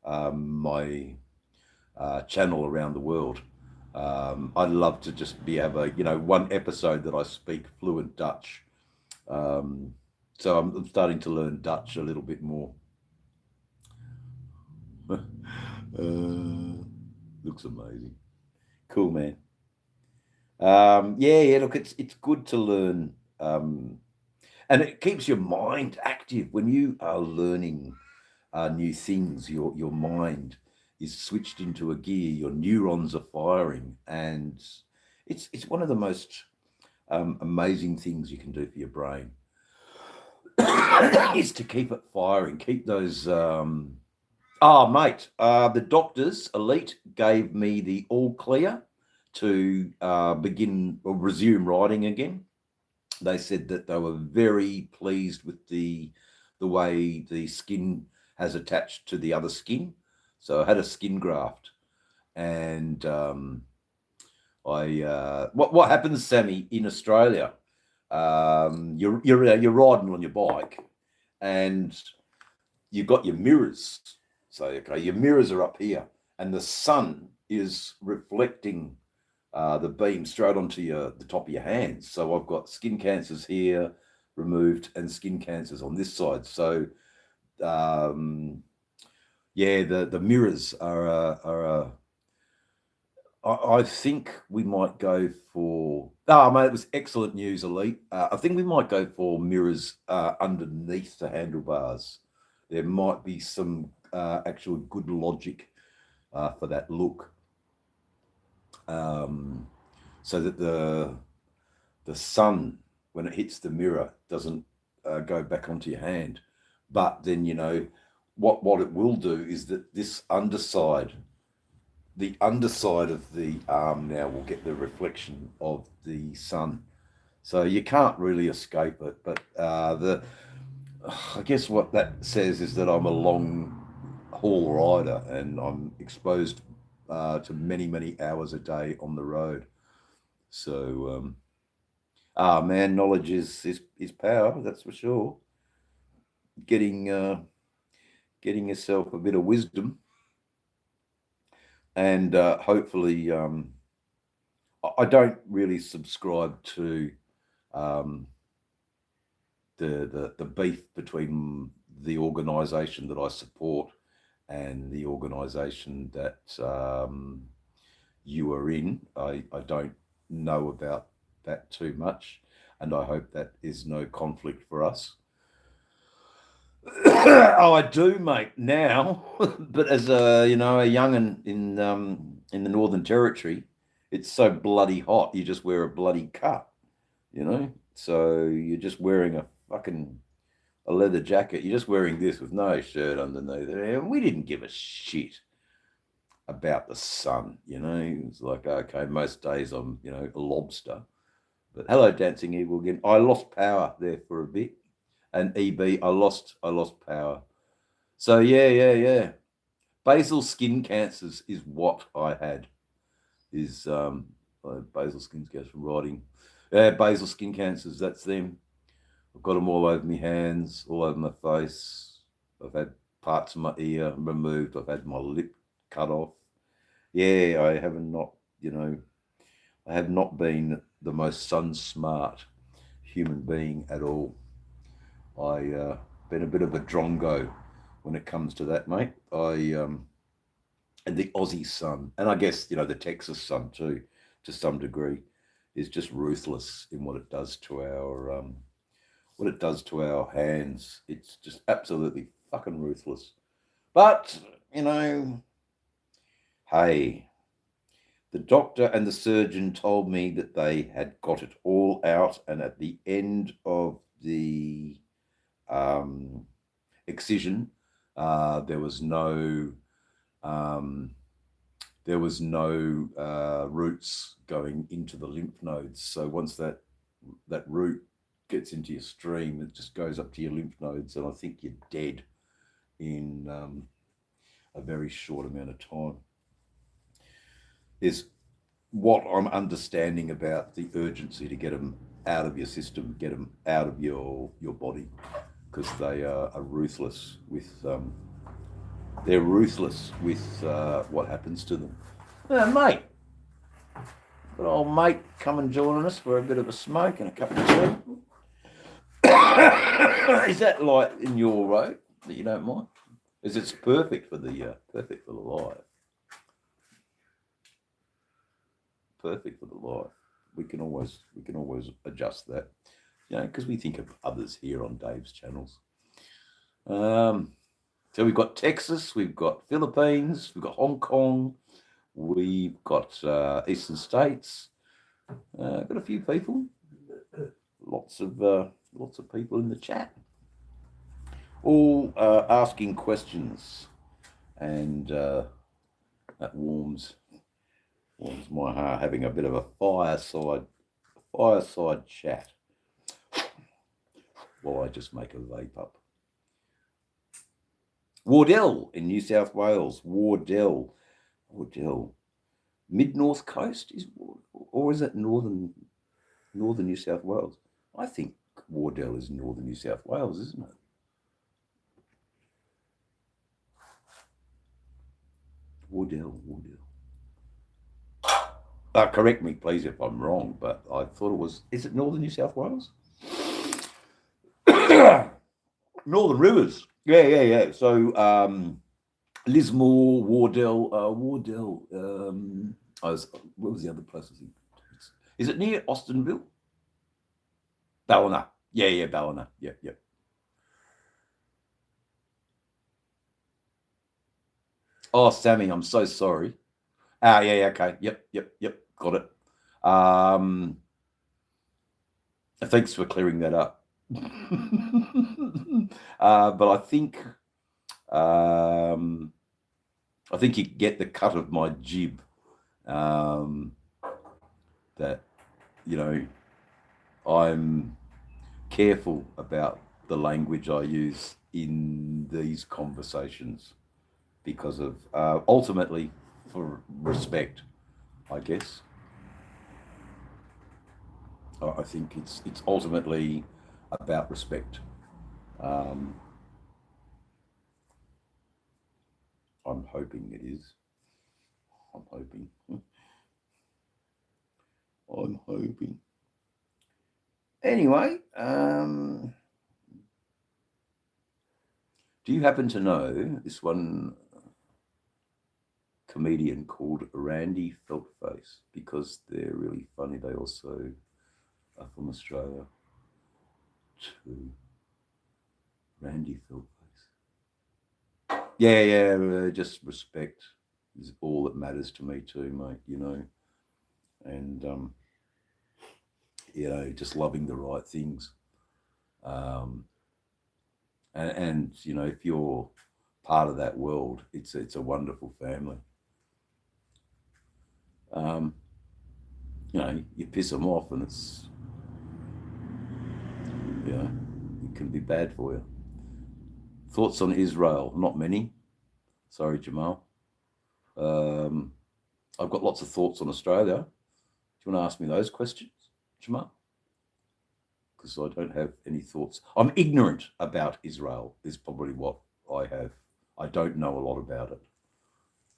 my channel around the world. I'd love to just have one episode that I speak fluent Dutch. So I'm starting to learn Dutch a little bit more. Looks amazing. Cool, man. Look, it's good to learn, and it keeps your mind active when you are learning new things. Your mind is switched into a gear. Your neurons are firing, and it's one of the most amazing things you can do for your brain is to keep it firing. Keep those. Mate, the doctors, Elite, gave me the all clear to begin or resume riding again. They said that they were very pleased with the way the skin has attached to the other skin. So I had a skin graft, and what happens, Sammy, in Australia? You're riding on your bike, and you've got your mirrors. So your mirrors are up here, and the sun is reflecting the beam straight onto the top of your hands. So I've got skin cancers here removed and skin cancers on this side. So the mirrors are I think we might go for. Mate, it was excellent news, Elite. I think we might go for mirrors underneath the handlebars. There might be some actual good logic for that look, so that the sun, when it hits the mirror, doesn't go back onto your hand. But then what it will do is that this underside, the underside of the arm now will get the reflection of the sun, so you can't really escape it. But I guess what that says is that I'm a long haul rider and I'm exposed to many, many hours a day on the road. So, man, knowledge is power. That's for sure. Getting getting yourself a bit of wisdom, and hopefully, I don't really subscribe to um, the beef between the organisation that I support and the organisation that you are in. I don't know about that too much, and I hope that is no conflict for us. Oh, I do, mate. Now, but as a a young'un in the Northern Territory, it's so bloody hot. You just wear a bloody cut, you know. So you're just wearing a leather jacket. You're just wearing this with no shirt underneath it. And we didn't give a shit about the sun, you know. It's like, okay, most days I'm a lobster. But hello, Dancing Evil again. I lost power there for a bit, and EB, I lost power. So yeah. Basal skin cancers is what I had. Is basal skin cancers from riding. Yeah, basal skin cancers. That's them. I've got them all over my hands, all over my face. I've had parts of my ear removed. I've had my lip cut off. Yeah, I haven't not. You know, I have not been the most sun smart human being at all. I been a bit of a drongo when it comes to that, mate. And the Aussie sun, and I guess the Texas sun too, to some degree, is just ruthless in what it does to our hands. It's just absolutely fucking ruthless. But hey, the doctor and the surgeon told me that they had got it all out, and at the end of the um, excision, there was no um, roots going into the lymph nodes. So once that root gets into your stream, it just goes up to your lymph nodes, and I think you're dead in a very short amount of time. Is what I'm understanding about the urgency to get them out of your system, get them out of your body, because they are ruthless with what happens to them. Mate, good old mate, come and join us for a bit of a smoke and a cup of tea. Is that light in your road that you don't mind? Is it's perfect for the light? Perfect for the light. We can always adjust that, because we think of others here on Dave's channels. So we've got Texas, we've got Philippines, we've got Hong Kong, we've got Eastern States. Got a few people, lots of people in the chat, all asking questions, and that warms my heart. Having a bit of a fireside chat while I just make a vape up. Wardell in New South Wales. Wardell, mid north coast or is it northern New South Wales? I think Wardell is northern New South Wales, isn't it? Wardell. Correct me, please, if I'm wrong, but I thought it was. Is it northern New South Wales? Northern Rivers. Yeah. So Lismore, Wardell. What was the other place? Is it near Austinville? Ballina. Yeah, Ballina. Yep. Oh, Sammy, I'm so sorry. Yeah, okay. Yep. Got it. Thanks for clearing that up. But I think you get the cut of my jib. That I'm careful about the language I use in these conversations because of ultimately for respect, I guess. I think it's ultimately about respect. Um, I'm hoping it is. I'm hoping. I'm hoping. Anyway, do you happen to know this one comedian called Randy Feltface? Because they're really funny. They also are from Australia too. Randy Feltface. Yeah. Just respect is all that matters to me too, mate. You know, and just loving the right things. Um, and if you're part of that world, it's a wonderful family. Um, you piss them off, and it can be bad for you. Thoughts on Israel? Not many. Sorry, Jamal. I've got lots of thoughts on Australia. Do you want to ask me those questions, Jamal? Because I don't have any thoughts. I'm ignorant about Israel, is probably what I have. I don't know a lot about it.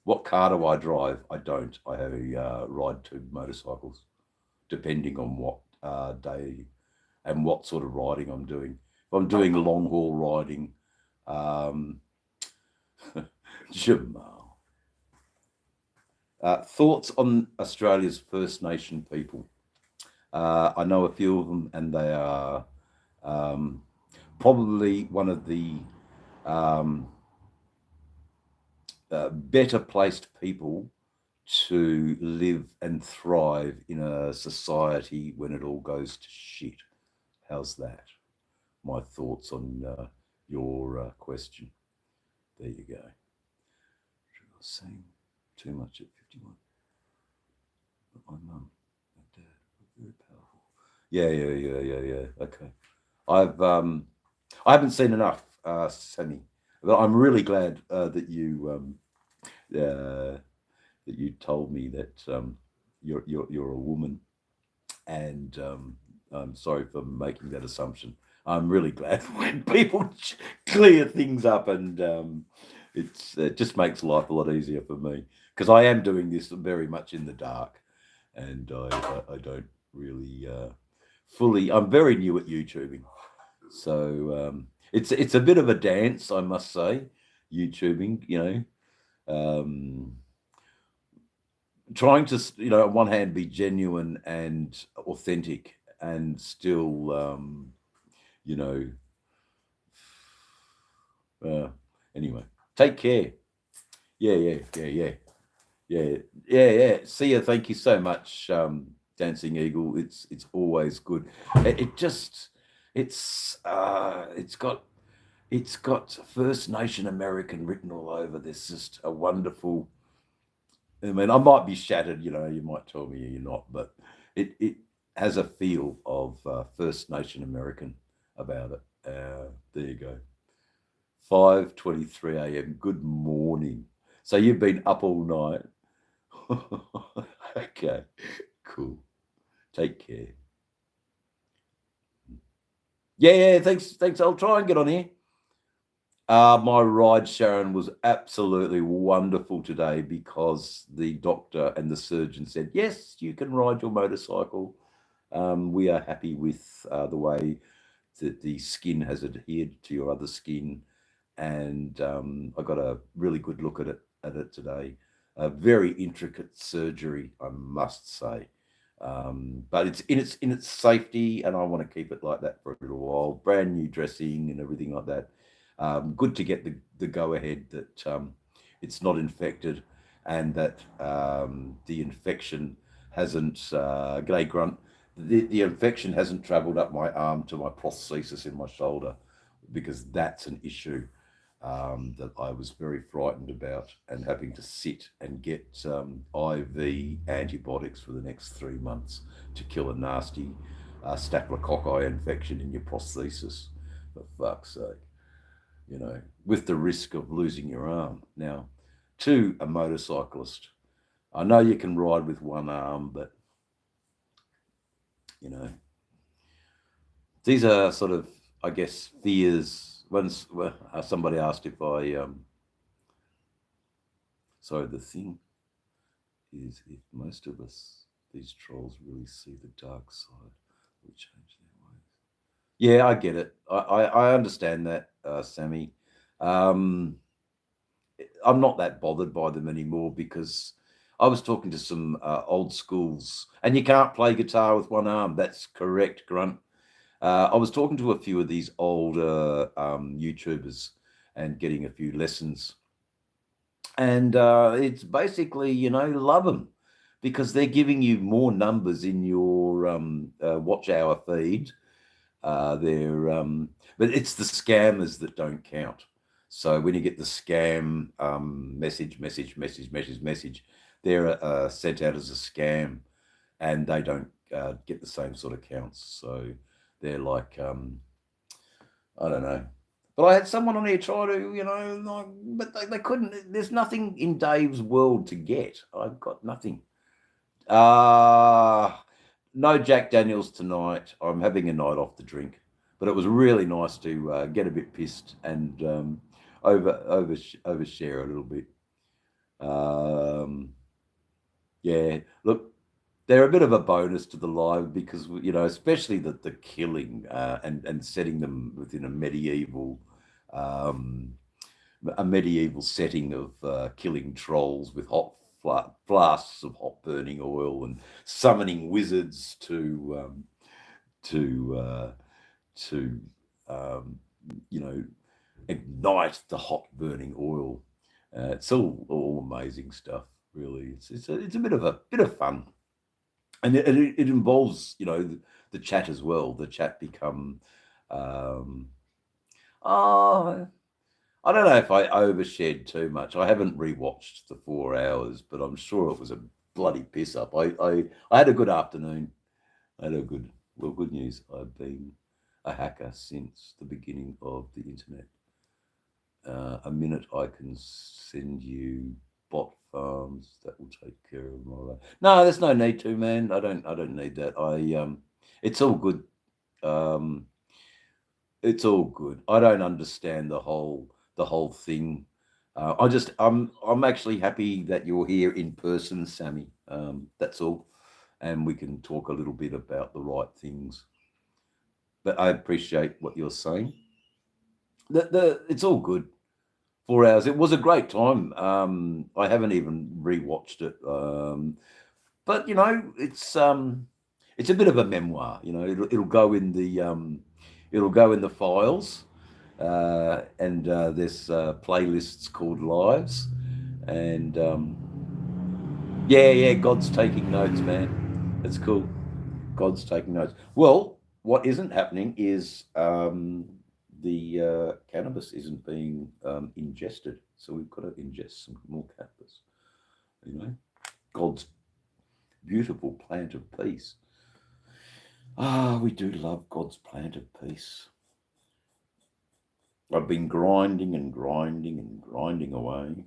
What car do I drive? I don't. I have a ride to motorcycles, depending on what day and what sort of riding I'm doing. If I'm doing long haul riding, um, Jamal. Thoughts on Australia's First Nation people? I know a few of them, and they are probably one of the um, better placed people to live and thrive in a society when it all goes to shit. How's that? My thoughts on your question. There you go. I was saying too much at 51. But my mum and dad were very powerful. Yeah. Okay. I haven't seen enough, Sammy, but I'm really glad that you told me that you're a woman, and I'm sorry for making that assumption. I'm really glad when people clear things up, and it just makes life a lot easier for me because I am doing this very much in the dark, and I don't really fully. I'm very new at YouTubing, so it's a bit of a dance, I must say. YouTubing, trying to on one hand be genuine and authentic, and still you know anyway, take care. Yeah. See you. Thank you so much, Dancing Eagle. It's always good. It's got First Nation American written all over. There's just a wonderful. I mean, I might be shattered. You might tell me you're not, but it has a feel of First Nation American about it. There you go. 5:23 a.m. Good morning. So you've been up all night. Okay, cool. Take care. Yeah. Thanks. I'll try and get on here. My ride, Sharon, was absolutely wonderful today because the doctor and the surgeon said, yes, you can ride your motorcycle. We are happy with the way that the skin has adhered to your other skin. And I got a really good look at it today. A very intricate surgery, I must say. But it's in its safety, and I want to keep it like that for a little while. Brand new dressing and everything like that. Good to get the go ahead that it's not infected, and that the infection hasn't. G'day, Grunt. The infection hasn't travelled up my arm to my prosthesis in my shoulder, because that's an issue that I was very frightened about, and having to sit and get IV antibiotics for the next 3 months to kill a nasty staphylococci infection in your prosthesis. For fuck's sake, you know, with the risk of losing your arm. Now, to a motorcyclist, I know you can ride with one arm, but, you know, these are sort of, I guess, fears. Once somebody asked if the thing is, if most of us, these trolls, really see the dark side, will change their ways. Yeah, I get it. I understand that, Sammy. I'm not that bothered by them anymore because I was talking to some old schools, and you can't play guitar with one arm. That's correct, Grunt. I was talking to a few of these older YouTubers and getting a few lessons. And it's basically, you know, love them because they're giving you more numbers in your watch hour feed. But it's the scammers that don't count. So when you get the scam message, they're sent out as a scam, and they don't get the same sort of counts. So they're like, I don't know. But I had someone on here try to, you know, like, but they couldn't. There's nothing in Dave's world to get. I've got nothing. No Jack Daniels tonight. I'm having a night off to drink, but it was really nice to get a bit pissed and overshare a little bit. Yeah, look, they're a bit of a bonus to the live because, you know, especially the killing and setting them within a medieval setting of killing trolls with hot flasks of hot burning oil and summoning wizards to you know, ignite the hot burning oil. It's all amazing stuff, really. It's a bit of fun. And it involves, you know, the chat as well. The chat become, I don't know if I overshared too much. I haven't rewatched the 4 hours, but I'm sure it was a bloody piss up. I had a good afternoon. Good news. I've been a hacker since the beginning of the internet. A minute I can send you bot farms that will take care of my life. No, there's no need to, man. I don't need that. It's all good. It's all good. I don't understand the whole thing. I'm actually happy that you're here in person, Sammy. That's all, and we can talk a little bit about the right things. But I appreciate what you're saying. It's all good. 4 hours. It was a great time. I haven't even rewatched it, but you know, it's a bit of a memoir. You know, it'll go in the files, and there's playlists called Lives, and yeah, God's taking notes, man. That's cool. God's taking notes. Well, what isn't happening is the cannabis isn't being ingested, so we've got to ingest some more cannabis. You know, God's beautiful plant of peace. We do love God's plant of peace. I've been grinding and grinding and grinding away.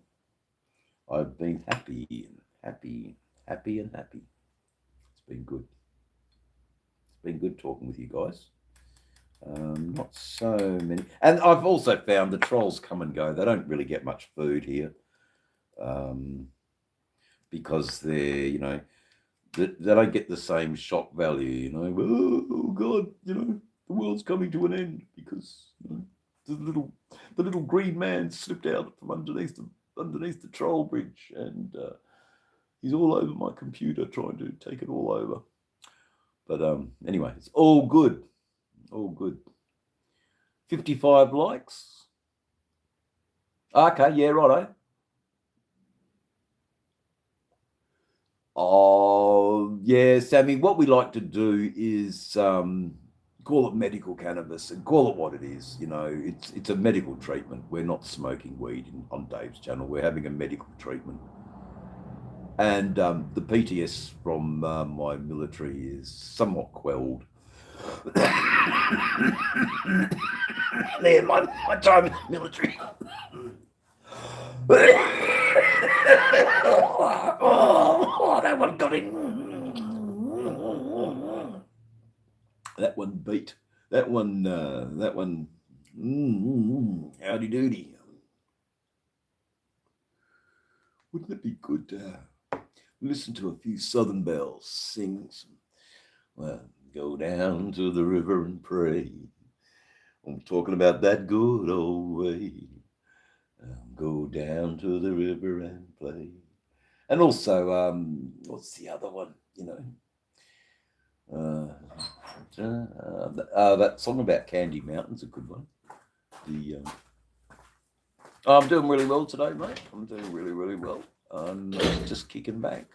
I've been happy and happy, happy and happy. It's been good. It's been good talking with you guys. Not so many. And I've also found the trolls come and go. They don't really get much food here, because they're, you know, they don't get the same shock value, you know. Oh God, you know, the world's coming to an end because, you know, the little green man slipped out from underneath the troll bridge, and he's all over my computer trying to take it all over. But anyway, it's all good. All good. 55 likes. Okay, yeah, righto. Oh, yeah, Sammy, what we like to do is call it medical cannabis and call it what it is. You know, it's a medical treatment. We're not smoking weed on Dave's channel. We're having a medical treatment. And the PTS from my military is somewhat quelled. there, my time in the military. Oh, that one got him. That one beat. That one. Howdy doody. Wouldn't it be good to listen to a few Southern Bells sing some? Well, go down to the river and pray. I'm talking about that good old way. Go down to the river and play. And also, what's the other one? That song about Candy Mountain's a good one. I'm doing really well today, mate. I'm doing really, really well. I'm just kicking back.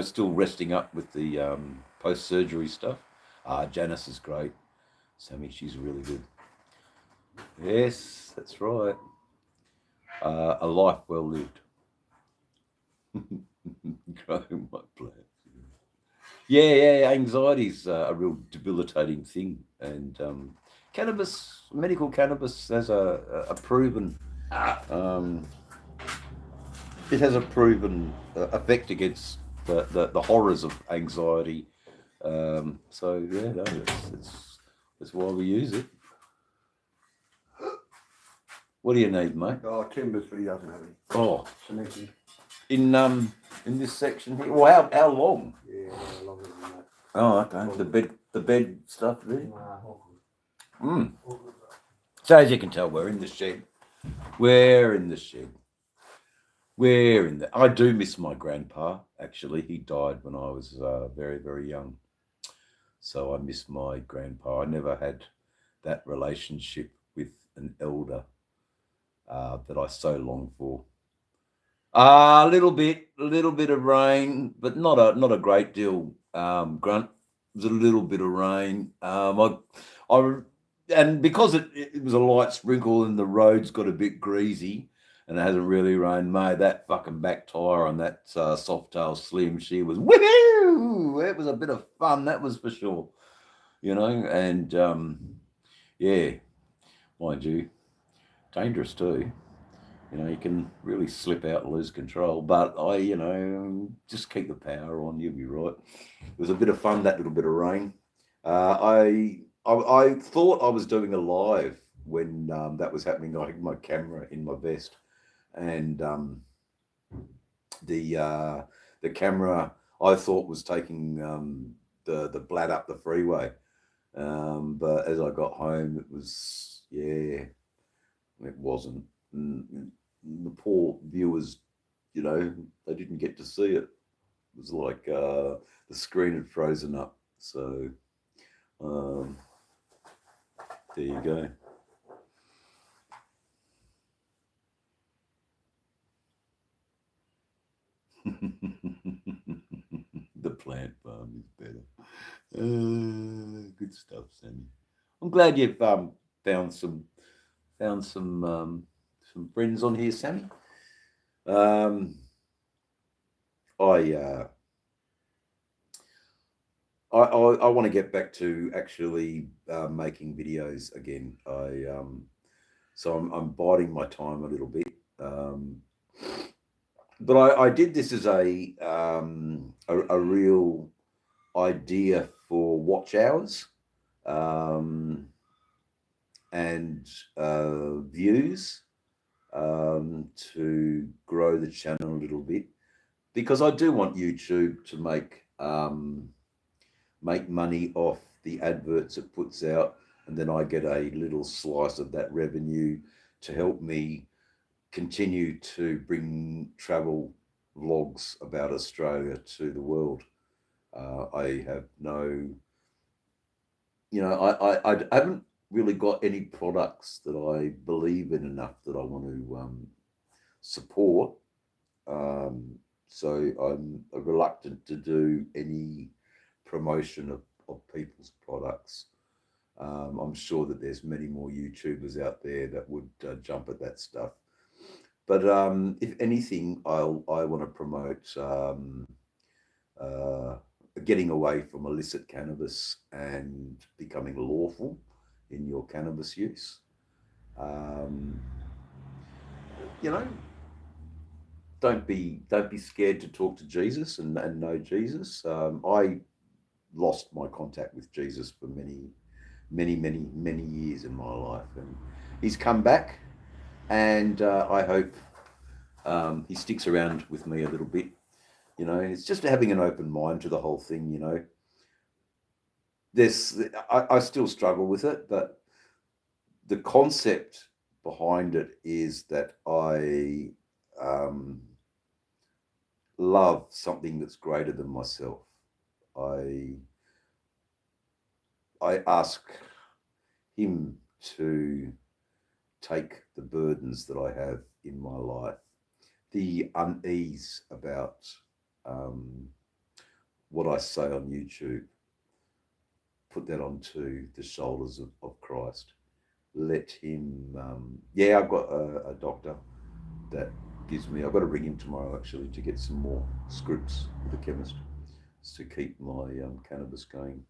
Still resting up with the post-surgery stuff. Janice is great. Sammy, she's really good. Yes, that's right. A life well lived. Growing my plants. Yeah. Anxiety's a real debilitating thing, and medical cannabis has a proven. It has a proven effect against the horrors of anxiety. So yeah, no, that's why we use it. What do you need, mate? Oh, timbers, but he doesn't have any. Oh, Cemented. in this section here. Well, how long? Yeah, longer than that. Oh, okay. The bed stuff there. All Mm. good, bro. So as you can tell, we're in the shed. I do miss my grandpa. Actually, he died when I was very, very young. So I miss my grandpa. I never had that relationship with an elder that I so long for. A little bit of rain, but not a great deal. Grunt, it was a little bit of rain. And because it was a light sprinkle and the roads got a bit greasy and it hasn't really rained, mate, that fucking back tire on that Softail Slim, she was woohoo! It was a bit of fun, that was for sure. And yeah, mind you, dangerous too. You can really slip out and lose control, but just keep the power on, you'll be right. It was a bit of fun, that little bit of rain. I thought I was doing a live when that was happening. I had my camera in my vest, and the camera I thought was taking the Blad up the freeway, but as I got home, it wasn't. The poor viewers, they didn't get to see it. It was like the screen had frozen up. So there you go. The plant farm is better. Good stuff, Sammy. I'm glad you've found some friends on here, Sammy. I want to get back to actually making videos again. So I'm biding my time a little bit. But I did this as a real idea for watch hours and views to grow the channel a little bit, because I do want YouTube to make money off the adverts it puts out, and then I get a little slice of that revenue to help me continue to bring travel vlogs about Australia to the world. I have no, I haven't really got any products that I believe in enough that I want to support. So I'm reluctant to do any promotion of people's products. I'm sure that there's many more YouTubers out there that would jump at that stuff. But if anything, I want to promote getting away from illicit cannabis and becoming lawful in your cannabis use. Um, you know, don't be scared to talk to Jesus and know Jesus. I lost my contact with Jesus for many years in my life, and he's come back, and I hope he sticks around with me a little bit. You know, it's just having an open mind to the whole thing. You know, I still struggle with it, but the concept behind it is that I love something that's greater than myself. I ask him to take the burdens that I have in my life, the unease about what I say on YouTube, put that onto the shoulders of Christ. Let him, I've got a doctor that gives me, I've got to ring him tomorrow actually to get some more scripts with the chemist to keep my cannabis going.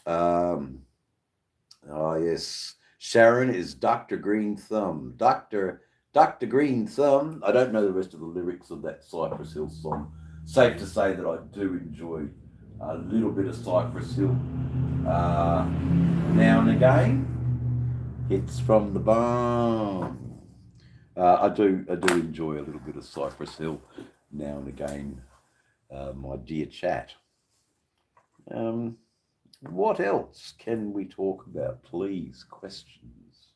Oh yes, Sharon is Dr. Green Thumb. Dr. Green Thumb. I don't know the rest of the lyrics of that Cypress Hill song. Safe to say that I do enjoy a little bit of Cypress Hill now and again. Hits from the bone. I do enjoy a little bit of Cypress Hill now and again, my dear chat. What else can we talk about? Please, questions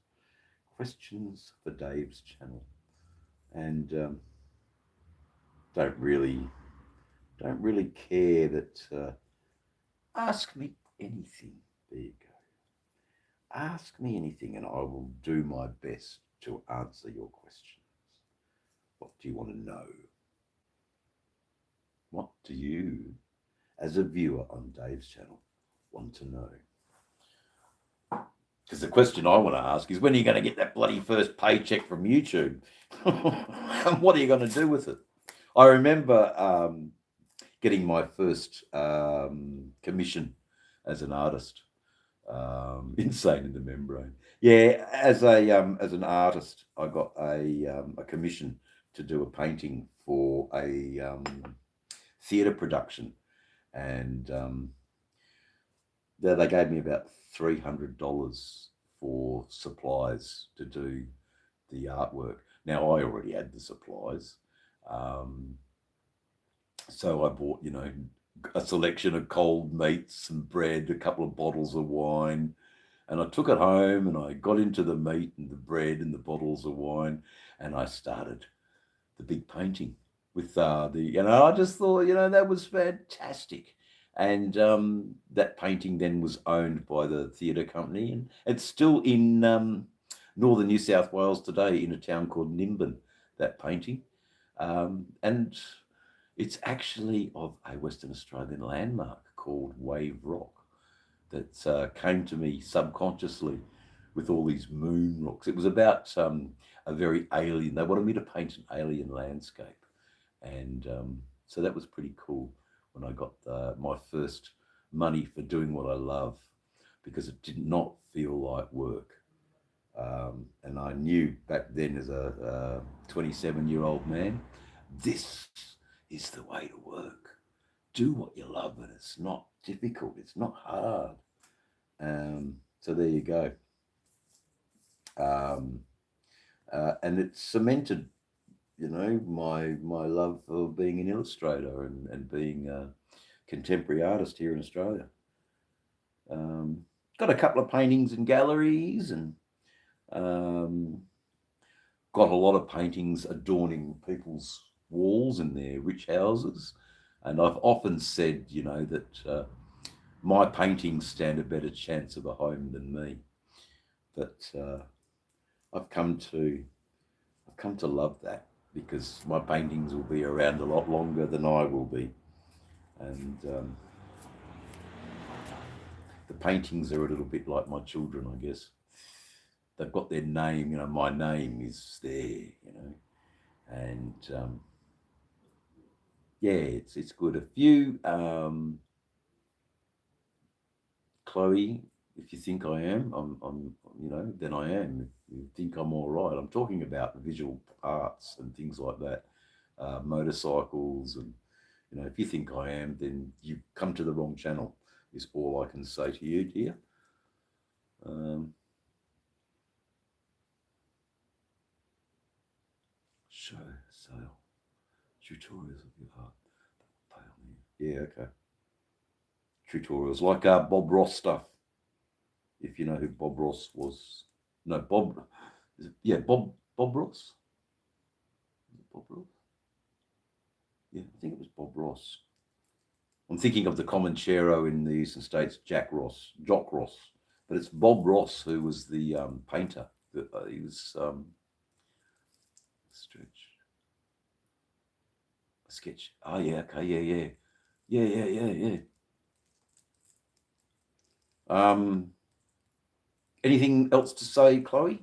for Dave's channel, and don't really care that. Ask me anything. There you go. Ask me anything, and I will do my best to answer your questions. What do you want to know? What do you, as a viewer on Dave's channel, want to know? Because the question I want to ask is, when are you going to get that bloody first paycheck from YouTube? And what are you going to do with it? I remember getting my first commission as an artist. Insane in the Membrane. Yeah, as an artist, I got a commission to do a painting for a theatre production, and they gave me about $300 for supplies to do the artwork. Now I already had the supplies, so I bought, a selection of cold meats, some bread, a couple of bottles of wine, and I took it home and I got into the meat and the bread and the bottles of wine, and I started the big painting with I just thought, that was fantastic. And that painting then was owned by the theatre company, and it's still in northern New South Wales today, in a town called Nimbin, that painting. And it's actually of a Western Australian landmark called Wave Rock that came to me subconsciously with all these moon rocks. It was about a very alien, they wanted me to paint an alien landscape. And so that was pretty cool when I got my first money for doing what I love, because it did not feel like work. And I knew back then, as a 27-year-old man, this is the way to work. Do what you love, and it's not difficult. It's not hard. So there you go. And it cemented, my love of being an illustrator and being a contemporary artist here in Australia. Got a couple of paintings in galleries, and got a lot of paintings adorning people's walls in their rich houses. And I've often said, that my paintings stand a better chance of a home than me. But I've come to love that, because my paintings will be around a lot longer than I will be. And the paintings are a little bit like my children, I guess. They've got their name, my name is there, and it's good. A few, Chloe, If you think I am, I'm, then I am. If you think I'm all right, I'm talking about visual arts and things like that, motorcycles, and if you think I am, then you come to the wrong channel. Is all I can say to you, dear. Show sale tutorials of your art. Yeah, okay. Tutorials like Bob Ross stuff. If you know who Bob Ross was. No, Bob. Bob Ross. Bob Ross? Yeah, I think it was Bob Ross. I'm thinking of the Comanchero in the Eastern States, Jock Ross, but it's Bob Ross who was the painter. He was sketch. Oh yeah, okay, yeah. Anything else to say, Chloe?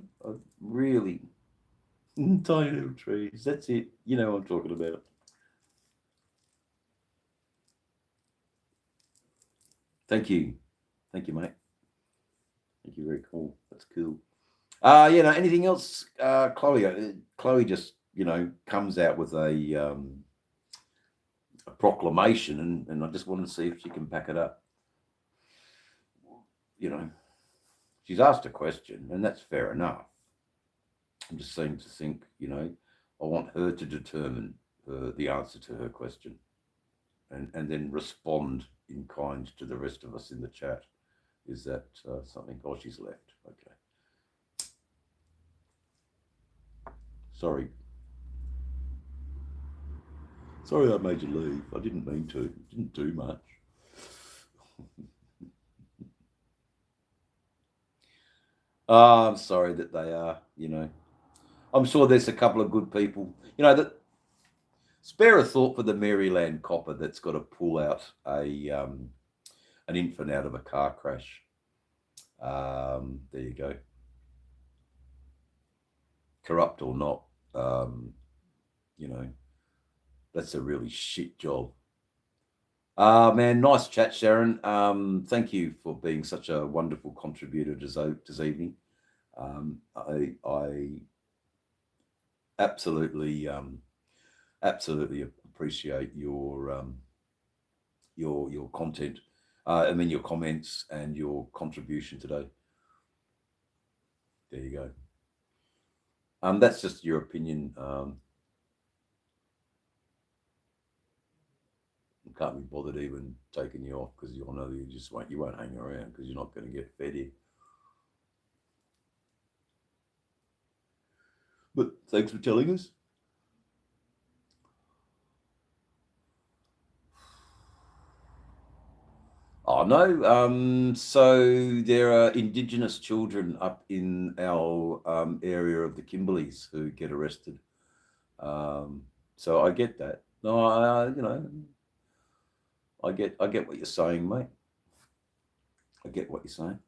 Really, tiny little trees. That's it. You know what I'm talking about. Thank you, mate. Thank you. Very cool. That's cool. Anything else, Chloe? Chloe just comes out with a proclamation, and I just wanted to see if she can back it up. She's asked a question, and that's fair enough. I'm just saying to think, I want her to determine the answer to her question, and then respond in kind to the rest of us in the chat. Is that something? Oh, she's left. Okay. Sorry I made you leave. I didn't mean to. Didn't do much. I'm sorry that they are, I'm sure there's a couple of good people, that spare a thought for the Maryland copper that's got to pull out an infant out of a car crash. There you go. Corrupt or not, that's a really shit job. Man, nice chat, Sharon. Thank you for being such a wonderful contributor this evening. I absolutely appreciate your content. Your comments and your contribution today. There you go. That's just your opinion. Can't be bothered even taking you off because you all know you won't hang around because you're not going to get fed here. But thanks for telling us. Oh no. So there are Indigenous children up in our area of the Kimberleys who get arrested. So I get that. No, I get what you're saying, mate. I get what you're saying.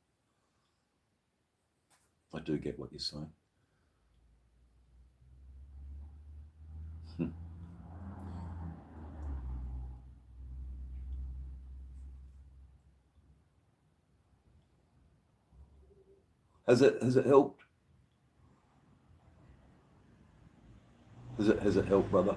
I do get what you're saying. Has it helped? Has it helped, brother?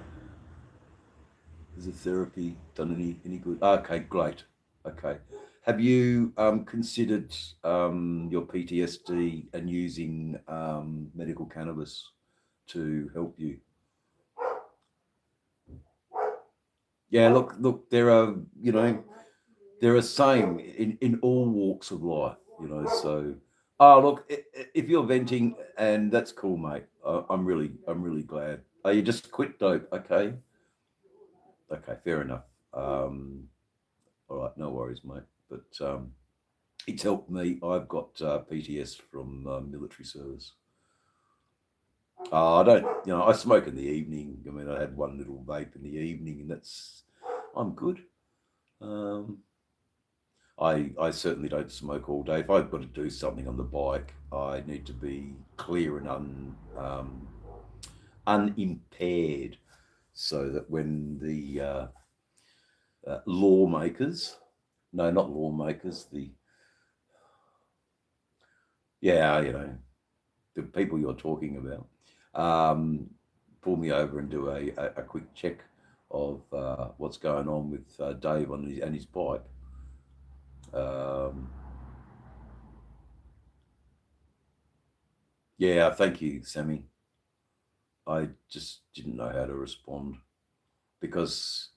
Has the therapy done any good? Okay, great. Okay. Have you considered your PTSD and using medical cannabis to help you? Yeah, look, there are same in all walks of life, so look, if you're venting, and that's cool, mate. I'm really glad. Oh, you just quit dope, okay? Okay, fair enough. All right, no worries, mate. But it's helped me. I've got PTS from military service. I don't, I smoke in the evening. I mean, I had one little vape in the evening, and I'm good. I certainly don't smoke all day. If I've got to do something on the bike, I need to be clear and unimpaired, so that when the lawmakers, no, not lawmakers, yeah, you know, the people you're talking about. Pull me over and do a quick check of what's going on with Dave and his bike. Yeah, thank you, Sammy. I just didn't know how to respond because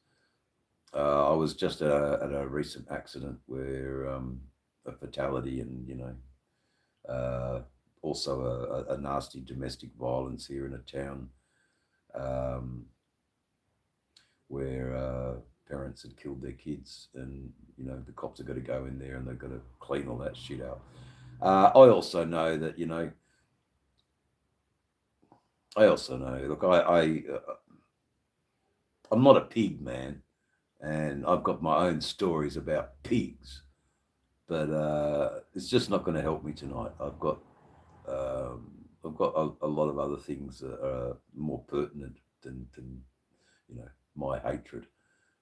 I was just at a recent accident where a fatality and, you know, also a nasty domestic violence here in a town where parents had killed their kids, and, you know, the cops have got to go in there and they've got to clean all that shit out. I also know that, you know, look, I'm not a pig, man, and I've got my own stories about pigs, but it's just not going to help me tonight. I've got a lot of other things that are more pertinent than you know, my hatred.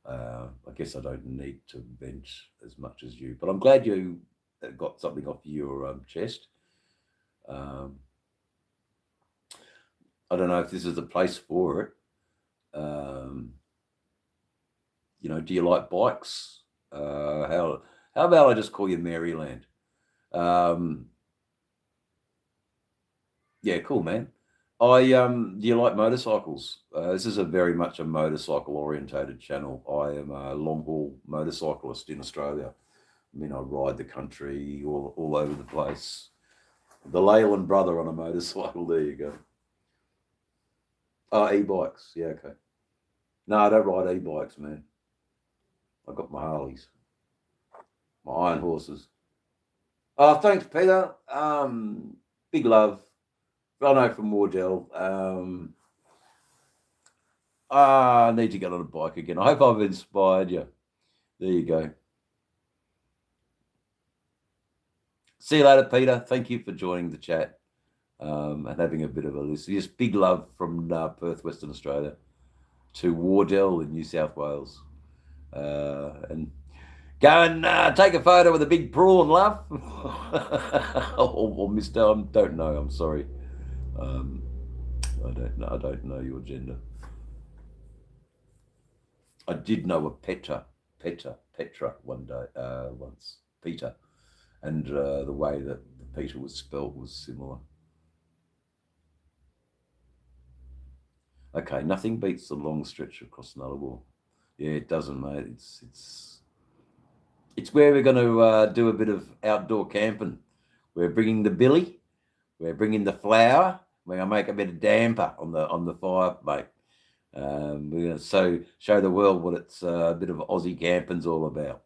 I guess I don't need to vent as much as you, but I'm glad you got something off your chest. I don't know if this is the place for it. You know, do you like bikes? How about I just call you Maryland? Yeah, cool, man. Do you like motorcycles? This is a very much a motorcycle orientated channel. I am a long haul motorcyclist in Australia. I mean, I ride the country all over the place. The Leyland brother on a motorcycle. There you go. Oh, e-bikes. Yeah, okay. No, I don't ride e-bikes, man. I've got my Harleys, my iron horses. Oh, thanks, Peter. Big love. I know from Wardell. I need to get on a bike again. I hope I've inspired you. There you go. See you later, Peter. Thank you for joining the chat and having a bit of a listen. Just big love from Perth, Western Australia, to Wardell in New South Wales. And go and take a photo with a big prawn, love. or Mr. I don't know. I'm sorry. I don't know your gender. I did know a Petra one day, once, Peter, and the way that Peter was spelled was similar. Okay, nothing beats the long stretch across Nullarbor. Yeah, it doesn't, mate. It's where we're going to do a bit of outdoor camping. We're bringing the billy, we're bringing the flour. We're going to make a bit of damper on the fire, mate. We're going to show the world what it's a bit of Aussie camping's all about,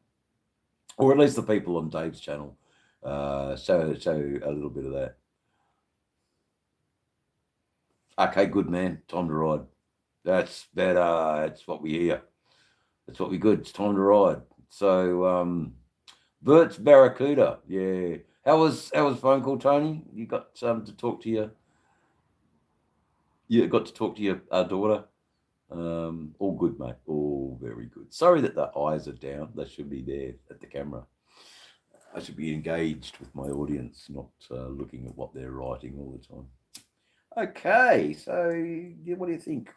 or at least the people on Dave's channel. Show a little bit of that. Okay, good, man. Time to ride. That's better. That's what we hear. That's what we good. It's time to ride. So, Bert's Barracuda. Yeah. How was phone call, Tony? You got to talk to your. You got to talk to your daughter. All good, mate. All very good. Sorry that the eyes are down. They should be there at the camera. I should be engaged with my audience, not looking at what they're writing all the time. Okay, so what do you think?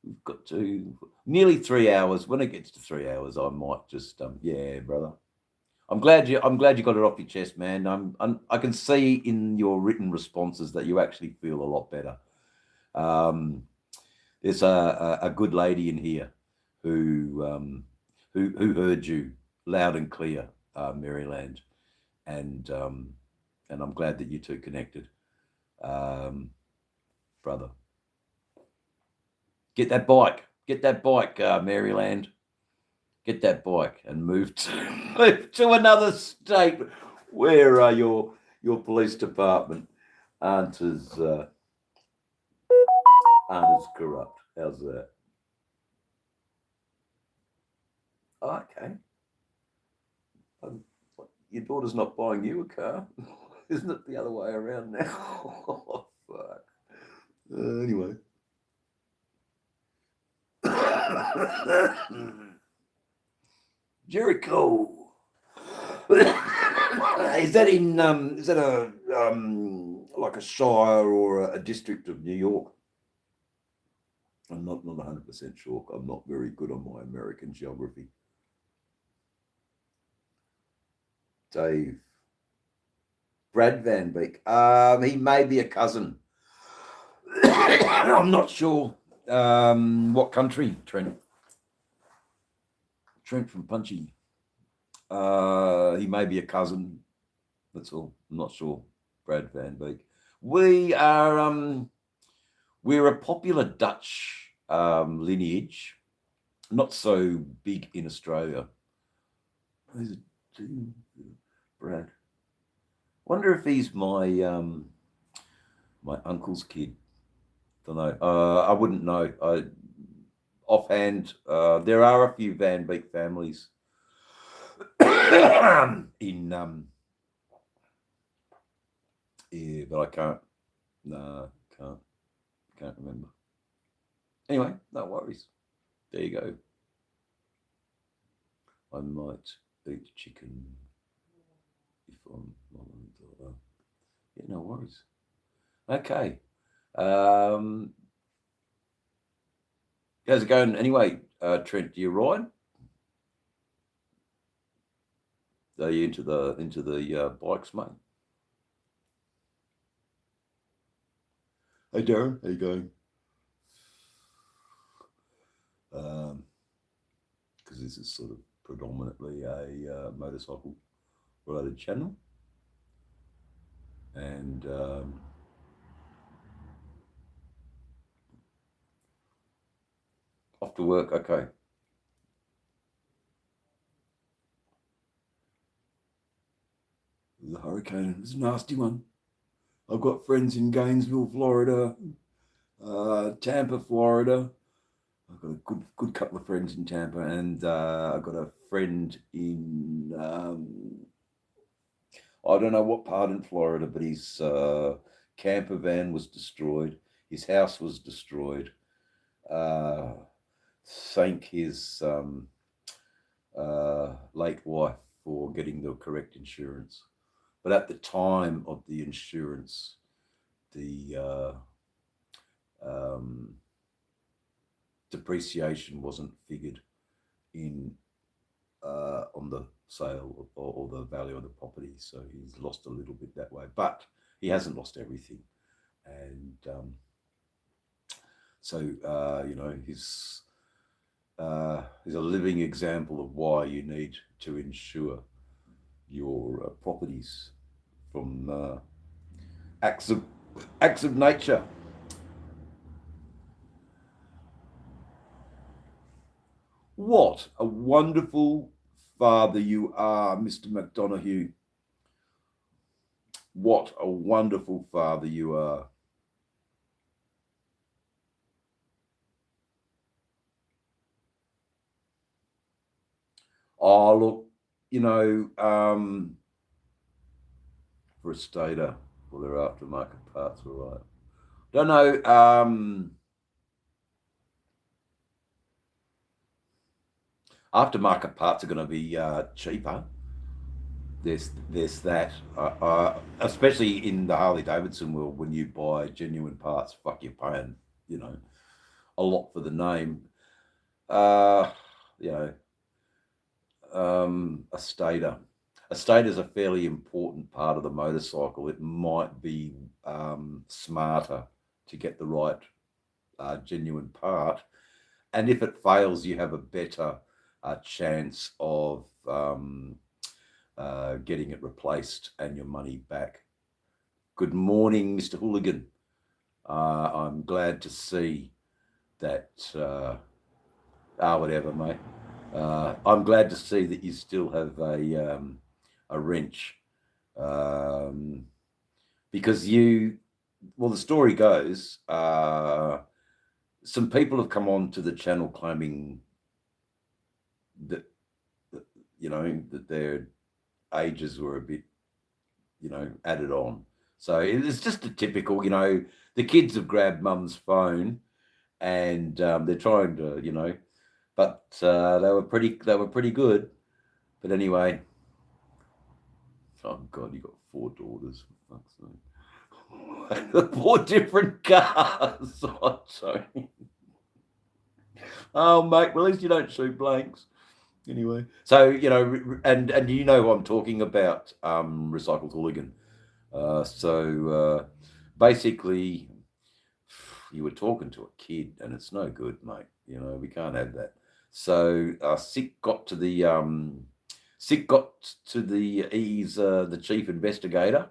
We've got to nearly 3 hours. When it gets to 3 hours, I might just yeah, brother. I'm glad you got it off your chest, man. I can see in your written responses that you actually feel a lot better. There's a good lady in here who heard you loud and clear, Maryland, and I'm glad that you two connected, brother. Get that bike, Maryland. Get that bike and move to another state where your police department aren't as corrupt. How's that? Okay. Your daughter's not buying you a car. Isn't it the other way around now? Oh, fuck. Anyway. Jericho. Is that in is that a like a shire or a district of New York? I'm not 100% sure. I'm not very good on my American geography. Dave. Brad Van Beek. He may be a cousin. I'm not sure. What country, Trent? Trent from Punchy. He may be a cousin. That's all. I'm not sure. Brad Van Beek. We're a popular Dutch lineage, not so big in Australia. Who's it? Brad. Wonder if he's my my uncle's kid. Don't know. I wouldn't know. Offhand, there are a few Van Beek families in yeah, but I can't. No, can't remember. Anyway, no worries. There you go. I might eat chicken if I'm not. Yeah, no worries. Okay. How's it going anyway, Trent? Do you ride? Are you into the bikes, mate? Hey Darren, how you going? Because this is sort of predominantly a motorcycle related channel, and off to work. Okay. The hurricane is a nasty one. I've got friends in Gainesville, Florida, Tampa, Florida. I've got a good couple of friends in Tampa, and I've got a friend in I don't know what part in Florida, but his camper van was destroyed. His house was destroyed. Thank his late wife for getting the correct insurance. But at the time of the insurance, the depreciation wasn't figured in on the sale or the value of the property. So he's lost a little bit that way, but he hasn't lost everything. And so, you know, he's a living example of why you need to insure your properties from acts of nature. What a wonderful father you are, Mr. McDonough. What a wonderful father you are. Oh, look, you know, for a stater, well, their aftermarket parts were right. Don't know. Aftermarket parts are going to be cheaper. There's that, especially in the Harley Davidson world. When you buy genuine parts, fuck, you're paying, you know, a lot for the name. You know, a stator. A stator is a fairly important part of the motorcycle. It might be smarter to get the right genuine part, and if it fails, you have a better chance of getting it replaced and your money back. Good morning, Mr. Hooligan. I'm glad to see that. Whatever, mate. I'm glad to see that you still have a wrench, because well, the story goes, some people have come on to the channel claiming that, you know, that their ages were a bit, you know, added on. So it's just a typical, you know, the kids have grabbed mum's phone and they're trying to, you know, but they were pretty good. But anyway, Oh God, you got 4 daughters. For fuck's sake. 4 different cars. Oh, Tony. Oh, mate, well, at least you don't shoot blanks. Anyway, so and you know who I'm talking about, Recycled Hooligan. Basically, you were talking to a kid, and it's no good, mate. We can't have that. So Sick got to the he's the chief investigator,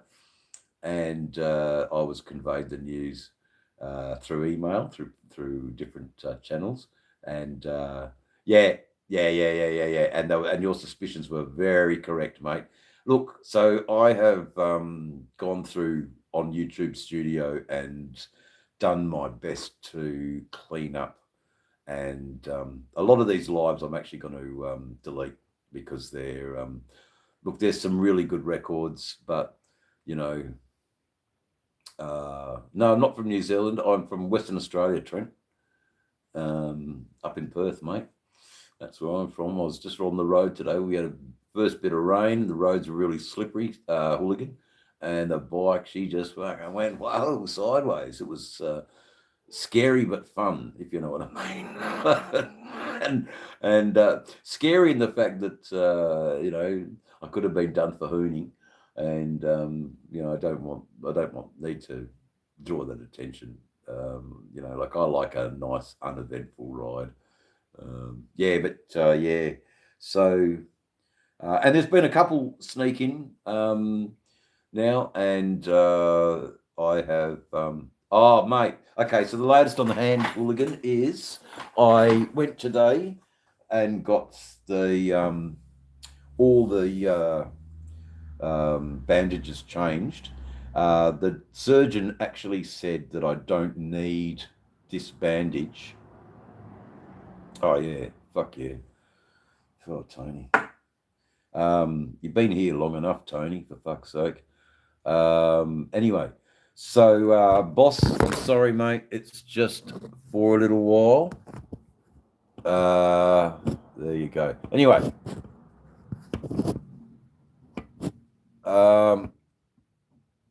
and I was conveyed the news through email, through different channels, and yeah, and your suspicions were very correct, mate. Look, so I have gone through on YouTube Studio and done my best to clean up, and a lot of these lives I'm actually going to delete because they're look, there's some really good records, but no, I'm not from New Zealand. I'm from Western Australia, Trent, up in Perth, mate. That's where I'm from. I was just on the road today. We had a first bit of rain. The roads were really slippery, Hooligan, and the bike, she just fucking went whoa sideways. It was scary but fun, if you know what I mean. and scary in the fact that I could have been done for hooning, and I don't need to draw that attention. Like I like a nice uneventful ride. So and there's been a couple sneaking now, and I have oh mate, okay, so the latest on the hand, Hooligan, is I went today and got the all the bandages changed. The surgeon actually said that I don't need this bandage. Oh yeah, fuck yeah. Oh, Tony. You've been here long enough, Tony, for fuck's sake. Anyway, so boss, I'm sorry, mate. It's just for a little while. There you go. Anyway.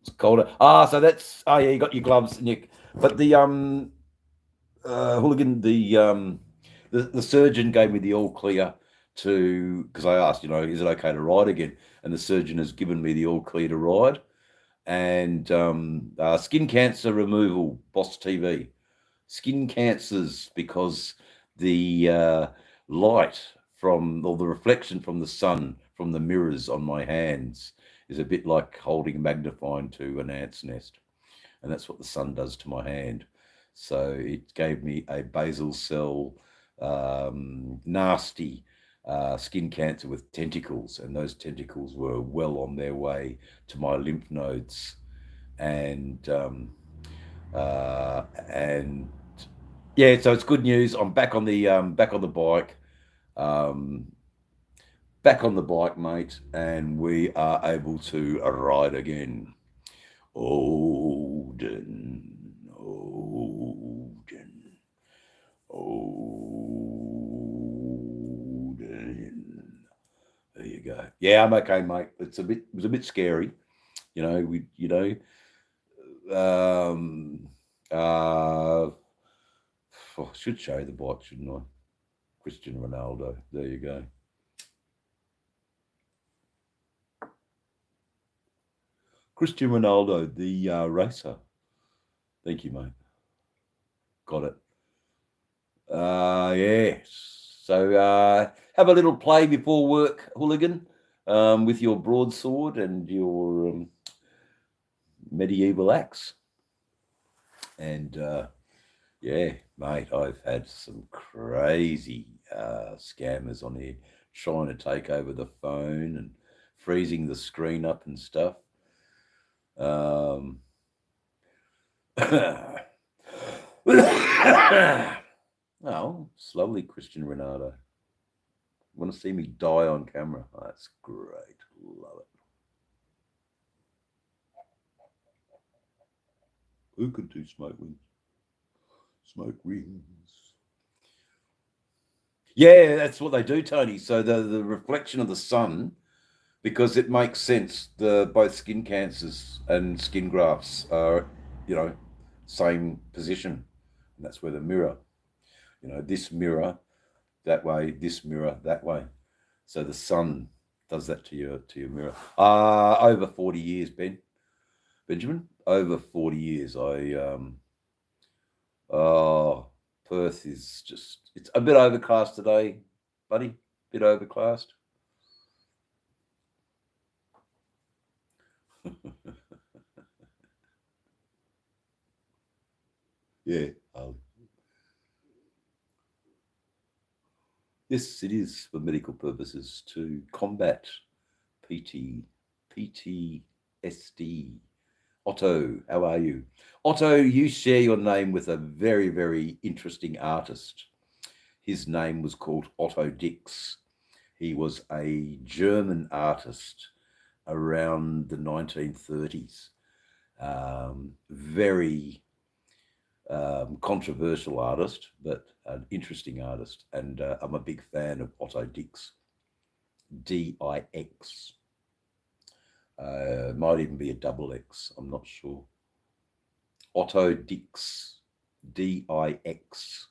It's colder. So that's yeah, you got your gloves and but the Hooligan, the surgeon gave me the all clear because I asked, is it okay to ride again? And the surgeon has given me the all clear to ride. And skin cancer removal, Boss TV. Skin cancers because the light or the reflection from the sun from the mirrors on my hands is a bit like holding a magnifying to an ant's nest. And that's what the sun does to my hand. So it gave me a basal cell, nasty skin cancer with tentacles, and those tentacles were well on their way to my lymph nodes, and yeah, so it's good news. I'm back on the bike, mate, and we are able to ride again. Odin. There you go. Yeah, I'm okay, mate. It was a bit scary, I should show you the bike, shouldn't I? Cristiano Ronaldo. There you go. Cristiano Ronaldo, the racer. Thank you, mate. Got it. Yes. So have a little play before work, Hooligan, with your broadsword and your medieval axe. And yeah, mate, I've had some crazy scammers on here trying to take over the phone and freezing the screen up and stuff. Oh, slowly, Cristiano Ronaldo. Want to see me die on camera? Oh, that's great. Love it. Who could do smoke rings? Smoke rings. Yeah, that's what they do, Tony. So the reflection of the sun because it makes sense. Both skin cancers and skin grafts are, same position, and that's where the mirror, this mirror that way, this mirror that way. So the sun does that to your mirror. Over 40 years, Benjamin, over 40 years. Perth is it's a bit overcast today, buddy. Bit overcast. Yeah. Yes, it is for medical purposes to combat PTSD. Otto, how are you? Otto, you share your name with a very, very interesting artist. His name was called Otto Dix. He was a German artist around the 1930s. Very controversial artist, but an interesting artist. And I'm a big fan of Otto Dix. D-I-X. Might even be a double X. I'm not sure. Otto Dix. D-I-X.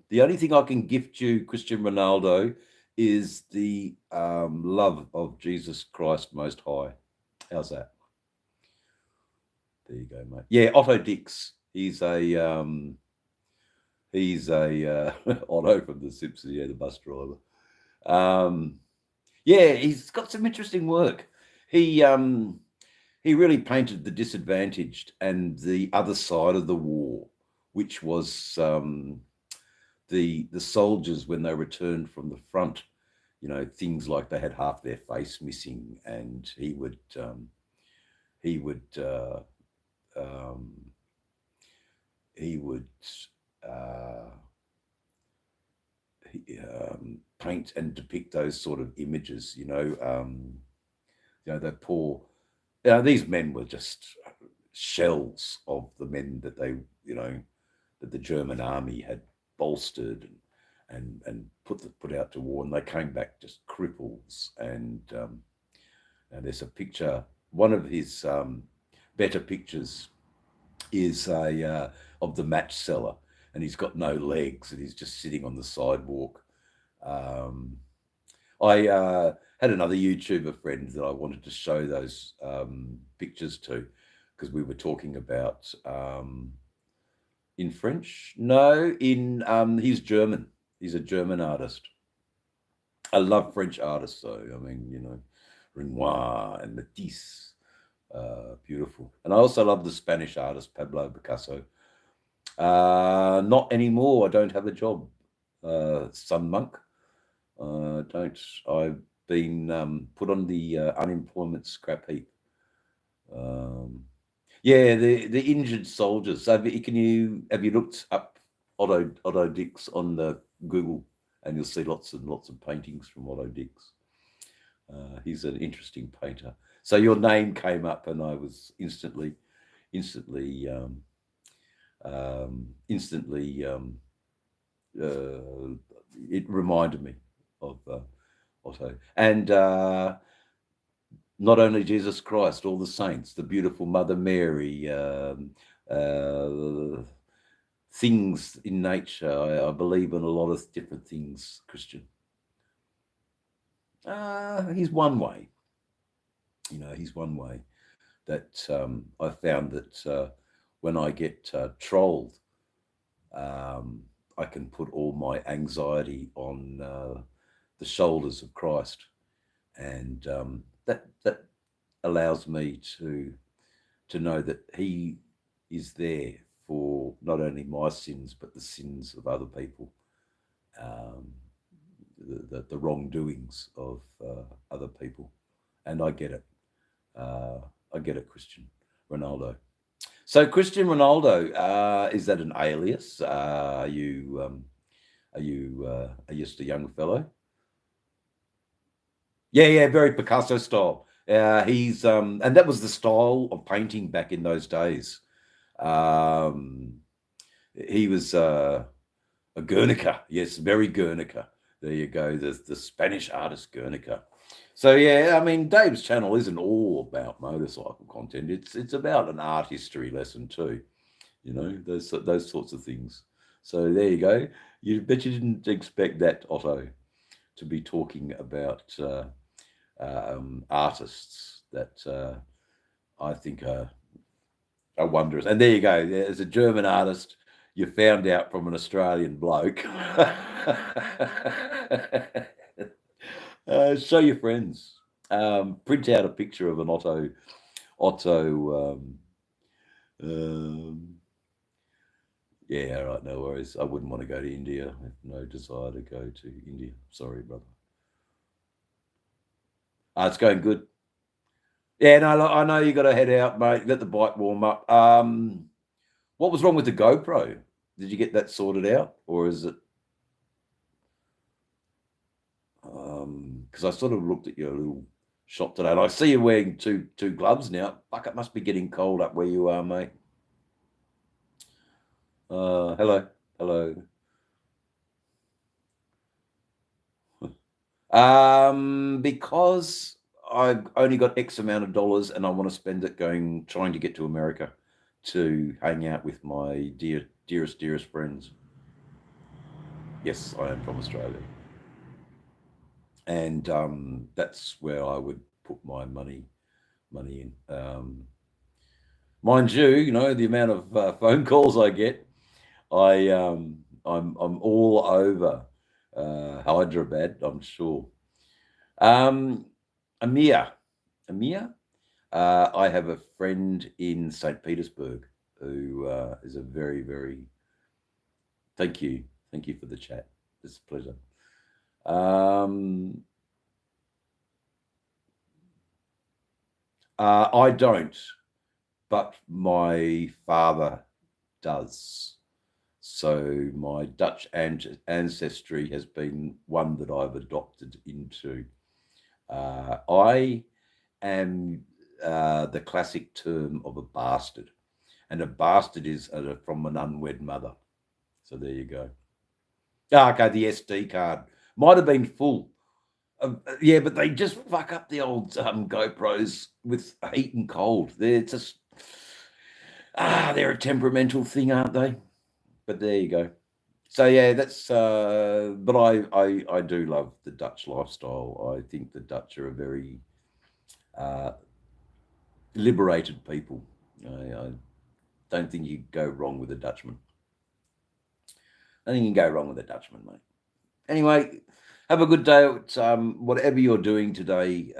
The only thing I can gift you, Cristiano Ronaldo, is the love of Jesus Christ Most High. How's that? There you go, mate. Yeah, Otto Dix. He's a Otto from The Simpsons. Yeah, the bus driver. Yeah, he's got some interesting work. He really painted the disadvantaged and the other side of the war, which was the soldiers when they returned from the front. Things like they had half their face missing, and he would paint and depict those sort of images. The poor. These men were just shells of the men that that the German army had bolstered and put out to war, and they came back just cripples. And there's a picture. One of his better pictures is of the match seller, and he's got no legs, and he's just sitting on the sidewalk. I had another YouTuber friend that I wanted to show those pictures to, because we were talking about in French. No, he's German. He's a German artist. I love French artists, though. I mean, Renoir and Matisse, beautiful. And I also love the Spanish artist Pablo Picasso. Not anymore. I don't have a job, Sun Monk. I've been put on the unemployment scrap heap. Yeah, the injured soldiers. So have you looked up Otto Dix on the Google, and you'll see lots and lots of paintings from Otto Dix. He's an interesting painter. So your name came up, and I was instantly. It reminded me of Otto, and not only Jesus Christ, all the saints, the beautiful Mother Mary, things in nature. I believe in a lot of different things, Christian. He's one way. He's one way that I found that when I get trolled, I can put all my anxiety on the shoulders of Christ, and that allows me to know that He is there for not only my sins but the sins of other people, the wrongdoings of other people, and I get it. I get it, Cristiano Ronaldo. So Cristiano Ronaldo, is that an alias? Are you just a young fellow? Yeah, very Picasso style. He's and that was the style of painting back in those days. He was a Guernica. Yes, very Guernica. There you go. The Spanish artist Guernica. So yeah, I mean, Dave's channel isn't all about motorcycle content. It's about an art history lesson too. You know, those sorts of things. So there you go. You bet you didn't expect that, Otto, to be talking about artists that I think are wondrous. And there you go. As a German artist, you found out from an Australian bloke. Show your friends. Print out a picture of an Otto. Yeah, all right, no worries. I wouldn't want to go to India. I have no desire to go to India. Sorry, brother. It's going good. Yeah, no, I know you got to head out, mate. Let the bike warm up. What was wrong with the GoPro? Did you get that sorted out, or is it? Because I sort of looked at your little shop today, and I see you wearing two gloves now. Fuck, it must be getting cold up where you are, mate. Hello. Because I've only got X amount of dollars and I want to spend it trying to get to America to hang out with my dearest friends. Yes, I am from Australia. And that's where I would put my money in. Mind you, you know, the amount of phone calls I get, I'm all over Hyderabad, I'm sure. Amir, I have a friend in St. Petersburg who is a very, very, thank you for the chat. It's a pleasure. I don't, but my father does. So my Dutch ancestry has been one that I've adopted into. I am the classic term of a bastard, and a bastard is from an unwed mother. So there you go. Okay, the SD card might have been full. Yeah, but they just fuck up the old GoPros with heat and cold. They're just they're a temperamental thing, aren't they? But there you go. So yeah, that's but I do love the Dutch lifestyle. I think the Dutch are a very liberated people. I don't think you go wrong with a Dutchman. I think you can go wrong with a Dutchman, mate. Anyway, have a good day at whatever you're doing today.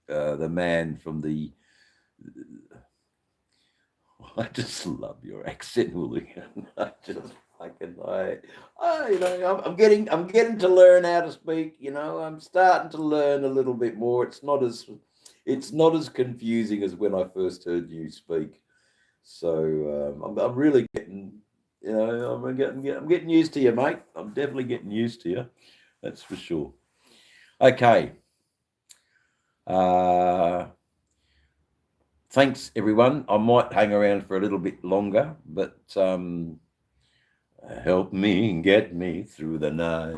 The man from the I just love your accent, Hooligan. I just fucking you know, I'm getting to learn how to speak. You know, I'm starting to learn a little bit more. It's not as confusing as when I first heard you speak. So I'm really getting, you know, I'm getting used to you, mate. I'm definitely getting used to you. That's for sure. Okay. Thanks, everyone. I might hang around for a little bit longer, but help me get me through the night.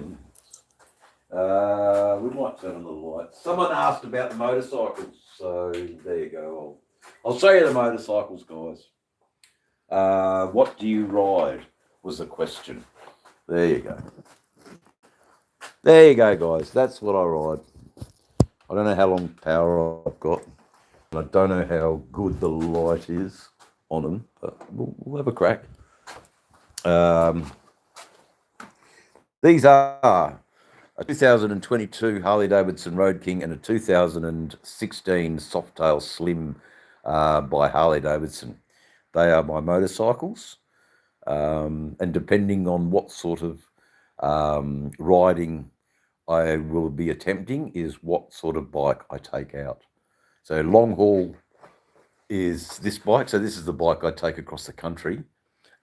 We might turn on the lights. Someone asked about the motorcycles, so there you go. I'll show you the motorcycles, guys. What do you ride was the question. There you go. There you go, guys. That's what I ride. I don't know how long power I've got. I don't know how good the light is on them, but we'll have a crack. These are a 2022 Harley-Davidson Road King and a 2016 Softail Slim by Harley-Davidson. They are my motorcycles, and depending on what sort of riding I will be attempting is what sort of bike I take out. So long haul is this bike. So this is the bike I take across the country.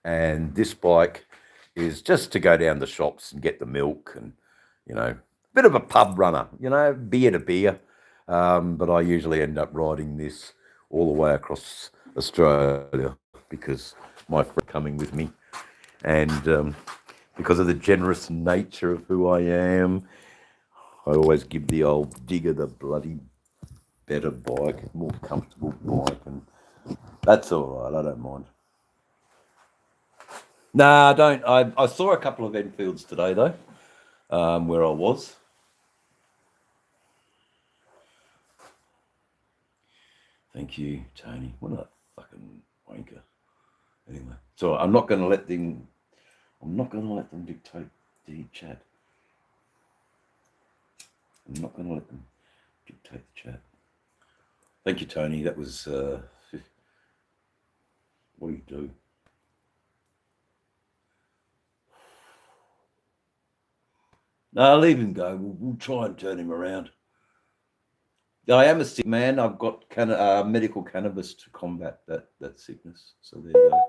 And this bike is just to go down the shops and get the milk and, you know, a bit of a pub runner, you know, beer to beer. But I usually end up riding this all the way across Australia, because my friend coming with me, and because of the generous nature of who I am, I always give the old digger the bloody better bike, more comfortable bike, and that's all right. I don't mind. Nah, I don't. I saw a couple of Enfields today though, where I was. Thank you, Tony. What a fucking wanker. Anyway, so I'm not going to let them. I'm not going to let them dictate the chat. I'm not going to let them dictate the chat. Thank you, Tony. That was what do you do? No, leave him go. We'll try and turn him around. I am a sick man. I've got medical cannabis to combat that sickness. So there you go.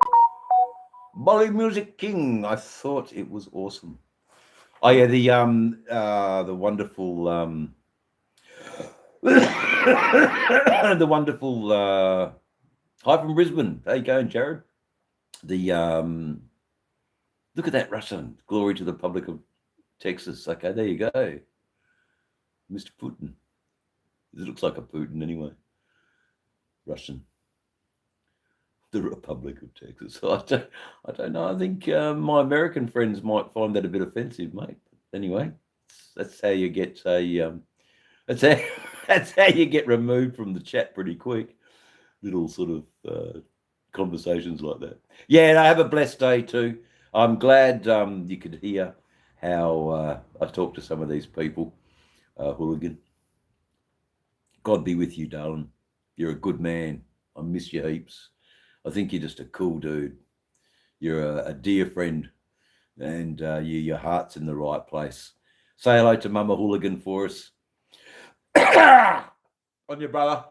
Bolly Music King. I thought it was awesome. Oh yeah, the wonderful the wonderful hi from Brisbane. How you going, Jared? The look at that Russian. Glory to the Republic of Texas. Okay, there you go. Mr. Putin. It looks like a Putin anyway. Russian. The Republic of Texas. I don't know. I think my American friends might find that a bit offensive, mate. Anyway, that's how you get that's how you get removed from the chat pretty quick. Little sort of conversations like that. Yeah, I have a blessed day too. I'm glad you could hear how I talk to some of these people. Hooligan. God be with you, darling. You're a good man. I miss you heaps. I think you're just a cool dude. You're a dear friend, and your heart's in the right place. Say hello to Mama Hooligan for us. On your brother.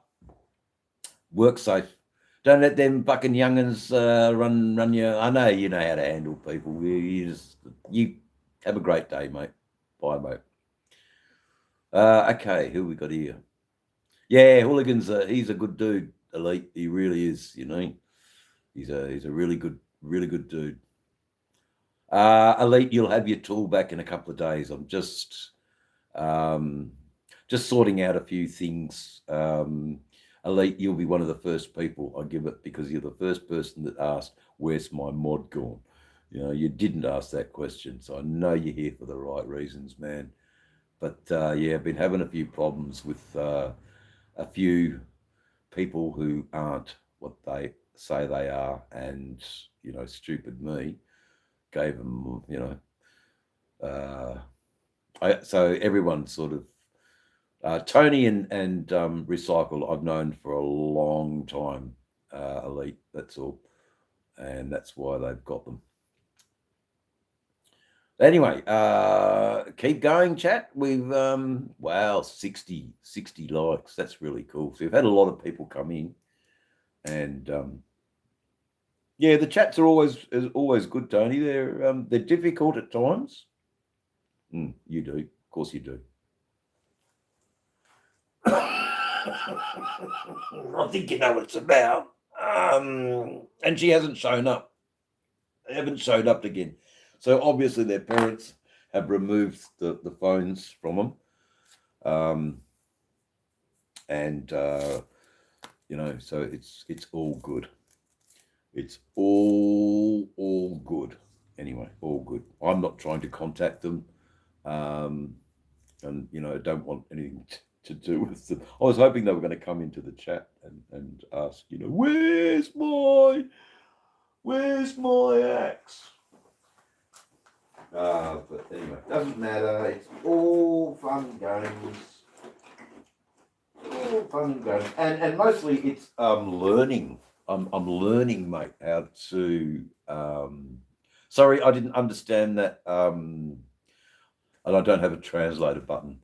Work safe. Don't let them fucking young'uns run you. I know you know how to handle people. You have a great day, mate. Bye, mate. Okay, who we got here? Yeah, Hooligan's he's a good dude, Elite. He really is, you know. He's a really good dude. Elite, you'll have your tool back in a couple of days. I'm just sorting out a few things. Elite, you'll be one of the first people I give it, because you're the first person that asked, where's my mod gone? You know, you didn't ask that question, so I know you're here for the right reasons, man. But yeah, I've been having a few problems with a few people who aren't what they say they are, and you know, stupid me gave them, you know, so everyone sort of Tony and Recycle I've known for a long time, Elite, that's all, and that's why they've got them. Anyway, keep going, chat. We've wow, 60 likes. That's really cool. So we've had a lot of people come in, and yeah, the chats are always good, Tony. They're difficult at times. You do, of course you do. I think you know what it's about. And she hasn't shown up. They haven't showed up again. So obviously their parents have removed the phones from them. And you know, so it's all good. It's all good. Anyway, all good. I'm not trying to contact them. And you know, I don't want anything to do with them. I was hoping they were going to come into the chat and ask, you know, where's my axe? But anyway, doesn't matter. It's all fun and games. All fun and games, and mostly it's learning. I'm learning, mate, how to. Sorry, I didn't understand that. And I don't have a translator button.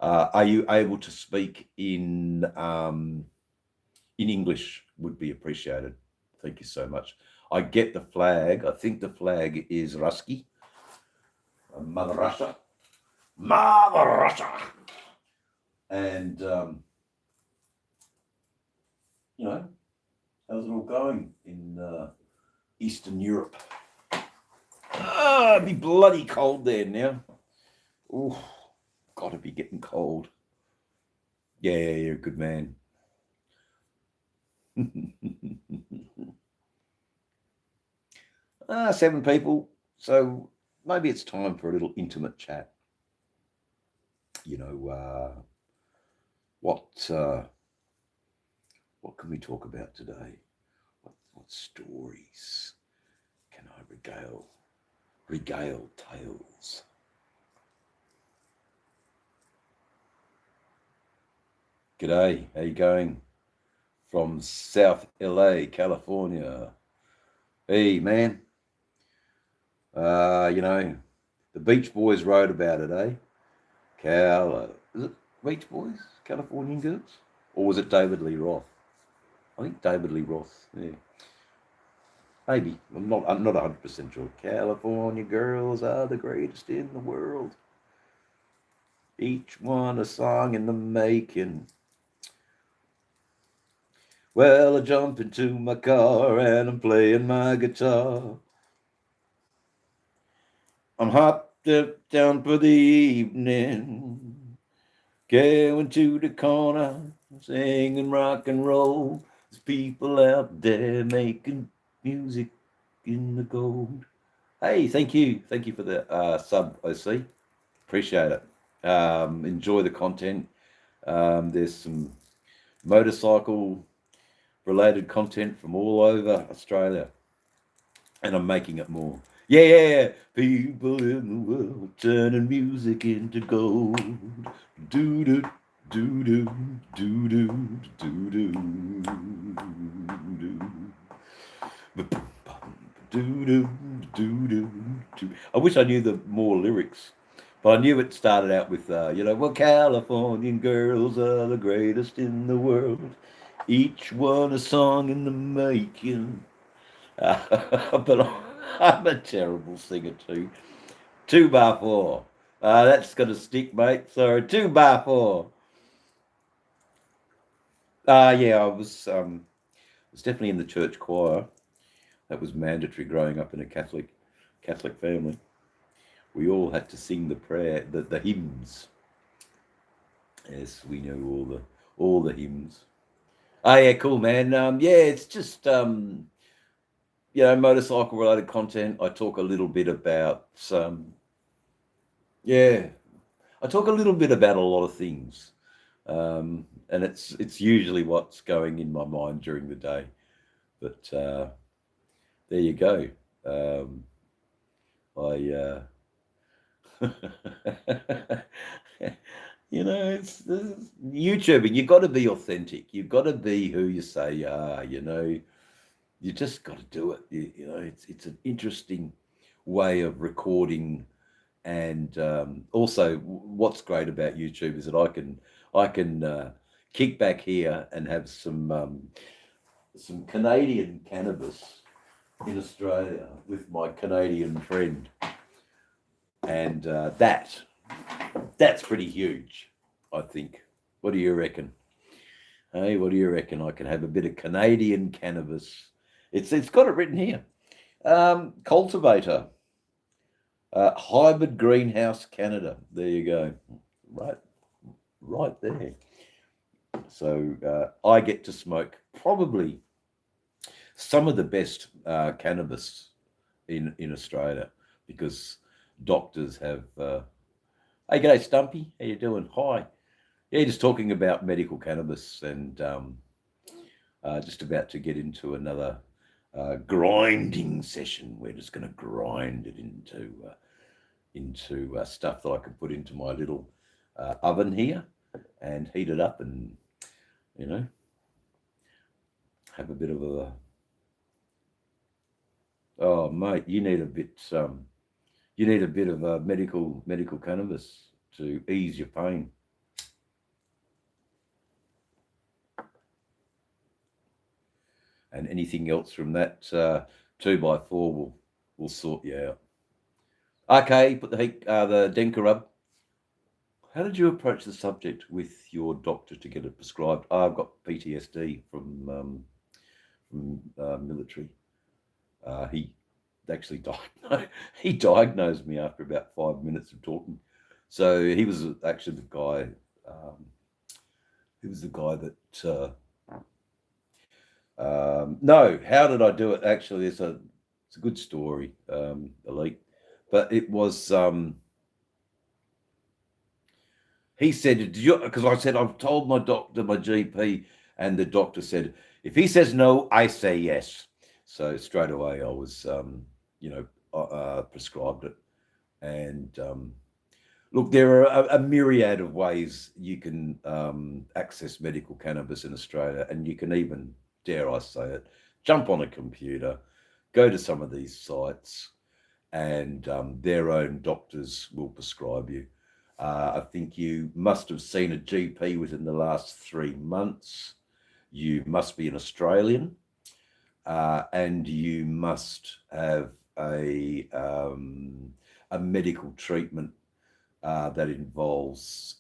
Are you able to speak in English? Would be appreciated. Thank you so much. I get the flag. I think the flag is Rusky. Mother Russia. And you know, How's it all going in Eastern Europe? Ah, it'd be bloody cold there now. Oh, gotta be getting cold. Yeah, you're a good man. 7 people. So maybe it's time for a little intimate chat. You know, what can we talk about today? What stories can I regale tales? G'day, how you going? From South LA, California. Hey, man. You know, the Beach Boys wrote about it, eh? Is it Beach Boys? Californian Girls? Or was it David Lee Roth? I think David Lee Roth, yeah. Maybe. I'm not 100% sure. California girls are the greatest in the world. Each one a song in the making. Well, I jump into my car and I'm playing my guitar. I'm hopped up down for the evening, going to the corner, singing rock and roll. There's people out there making music in the gold. Hey, thank you for the sub, OC. Appreciate it. Enjoy the content. There's some motorcycle related content from all over Australia, and I'm making it more. Yeah. People in the world turning music into gold. Do do do do do do do do do. I wish I knew the more lyrics, but I knew it started out with well, Californian girls are the greatest in the world. Each one a song in the making. But I'm a terrible singer too. 2x4. That's got to stick, mate. Sorry, 2x4. Yeah, I was definitely in the church choir. That was mandatory growing up in a Catholic family. We all had to sing the prayer, the hymns. Yes, we knew all the hymns. Oh yeah, cool, man. Yeah, it's just motorcycle related content. I talk a little bit about I talk a little bit about a lot of things, and it's usually what's going in my mind during the day. But there you go. It's YouTubing. You've got to be authentic. You've got to be who you say you are. You just got to do it. It's an interesting way of recording, and also what's great about YouTube is that I can kick back here and have some Canadian cannabis in Australia with my Canadian friend, and that's pretty huge, I think. What do you reckon? Hey, what do you reckon? I can have a bit of Canadian cannabis. It's got it written here. Cultivator, Hybrid Greenhouse Canada. There you go. Right there. So I get to smoke probably some of the best cannabis in Australia, because doctors have. Hey, g'day, Stumpy. How you doing? Hi. Yeah, just talking about medical cannabis, and just about to get into another grinding session. We're just going to grind it into stuff that I can put into my little oven here and heat it up, and have a bit of a. Oh, mate, you need a bit of medical cannabis to ease your pain. And anything else from that 2x4 will sort you out. Okay, put the Denka rub. How did you approach the subject with your doctor to get it prescribed? I've got PTSD from from military. He actually he diagnosed me after about 5 minutes of talking. So he was actually the guy. He was the guy that. No, how did I do it? Actually, it's a good story, Elite. But it was. He said, because I said, I've told my doctor, my GP, and the doctor said, if he says no, I say yes. So straight away I was, prescribed it. And look, there are a myriad of ways you can access medical cannabis in Australia. And you can even, dare I say it, jump on a computer, go to some of these sites, and their own doctors will prescribe you. I think you must have seen a GP within the last 3 months. You must be an Australian, and you must have a medical treatment that involves,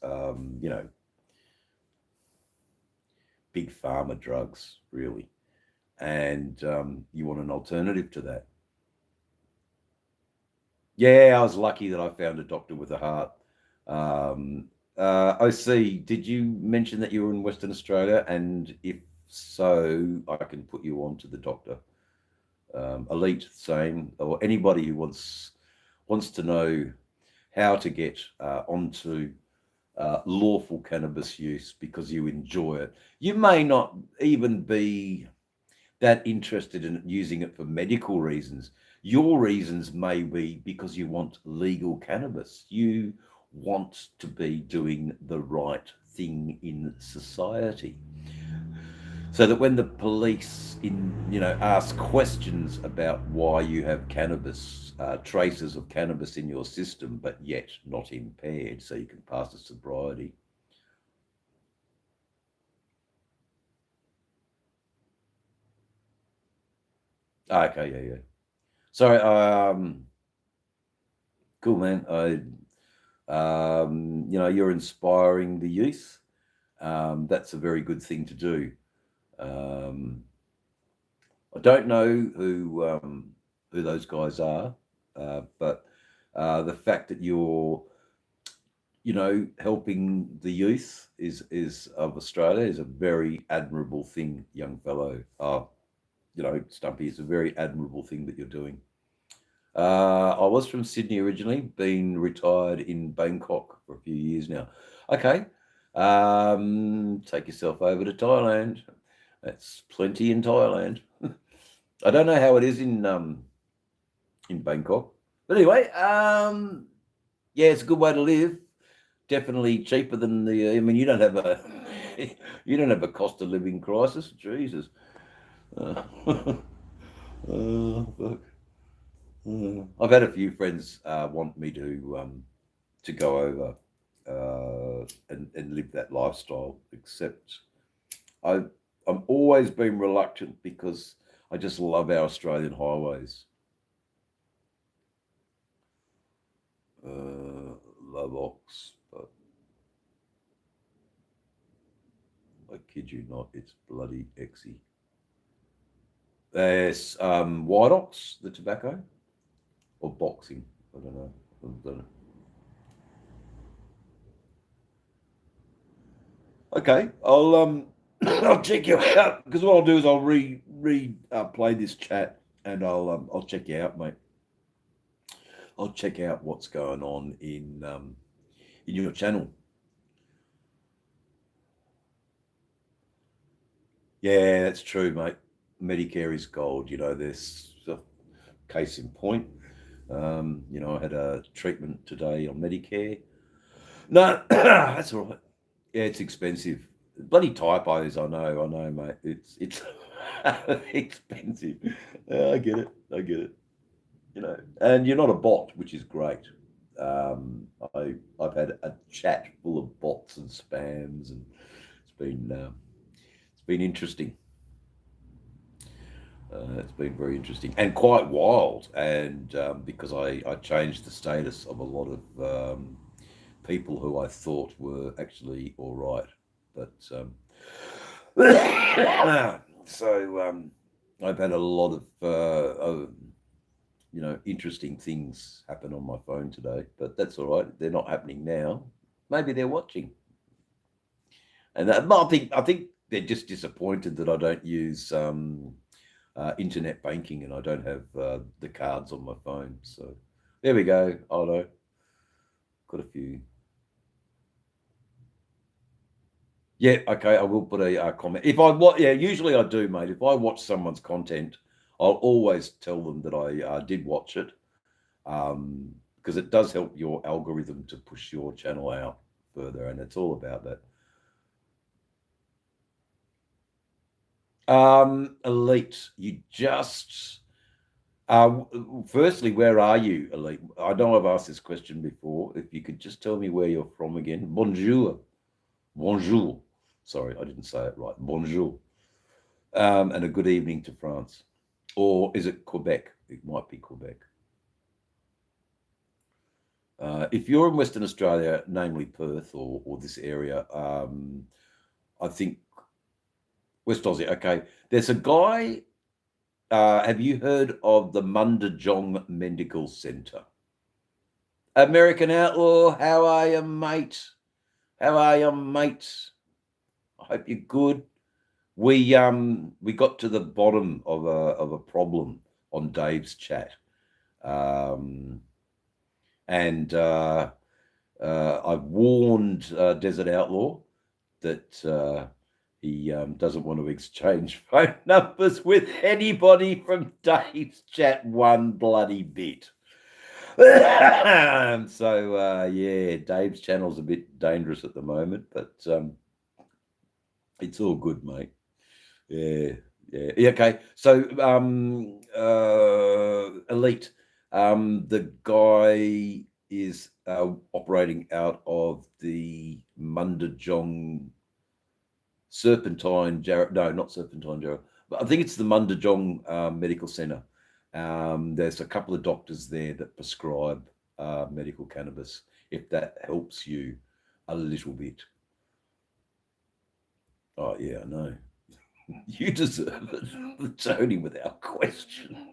big pharma drugs, really, and you want an alternative to that. Yeah, I was lucky that I found a doctor with a heart. OC, did you mention that you were in Western Australia? And if so, I can put you on to the doctor. Elite, same, or anybody who wants to know how to get onto lawful cannabis use because you enjoy it. You may not even be that interested in using it for medical reasons. Your reasons may be because you want legal cannabis. You want to be doing the right thing in society, so that when the police ask questions about why you have cannabis, traces of cannabis in your system, but yet not impaired, so you can pass a sobriety. Okay, yeah. Sorry, cool, man. You're inspiring the youth. That's a very good thing to do. I don't know who those guys are, but the fact that you're, helping the youth is of Australia is a very admirable thing, young fellow. Stumpy, it's a very admirable thing that you're doing. I was from Sydney originally, been retired in Bangkok for a few years now. Okay, take yourself over to Thailand. That's plenty in Thailand. I don't know how it is in Bangkok, but anyway, yeah, it's a good way to live. Definitely cheaper than the. I mean, you don't have a cost of living crisis. Jesus. Fuck. I've had a few friends want me to go over and live that lifestyle, except I'm always been reluctant because I just love our Australian highways. Love Ox, but I kid you not, it's bloody exy. There's White Ox, the tobacco, or boxing. I don't know. Okay, I'll I'll check you out, because what I'll do is I'll play this chat, and I'll check you out, mate. I'll check out what's going on in your channel. Yeah, that's true, mate. Medicare is gold. There's a case in point. I had a treatment today on Medicare. No, that's all right. Yeah, it's expensive. Bloody typos, I know, mate. It's expensive. I get it. And you're not a bot, which is great. I've had a chat full of bots and spams, and it's been interesting. It's been very interesting and quite wild, and because I changed the status of a lot of people who I thought were actually all right, but I've had a lot of interesting things happen on my phone today, but that's all right. They're not happening now. Maybe they're watching, and I think they're just disappointed that I don't use internet banking and I don't have the cards on my phone. So there we go. Otto, got a few. Yeah, okay. I will put a comment if I watch. Yeah, usually I do, mate. If I watch someone's content, I'll always tell them that I did watch it, because it does help your algorithm to push your channel out further, and it's all about that. Elite, you just firstly, where are you, Elite? I know I've asked this question before. If you could just tell me where you're from again. Bonjour. Bonjour. Sorry, I didn't say it right. Bonjour. And a good evening to France. Or is it Quebec? It might be Quebec. If you're in Western Australia, namely Perth or this area, I think West Aussie. Okay, there's a guy. Have you heard of the Mundajong Medical Centre? American Outlaw, how are you, mate? How are you, mate? I hope you're good. We got to the bottom of a problem on Dave's chat, and I've warned Desert Outlaw that he doesn't want to exchange phone numbers with anybody from Dave's chat one bloody bit. So yeah, Dave's channel's a bit dangerous at the moment, but it's all good, mate. Yeah. Okay. So Elite, the guy is operating out of the Mundajong Serpentine Jarrah. No, not Serpentine Jarrah, but I think it's the Mundajong Medical Centre. There's a couple of doctors there that prescribe medical cannabis, if that helps you a little bit. Oh, yeah, I know. You deserve it. Tony, without question.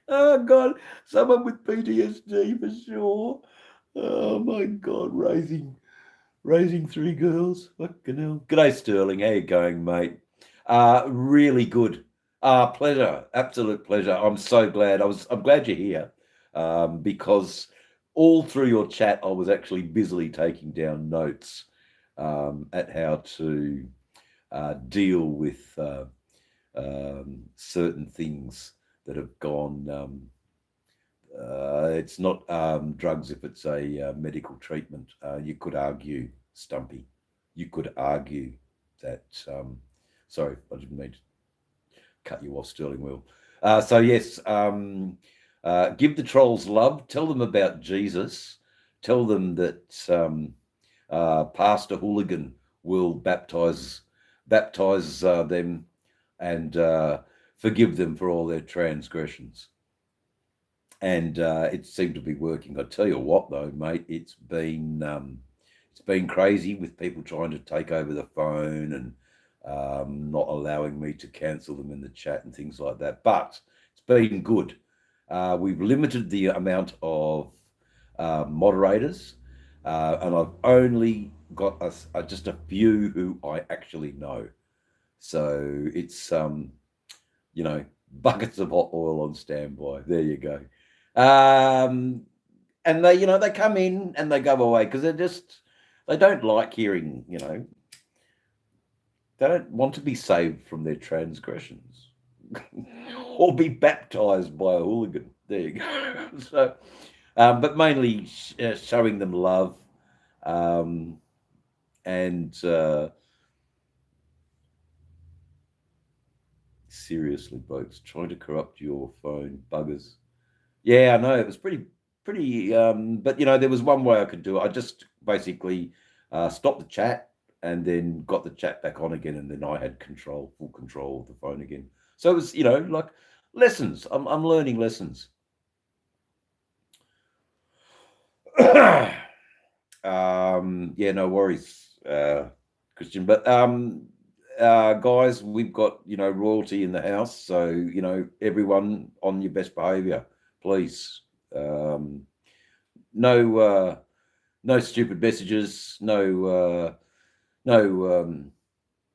Oh, God. Someone with PTSD for sure. Oh, my God. Raising 3 girls. Fucking hell. G'day, Sterling. How you going, mate? Really good. Pleasure. Absolute pleasure. I'm so glad. I'm glad you're here, because all through your chat, I was actually busily taking down notes at how to deal with certain things that have gone. It's not drugs if it's a medical treatment. You could argue, Stumpy, you could argue that. Sorry, I didn't mean to cut you off, Sterling Will. So yes, give the trolls love. Tell them about Jesus. Tell them that Pastor Hooligan will baptize them and forgive them for all their transgressions. And it seemed to be working. I tell you what, though, mate, it's been crazy with people trying to take over the phone and not allowing me to cancel them in the chat and things like that. But it's been good. We've limited the amount of moderators, and I've only got just a few who I actually know. So it's buckets of hot oil on standby. There you go. And they come in and they go away because they don't like hearing, they don't want to be saved from their transgressions or be baptized by a hooligan. There you go. So, but mainly showing them love, and seriously, folks, trying to corrupt your phone, buggers. Yeah, I know, it was pretty. But there was one way I could do it. I just basically stopped the chat and then got the chat back on again, and then I had full control of the phone again. So it was, like lessons. I'm learning lessons. Yeah, no worries. Christian. But guys, we've got royalty in the house, so everyone on your best behaviour, please. No stupid messages, no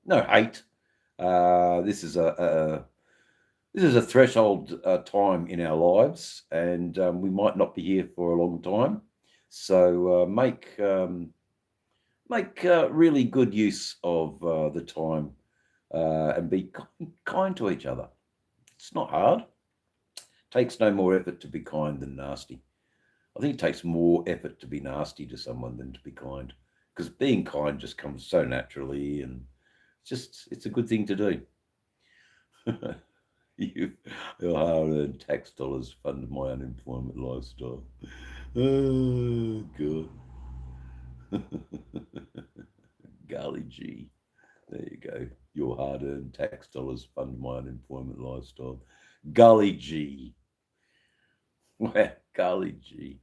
hate. This is a threshold time in our lives, and we might not be here for a long time. So make really good use of the time and be kind to each other. It's not hard. It takes no more effort to be kind than nasty. I think it takes more effort to be nasty to someone than to be kind, because being kind just comes so naturally, and it's a good thing to do. Your hard-earned tax dollars fund my unemployment lifestyle. Oh, God. Golly gee. There you go. Your hard-earned tax dollars fund my unemployment lifestyle. Golly gee. Golly gee.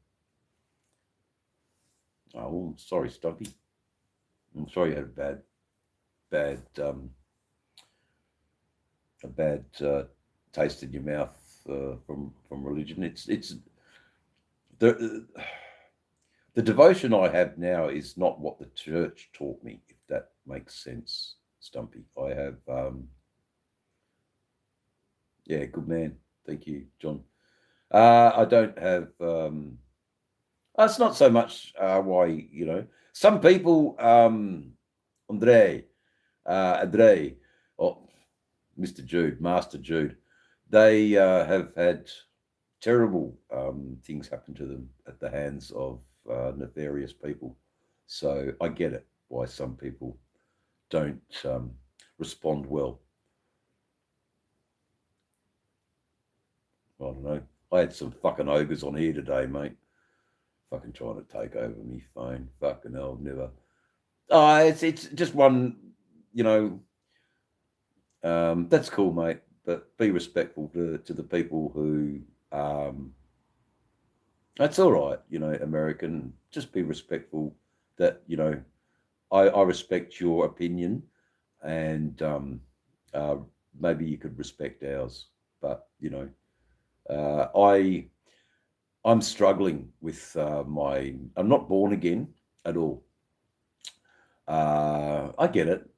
Oh, sorry, Stumpy. I'm sorry you had a bad taste in your mouth from religion. It's the devotion I have now is not what the church taught me, if that makes sense, Stumpy. I have good man. Thank you, John. I don't have it's not so much why, some people, Andre, or Mr. Jude, Master Jude, they have had terrible things happen to them at the hands of nefarious people. So I get it why some people don't respond well. I don't know. I had some fucking ogres on here today, mate. Fucking trying to take over me phone. Fucking hell, never. It's just one, that's cool, mate. But be respectful to the people who that's all right, American. Just be respectful that, I respect your opinion, and maybe you could respect ours. But, I'm struggling with I'm not born again at all. I get it.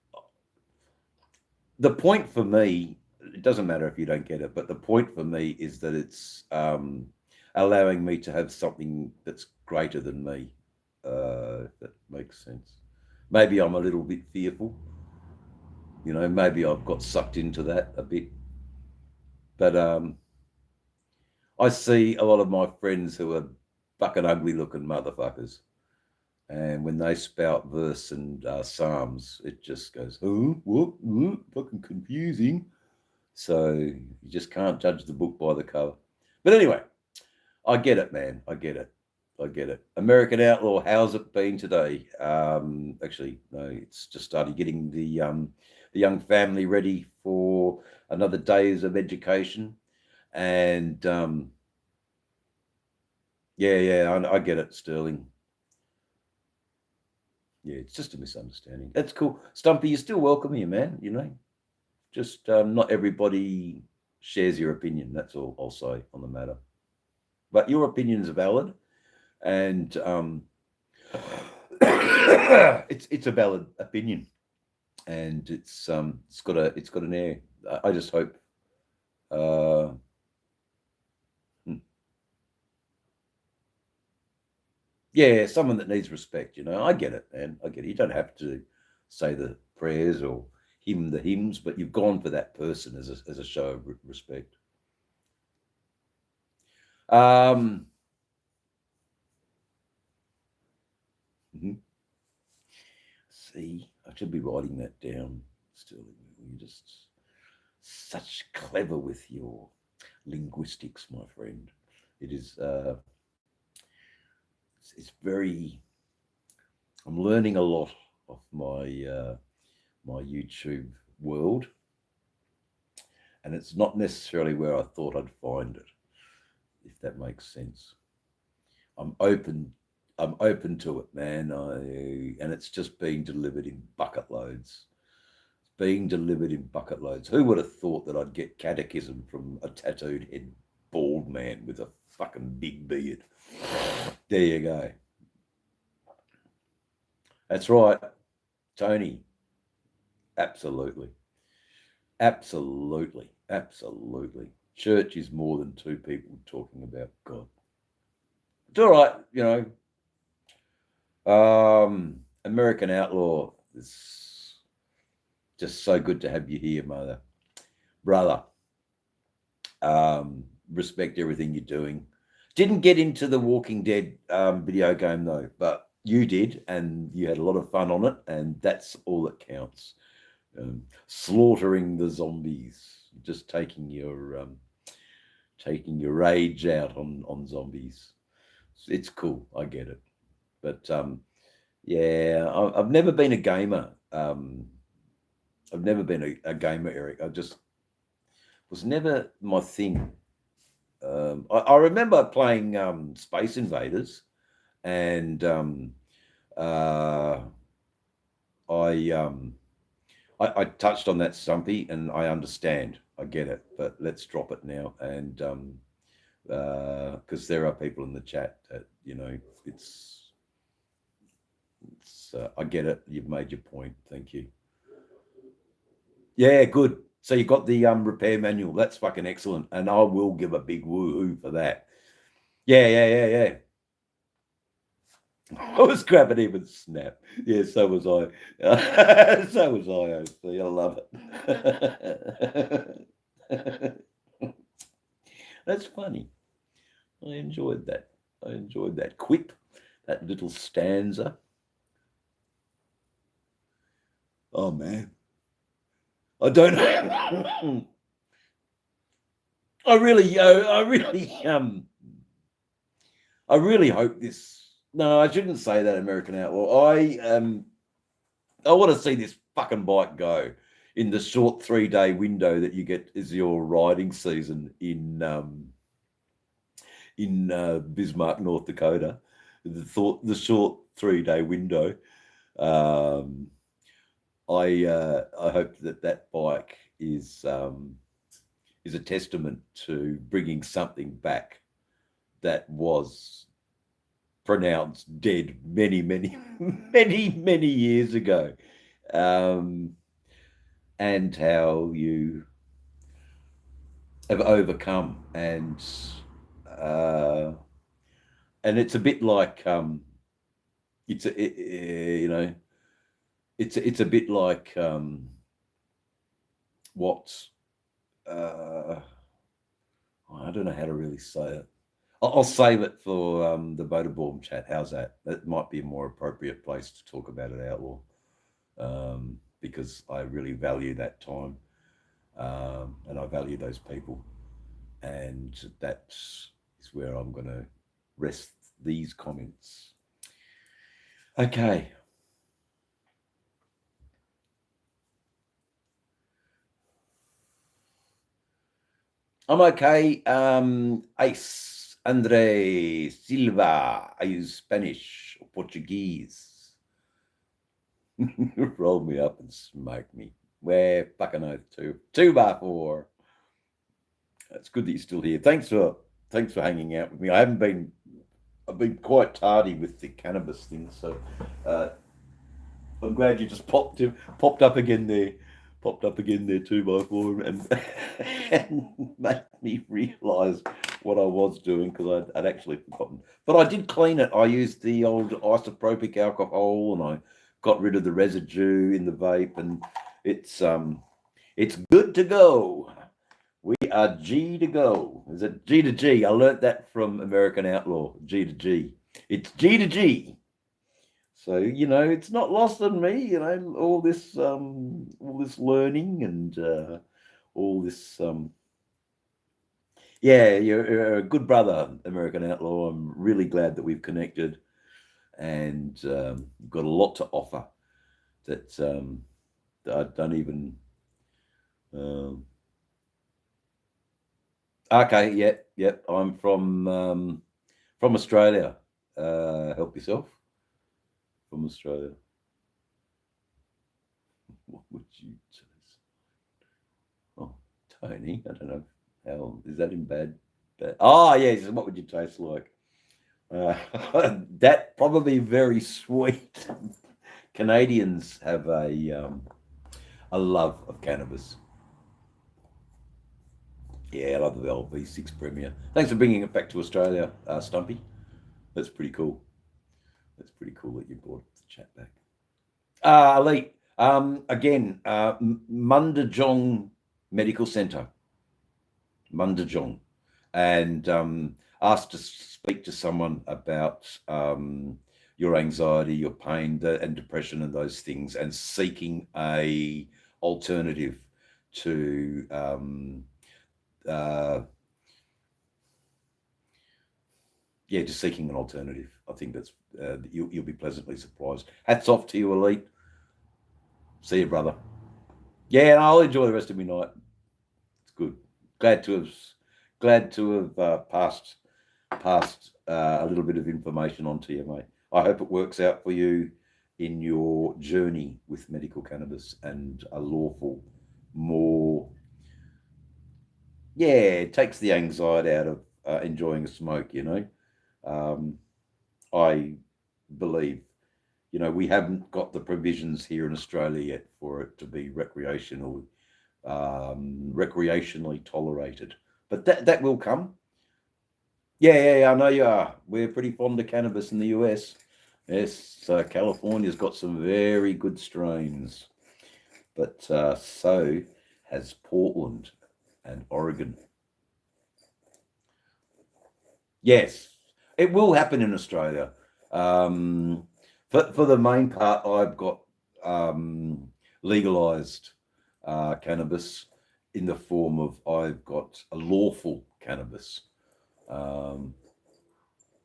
The point for me, it doesn't matter if you don't get it, but the point for me is that it's allowing me to have something that's greater than me. If that makes sense. Maybe I'm a little bit fearful. Maybe I've got sucked into that a bit. But I see a lot of my friends who are fucking ugly looking motherfuckers. And when they spout verse and psalms, it just goes, what, fucking confusing. So you just can't judge the book by the cover. But anyway, I get it, man. I get it. American Outlaw, how's it been today? Actually, no, it's just started getting the young family ready for another days of education. And I get it, Sterling. Yeah, it's just a misunderstanding. That's cool. Stumpy, you're still welcome here, man. Just not everybody shares your opinion. That's all I'll say on the matter. But your opinions are valid, and it's a valid opinion, and it's got an air. I just hope. Yeah, someone that needs respect, I get it, man. I get it. You don't have to say the prayers or hymn the hymns, but you've gone for that person as a show of respect. See, I should be writing that down, Sterling. You're just such clever with your linguistics, my friend. It is... it's very... I'm learning a lot of my my YouTube world, and it's not necessarily where I thought I'd find it, if that makes sense. I'm open I'm open to it, man. And it's just being delivered in bucket loads. It's being delivered in bucket loads. Who would have thought that I'd get catechism from a tattooed head bald man with a fucking big beard? There you go. That's right, Tony. Absolutely. Absolutely. Absolutely. Church is more than two people talking about God. It's all right, you know. American Outlaw, it's just so good to have you here, brother. Respect everything you're doing. Didn't get into the Walking Dead video game though, but you did, and you had a lot of fun on it, and that's all that counts. Slaughtering the zombies, just taking your rage out on zombies. It's cool. I get it. But yeah, I've never been a gamer. I've never been a gamer, Eric. I just was never my thing. I remember playing Space Invaders, and I touched on that, Stumpy, and I understand. I get it, but let's drop it now. And because there are people in the chat that, you know, it's I get it. You've made your point. Thank you. Yeah, good. So you got the repair manual. That's fucking excellent. And I will give a big woohoo for that. Yeah. I was grabbing even snap. Yeah, so was I. So was I, OC. I love it. That's funny. I enjoyed that. I enjoyed that quip, that little stanza. Oh man. I don't know. I really hope this. No, I shouldn't say that, American Outlaw. I want to see this fucking bike go in the short 3-day window that you get as your riding season in Bismarck, North Dakota. The short 3-day window. I hope that bike is a testament to bringing something back that was pronounced dead many years ago, and how you have overcome, and it's a bit like it's a bit like what I don't know how to really say it. I'll save it for the Vodaborm chat. How's that? That might be a more appropriate place to talk about it, Outlaw, because I really value that time, and I value those people, and that is where I'm going to rest these comments. Okay. I'm okay. Ace, Andre Silva. Are you Spanish or Portuguese? Roll me up and smoke me. Where fucking oath 2x4. It's good that you're still here. Thanks for hanging out with me. I've been quite tardy with the cannabis thing, so I'm glad you just popped up again there. Popped up again there 2x4 and made me realise what I was doing, because I'd actually forgotten. But I did clean it. I used the old isopropyl alcohol, and I got rid of the residue in the vape, and it's good to go. We are G to go. Is it G to G? I learnt that from American Outlaw. G to G. It's G to G. So, you know, it's not lost on me, you know, all this learning and all this. Yeah, you're a good brother, American Outlaw. I'm really glad that we've connected, and you've got a lot to offer that I don't even. Okay, yep. I'm from Australia. help yourself from Australia. What would you taste? Oh, Tony, I don't know. How is that in bad? Oh, yes. What would you taste like? That probably very sweet. Canadians have a love of cannabis. Yeah, I love the old V6 Premier. Thanks for bringing it back to Australia, Stumpy. That's pretty cool. That's pretty cool that you brought the chat back. Elite. Again, Mundajong Medical Centre. Mundajong. And asked to speak to someone about your anxiety, your pain, and depression and those things, and seeking a alternative to just seeking an alternative. I think that's you'll be pleasantly surprised. Hats off to you, Elite. See you, brother. Yeah, and I'll enjoy the rest of my night. It's good. Glad to have passed a little bit of information on to you, mate. I hope it works out for you in your journey with medical cannabis and a lawful, more. Yeah, it takes the anxiety out of enjoying a smoke, you know. I believe, you know, we haven't got the provisions here in Australia yet for it to be recreationally tolerated, but that will come. Yeah, I know you are. We're pretty fond of cannabis in the US. Yes, California's got some very good strains, but so has Portland and Oregon. Yes, it will happen in Australia. For the main part, I've got legalized cannabis in the form of I've got a lawful cannabis.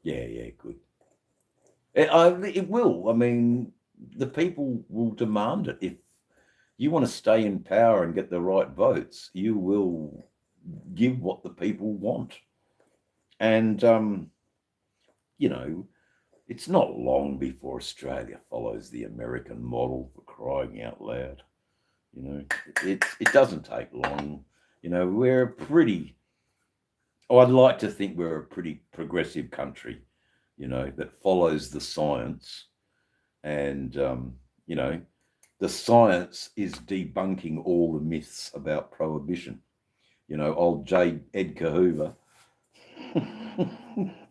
Yeah, good. It will. I mean, the people will demand it. If you want to stay in power and get the right votes, you will give what the people want. And, you know, it's not long before Australia follows the American model, for crying out loud. You know, it doesn't take long. You know, I'd like to think we're a pretty progressive country, you know, that follows the science. And, you know, the science is debunking all the myths about prohibition. You know, old J. Edgar Hoover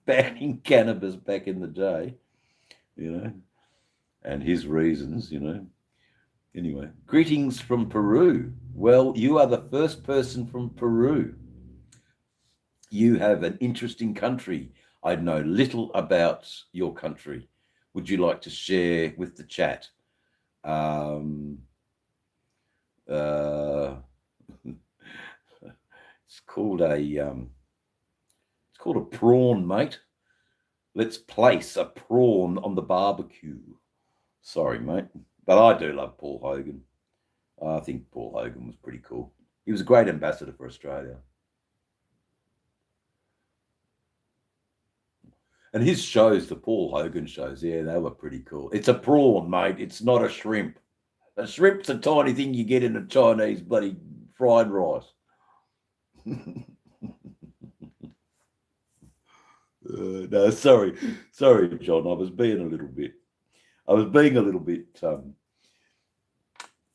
banning cannabis back in the day, you know, and his reasons, you know. Anyway, greetings from Peru. Well, you are the first person from Peru. You have an interesting country. I know little about your country. Would you like to share with the chat? It's called a prawn, mate. Let's place a prawn on the barbecue. Sorry, mate, but I do love Paul Hogan. I think Paul Hogan was pretty cool. He was a great ambassador for Australia. And his shows, the Paul Hogan shows, yeah, they were pretty cool. It's a prawn, mate. It's not a shrimp. A shrimp's a tiny thing you get in a Chinese bloody fried rice. No, sorry, John. I was being a little bit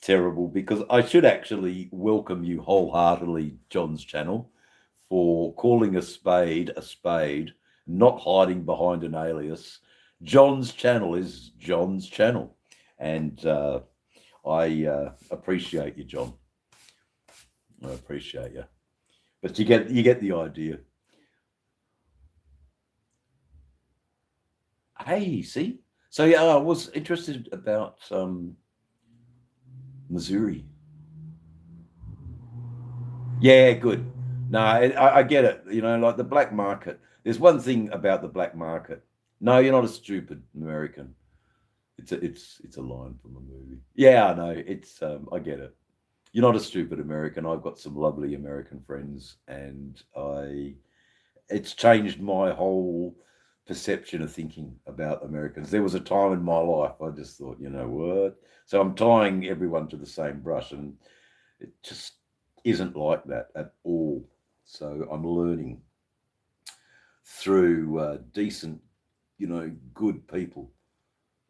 terrible, because I should actually welcome you wholeheartedly, John's channel, for calling a spade, not hiding behind an alias. John's channel is John's channel, and I appreciate you, John. I appreciate you, but you get the idea. Hey, see? So yeah, I was interested about Missouri. Yeah, good. No, I get it. You know, like the black market. There's one thing about the black market. No, you're not a stupid American. It's a line from a movie. Yeah, I know. It's I get it. You're not a stupid American. I've got some lovely American friends, and it's changed my whole perception of thinking about Americans. There was a time in my life I just thought, you know what? So I'm tying everyone to the same brush, and it just isn't like that at all. So I'm learning through decent, good people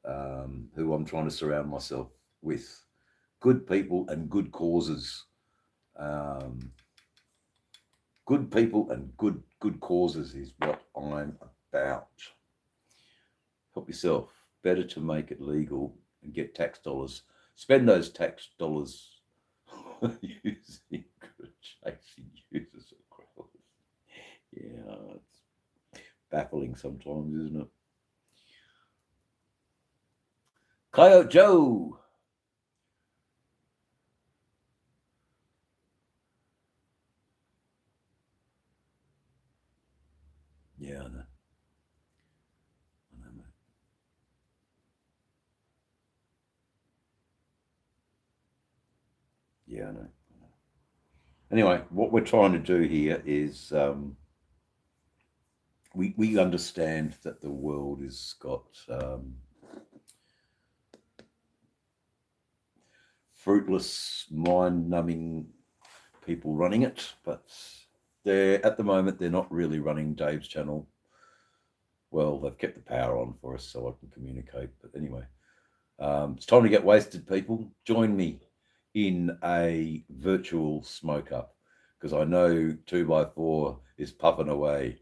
who I'm trying to surround myself with. Good people and good causes. Good people and good causes is what I'm about. Help yourself. Better to make it legal and get tax dollars. Spend those tax dollars using good chasing users of growers. Yeah, it's baffling sometimes, isn't it? Coyote Joe. Yeah, I know. Mate. Yeah, I know. Anyway, what we're trying to do here is we understand that the world has got fruitless, mind-numbing people running it, but at the moment they're not really running Dave's channel. Well, they've kept the power on for us so I can communicate. But anyway, it's time to get wasted, people. Join me in a virtual smoke up, because I know 2x4 is puffing away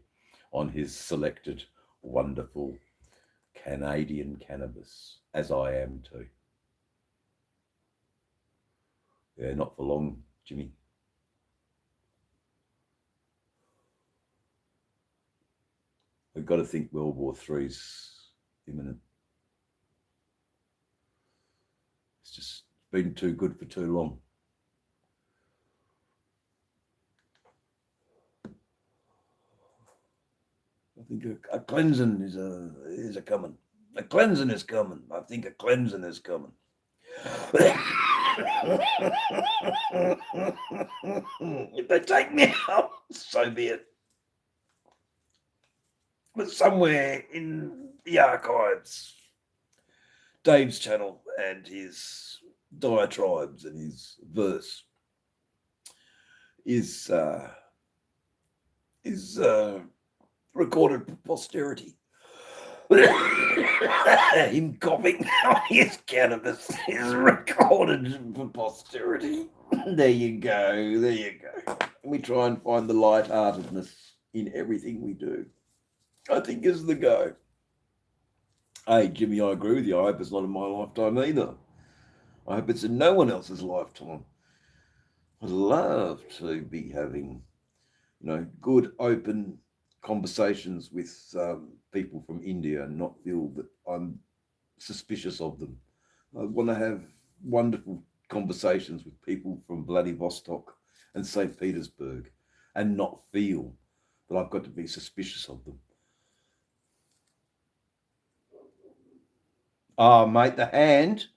on his selected wonderful Canadian cannabis, as I am too. Yeah, not for long, Jimmy. We've got to think World War III's imminent. It's just been too good for too long. I think a cleansing is a coming. A cleansing is coming. I think a cleansing is coming. If they take me out, so be it. But somewhere in the archives, Dave's channel and his diatribes and his verse is recorded for posterity. Him coughing on his cannabis is recorded for posterity. There you go. There you go. We try and find the lightheartedness in everything we do, I think, is the go. Hey, Jimmy, I agree with you. I hope it's not in my lifetime either. I hope it's in no one else's lifetime. I'd love to be having, good, open conversations with people from India and not feel that I'm suspicious of them. I want to have wonderful conversations with people from Vladivostok and St. Petersburg and not feel that I've got to be suspicious of them. Mate, the hand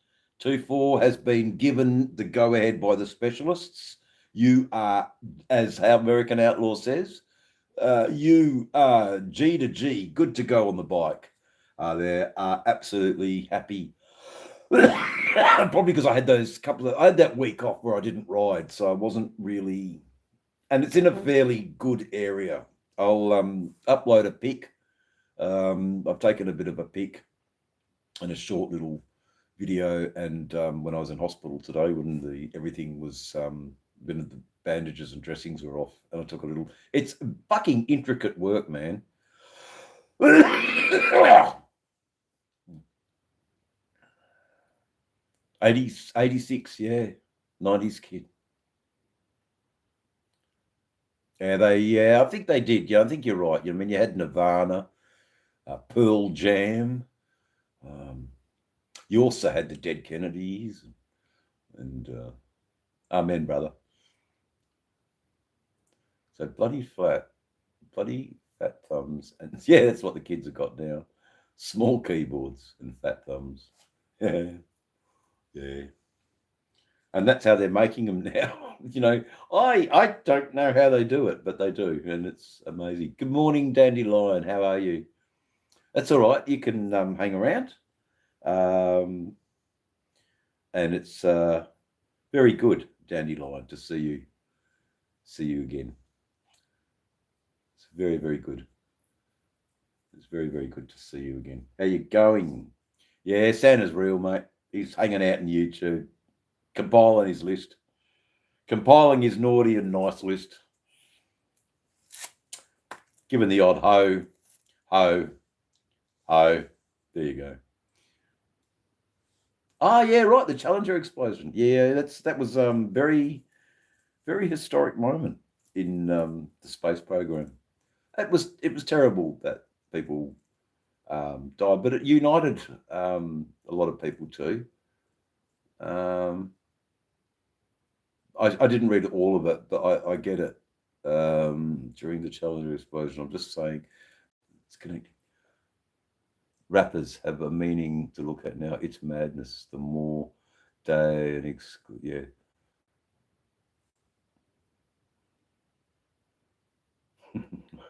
2-4 has been given the go-ahead by the specialists. You are, as how American Outlaw says, you are G to G, good to go on the bike. They are absolutely happy. Probably because I had I had that week off where I didn't ride, so I wasn't really, and it's in a fairly good area. I'll upload a pic. I've taken a bit of a pic and a short little video, and when I was in hospital today, when everything was when the bandages and dressings were off, and I took a little. It's fucking intricate work, man. 86, yeah, 90s kid. Yeah, I think they did. Yeah, I think you're right. I mean, you had Nirvana, Pearl Jam. You also had the Dead Kennedys, and amen, brother. So bloody fat thumbs, and yeah, that's what the kids have got now. Small keyboards and fat thumbs. Yeah. And that's how they're making them now. I don't know how they do it, but they do, and it's amazing. Good morning, Dandelion. How are you? That's all right. You can hang around, and it's very good, Dandelion, to see you again. It's very, very good. It's very, very good to see you again. How you going? Yeah, Santa's real, mate. He's hanging out in YouTube, compiling his list, compiling his naughty and nice list, giving the odd ho, ho, ho. There you go. Oh yeah, right. The Challenger explosion. Yeah, that was very, very historic moment in the space program. It was terrible that people died, but it united a lot of people too. I didn't read all of it, but I get it. During the Challenger explosion, I'm just saying it's connecting. Rappers have a meaning to look at now. It's madness. The more day and yeah.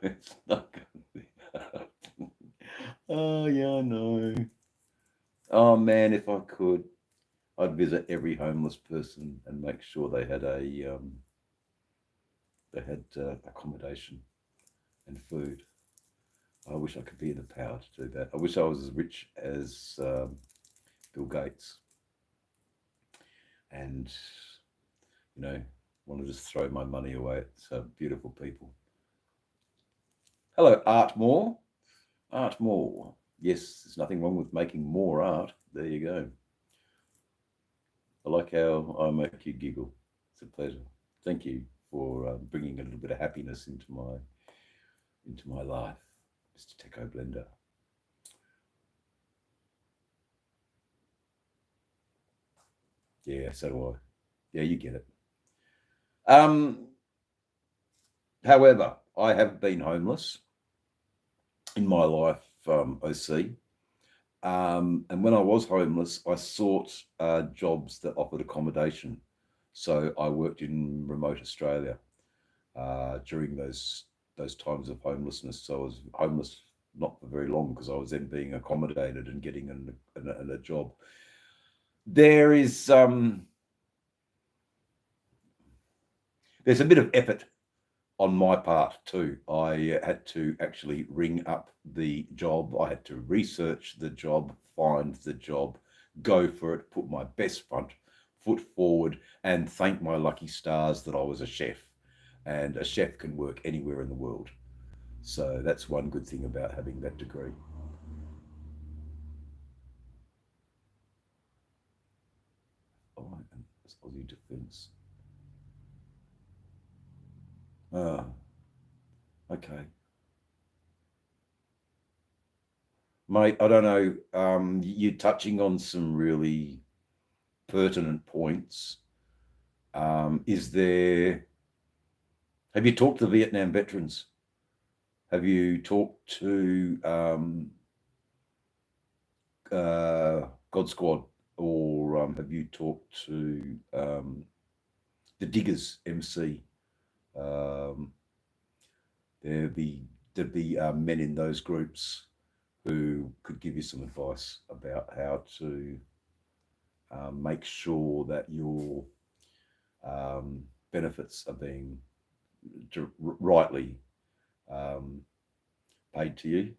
It's not going to be. Oh yeah, I know. Oh man, if I could, I'd visit every homeless person and make sure they had accommodation and food. I wish I could be in the power to do that. I wish I was as rich as Bill Gates, and want to just throw my money away at beautiful people. Hello, Art Moore. Art Moore. Yes, there's nothing wrong with making more art. There you go. I like how I make you giggle. It's a pleasure. Thank you for bringing a little bit of happiness into my life, Mr. Techo Blender. Yeah, so do I. Yeah, you get it. However, I have been homeless in my life, OC. And when I was homeless, I sought jobs that offered accommodation. So I worked in remote Australia during those times of homelessness. So I was homeless not for very long because I was then being accommodated and getting a job. There is there's a bit of effort on my part too. I had to actually ring up the job. I had to research the job, find the job, go for it, put my best front foot forward, and thank my lucky stars that I was a chef. And a chef can work anywhere in the world. So that's one good thing about having that degree. Oh, and Aussie Defence. Okay. Mate, I don't know. You're touching on some really pertinent points. Have you talked to the Vietnam veterans? Have you talked to God Squad, or have you talked to the Diggers MC? There'd be men in those groups who could give you some advice about how to make sure that your benefits are being rightly paid to you,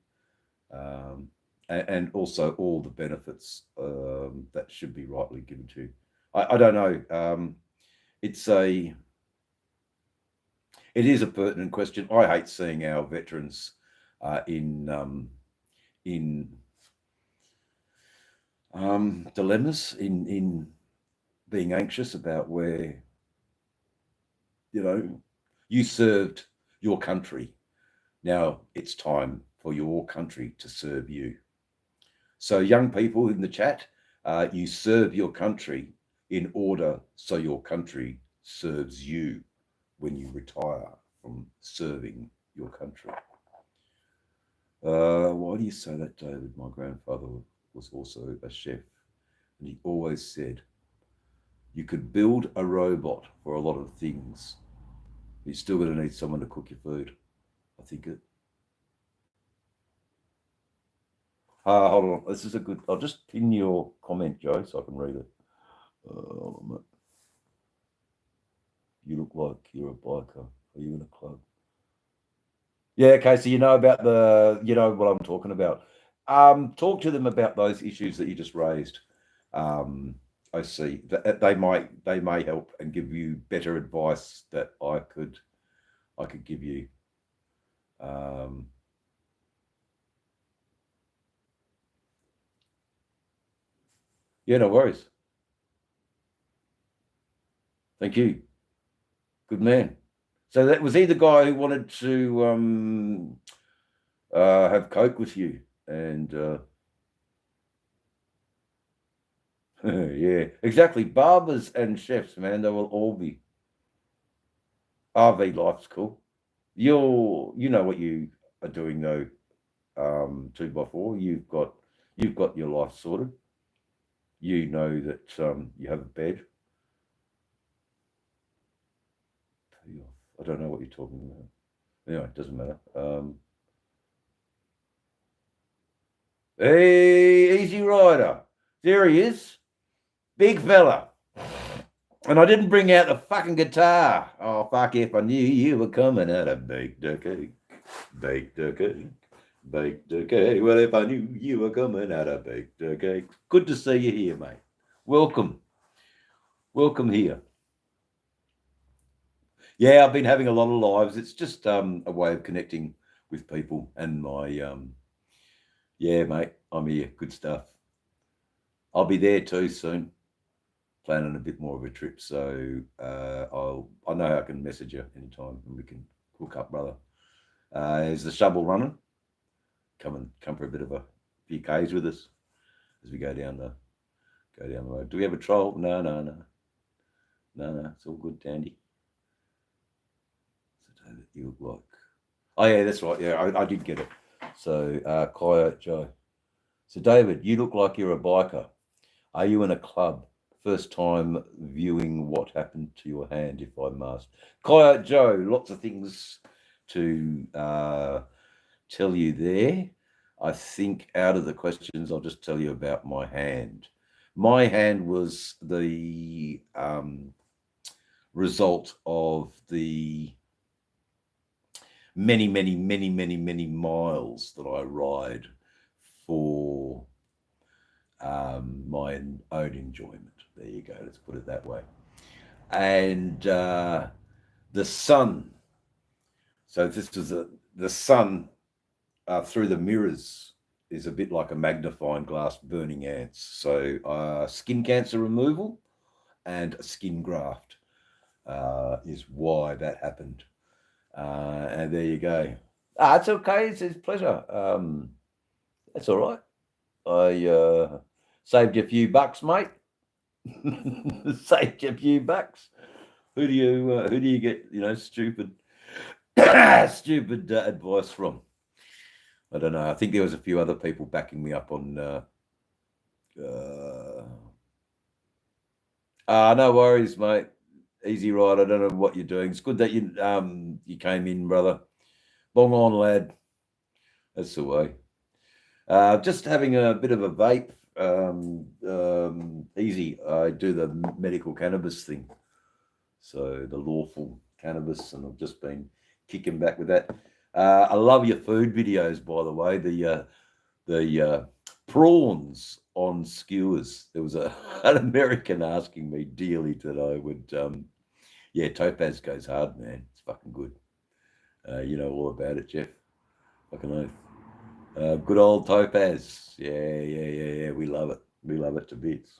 and also all the benefits that should be rightly given to you. I don't know. It is a pertinent question. I hate seeing our veterans in dilemmas, in being anxious about where, you served your country. Now it's time for your country to serve you. So young people in the chat, you serve your country in order so your country serves you when you retire from serving your country. Why do you say that, David? My grandfather was also a chef, and he always said, you could build a robot for a lot of things, but you're still going to need someone to cook your food. I think Hold on. This is a good. I'll just pin your comment, Joe, so I can read it. Hold on, mate. You look like you're a biker. Are you in a club? Yeah, okay. So you know about you know what I'm talking about. Talk to them about those issues that you just raised. I see that they may help and give you better advice that I could give you. Yeah, no worries. Thank you. Good man. So that was he the guy who wanted to have Coke with you and yeah, exactly. Barbers and chefs, man, they will all be. RV life's cool. You know what you are doing though, 2x4. You've got your life sorted. You know that you have a bed. I don't know what you're talking about. Anyway, it doesn't matter. Hey, Easy Rider. There he is. Big fella. And I didn't bring out the fucking guitar. Oh, fuck if I knew you were coming out of Baked Cake. Baked Cake. Baked Cake. Well, if I knew you were coming out of Baked Cake. Good to see you here, mate. Welcome. Welcome here. Yeah, I've been having a lot of lives. It's just a way of connecting with people and my yeah, mate, I'm here. Good stuff. I'll be there too soon. Planning a bit more of a trip, so I know I can message you anytime and we can hook up, brother. Is the shovel running? Come for a bit of a few Ks with us as we go down the road. Do we have a troll? No. It's all good, Dandy. So David, you look like. Oh yeah, that's right. Yeah, I did get it. So Coyote Joe. So David, you look like you're a biker. Are you in a club? First time viewing what happened to your hand, if I must. Coyote Joe, lots of things to tell you there. I think out of the questions, I'll just tell you about my hand. My hand was the result of the many miles that I ride for my own enjoyment. There you go. Let's put it that way. And the sun. So this was the sun through the mirrors is a bit like a magnifying glass burning ants. So skin cancer removal and a skin graft is why that happened. And there you go. It's okay. It's a pleasure. That's all right. I saved you a few bucks, mate. Saved you a few bucks. Who do you get, stupid advice from? I don't know. I think there was a few other people backing me up on. No worries, mate. Easy ride. I don't know what you're doing. It's good that you came in, brother. Bong on, lad. That's the way. Just having a bit of a vape. Easy. I do the medical cannabis thing, so the lawful cannabis, and I've just been kicking back with that. I love your food videos, by the way. The prawns on skewers. There was an American asking me dearly that I would. Topaz goes hard, man. It's fucking good. You know all about it, Jeff. Fucking oath. Good old Topaz. Yeah. We love it. We love it to bits.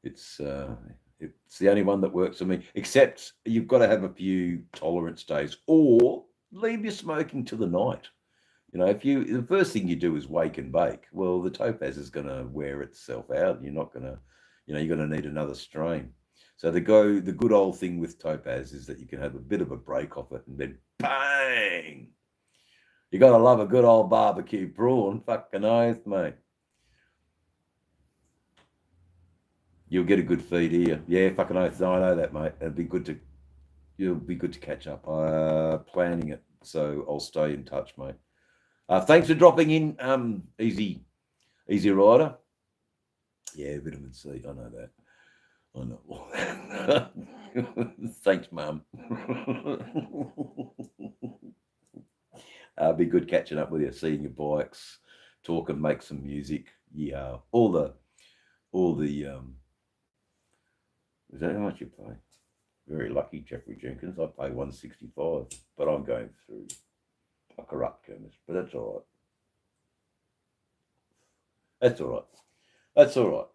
It's the only one that works for me. Except you've got to have a few tolerance days, or leave your smoking to the night. If the first thing you do is wake and bake, well, the Topaz is going to wear itself out. And you're not going to, you're going to need another strain. So the good old thing with Topaz is that you can have a bit of a break off it, and then bang. You got to love a good old barbecue prawn. Fucking oath, mate. You'll get a good feed here. Yeah, fucking oath. No, I know that, mate. It'll be good to catch up. Planning it, so I'll stay in touch, mate. Thanks for dropping in, Easy Easy Rider. Yeah, vitamin C. I know that. I know. Thanks, Mum. Be good catching up with you, seeing your bikes, talking, make some music. Yeah, all the. Is that how much you pay? Very lucky, Jeffrey Jenkins. I pay 165, but I'm going through a corrupt chemist. But that's all right. That's all right. That's all right.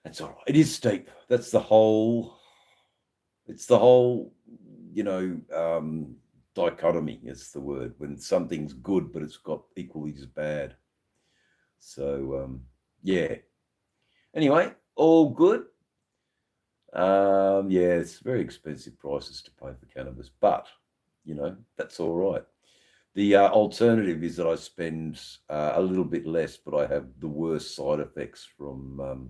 That's all right. It is steep. That's the whole. It's the whole, dichotomy is the word, when something's good but it's got equally as bad. So yeah. Anyway, all good. Yeah, it's very expensive prices to pay for cannabis, but that's all right. The alternative is that I spend a little bit less, but I have the worst side effects from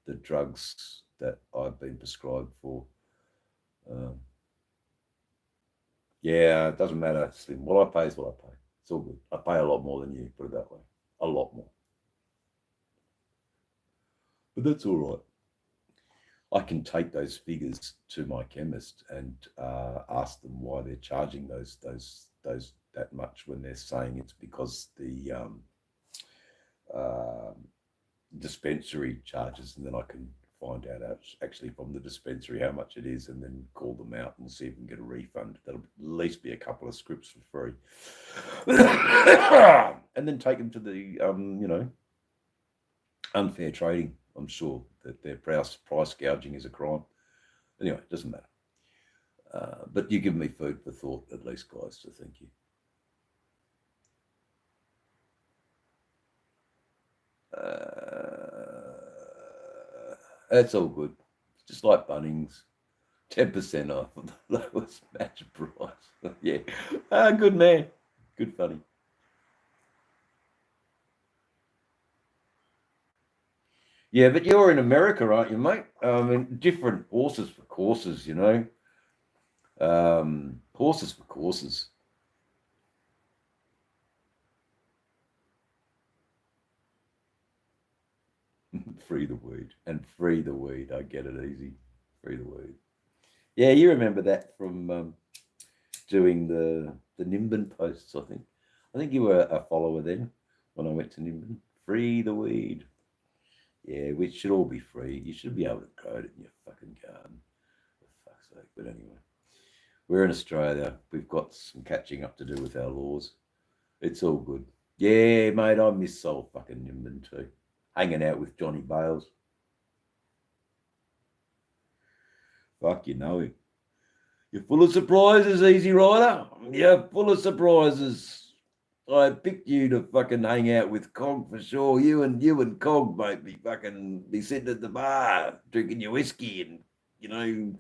the drugs that I've been prescribed for. Yeah, it doesn't matter, Slim. What I pay is what I pay. It's all good. I pay a lot more than you, put it that way. A lot more. But that's all right. I can take those figures to my chemist and ask them why they're charging those that much when they're saying it's because the dispensary charges, and then I can find out actually from the dispensary how much it is, and then call them out and see if we can get a refund. That'll at least be a couple of scripts for free, and then take them to the unfair trading. I'm sure that their price gouging is a crime. Anyway, it doesn't matter. But you give me food for thought, at least, guys, so thank you. That's all good. It's just like Bunnings. 10% off of the lowest match price. Yeah. Good man. Good funny. Yeah, but you're in America, aren't you, mate? I mean, different horses for courses, horses for courses. Free the weed. And free the weed. I get it easy. Free the weed. Yeah, you remember that from doing the Nimbin posts, I think. I think you were a follower then when I went to Nimbin. Free the weed. Yeah, which should all be free. You should be able to grow it in your fucking garden. For fuck's sake. But anyway, we're in Australia. We've got some catching up to do with our laws. It's all good. Yeah, mate, I miss old fucking Nimbin too. Hanging out with Johnny Bales. Fuck, you know him. You're full of surprises, Easy Rider. You're full of surprises. I picked you to fucking hang out with Cog for sure. You and Cog, mate, be sitting at the bar drinking your whiskey and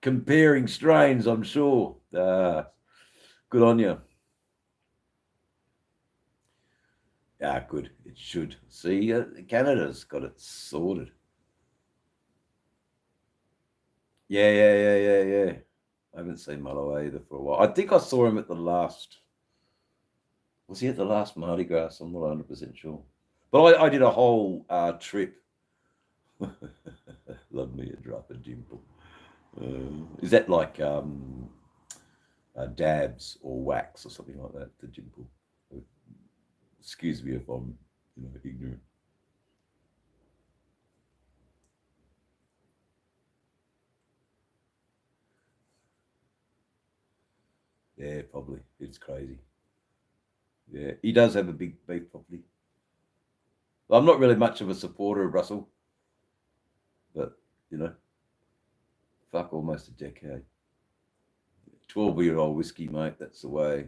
comparing strains. I'm sure. Good on you. Good. It should. See, Canada's got it sorted. Yeah. I haven't seen Mullo either for a while. I think I saw him at the last. Was he at the last Mardi Gras? I'm not 100% sure. But I did a whole trip. Love me a drop of dimple. Is that like dabs or wax or something like that? The dimple. Excuse me if I'm ignorant. Yeah, probably. It's crazy. Yeah, he does have a big beef property. I'm not really much of a supporter of Russell, but fuck, almost a decade. 12-year-old whiskey, mate. That's the way.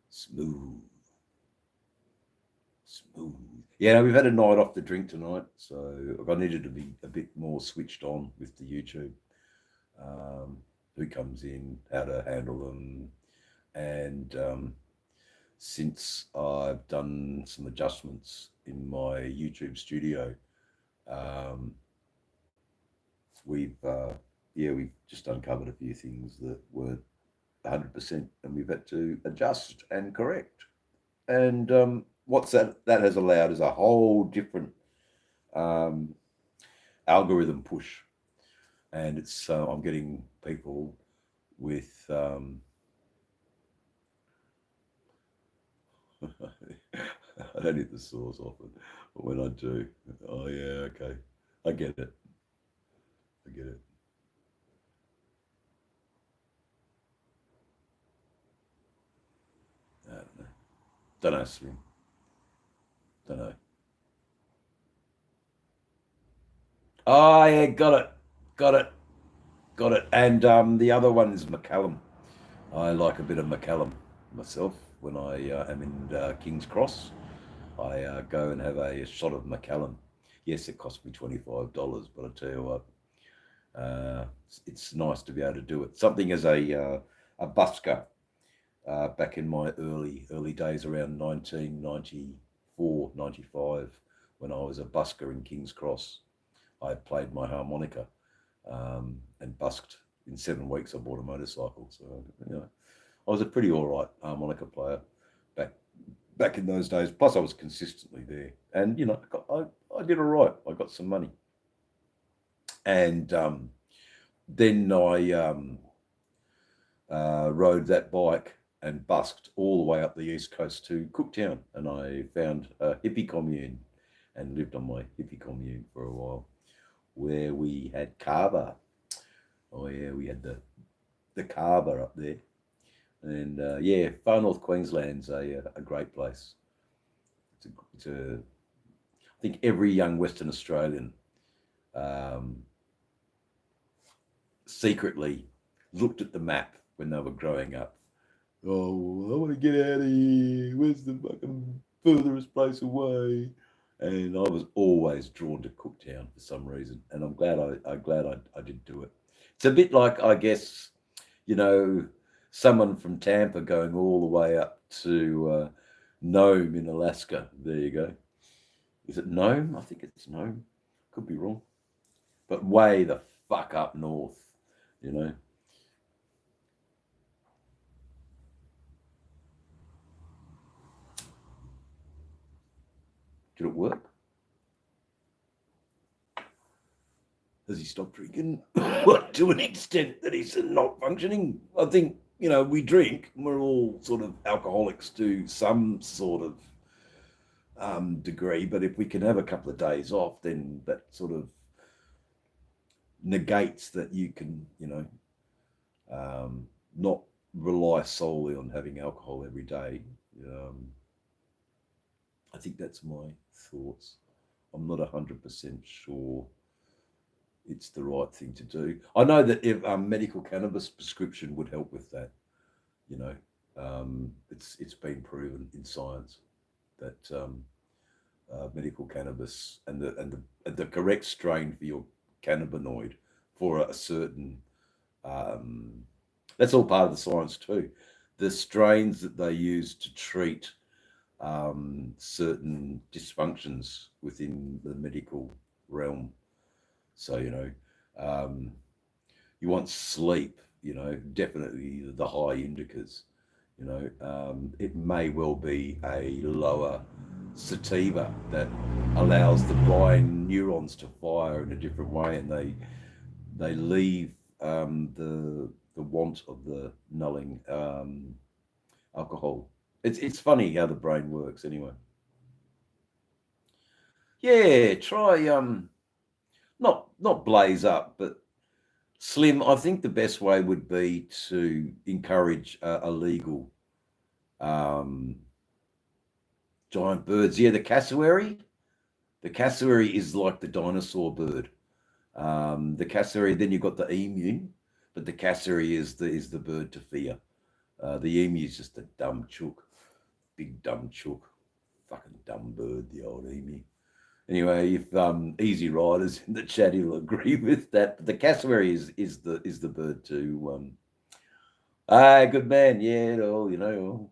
Smooth. Yeah, no, we've had a night off to drink tonight, so I needed to be a bit more switched on with the YouTube. Who comes in, how to handle them, and since I've done some adjustments in my YouTube studio, we've just uncovered a few things that weren't 100%, and we've had to adjust and correct. And what's that has allowed is a whole different algorithm push, and it's I'm getting people with I don't hit the source often, but when I do, oh yeah, okay, I get it. Don't know, Slim. Don't know. Oh yeah, got it. And the other one is McCallum. I like a bit of McCallum myself when I am in King's Cross. I go and have a shot of McCallum. Yes, it cost me $25, but I tell you what, it's nice to be able to do it. Something as a busker back in my early days, around 1994, 95, when I was a busker in King's Cross. I played my harmonica and busked. In 7 weeks, I bought a motorcycle. So, you know, I was a pretty all right harmonica player back in those days. Plus, I was consistently there, and you know, I did all right. I got some money, and then I rode that bike and busked all the way up the east coast to Cooktown, and I found a hippie commune and lived on my hippie commune for a while, where we had kava. Oh yeah, we had the kava up there. And yeah, Far North Queensland's a great place. I think every young Western Australian secretly looked at the map when they were growing up. Oh, I want to get out of here. Where's the fucking furthest place away? And I was always drawn to Cooktown for some reason, and I'm glad I did do it. It's a bit like, I guess, you know, someone from Tampa going all the way up to Nome in Alaska. There you go. Is it Nome? I think it's Nome. Could be wrong. But way the fuck up north, you know. Did it work? Has he stopped drinking? What, to an extent that he's not functioning? I think, you know, we drink. We're all sort of alcoholics to some sort of degree. But if we can have a couple of days off, then that sort of negates that you can, you know, not rely solely on having alcohol every day. I think that's my thoughts. I'm not 100% sure it's the right thing to do. I know that if medical cannabis prescription would help with that, you know, it's been proven in science that medical cannabis and the correct strain for your cannabinoid for a certain that's all part of the science too. The strains that they use to treat certain dysfunctions within the medical realm. So, you know, you want sleep, you know, definitely the high indicas, you know, it may well be a lower sativa that allows the brain neurons to fire in a different way, and they leave the want of the nulling alcohol. It's funny how the brain works anyway. Yeah, try not blaze up, but Slim. I think the best way would be to encourage a legal giant birds. Yeah, the cassowary. The cassowary is like the dinosaur bird. The cassowary. Then you've got the emu, but the cassowary is the bird to fear. The emu is just a dumb chook, big dumb chook, fucking dumb bird. The old emu. Anyway, if Easy Riders in the chat, he'll agree with that. But the cassowary is the bird to. Good man. Yeah, well, you know,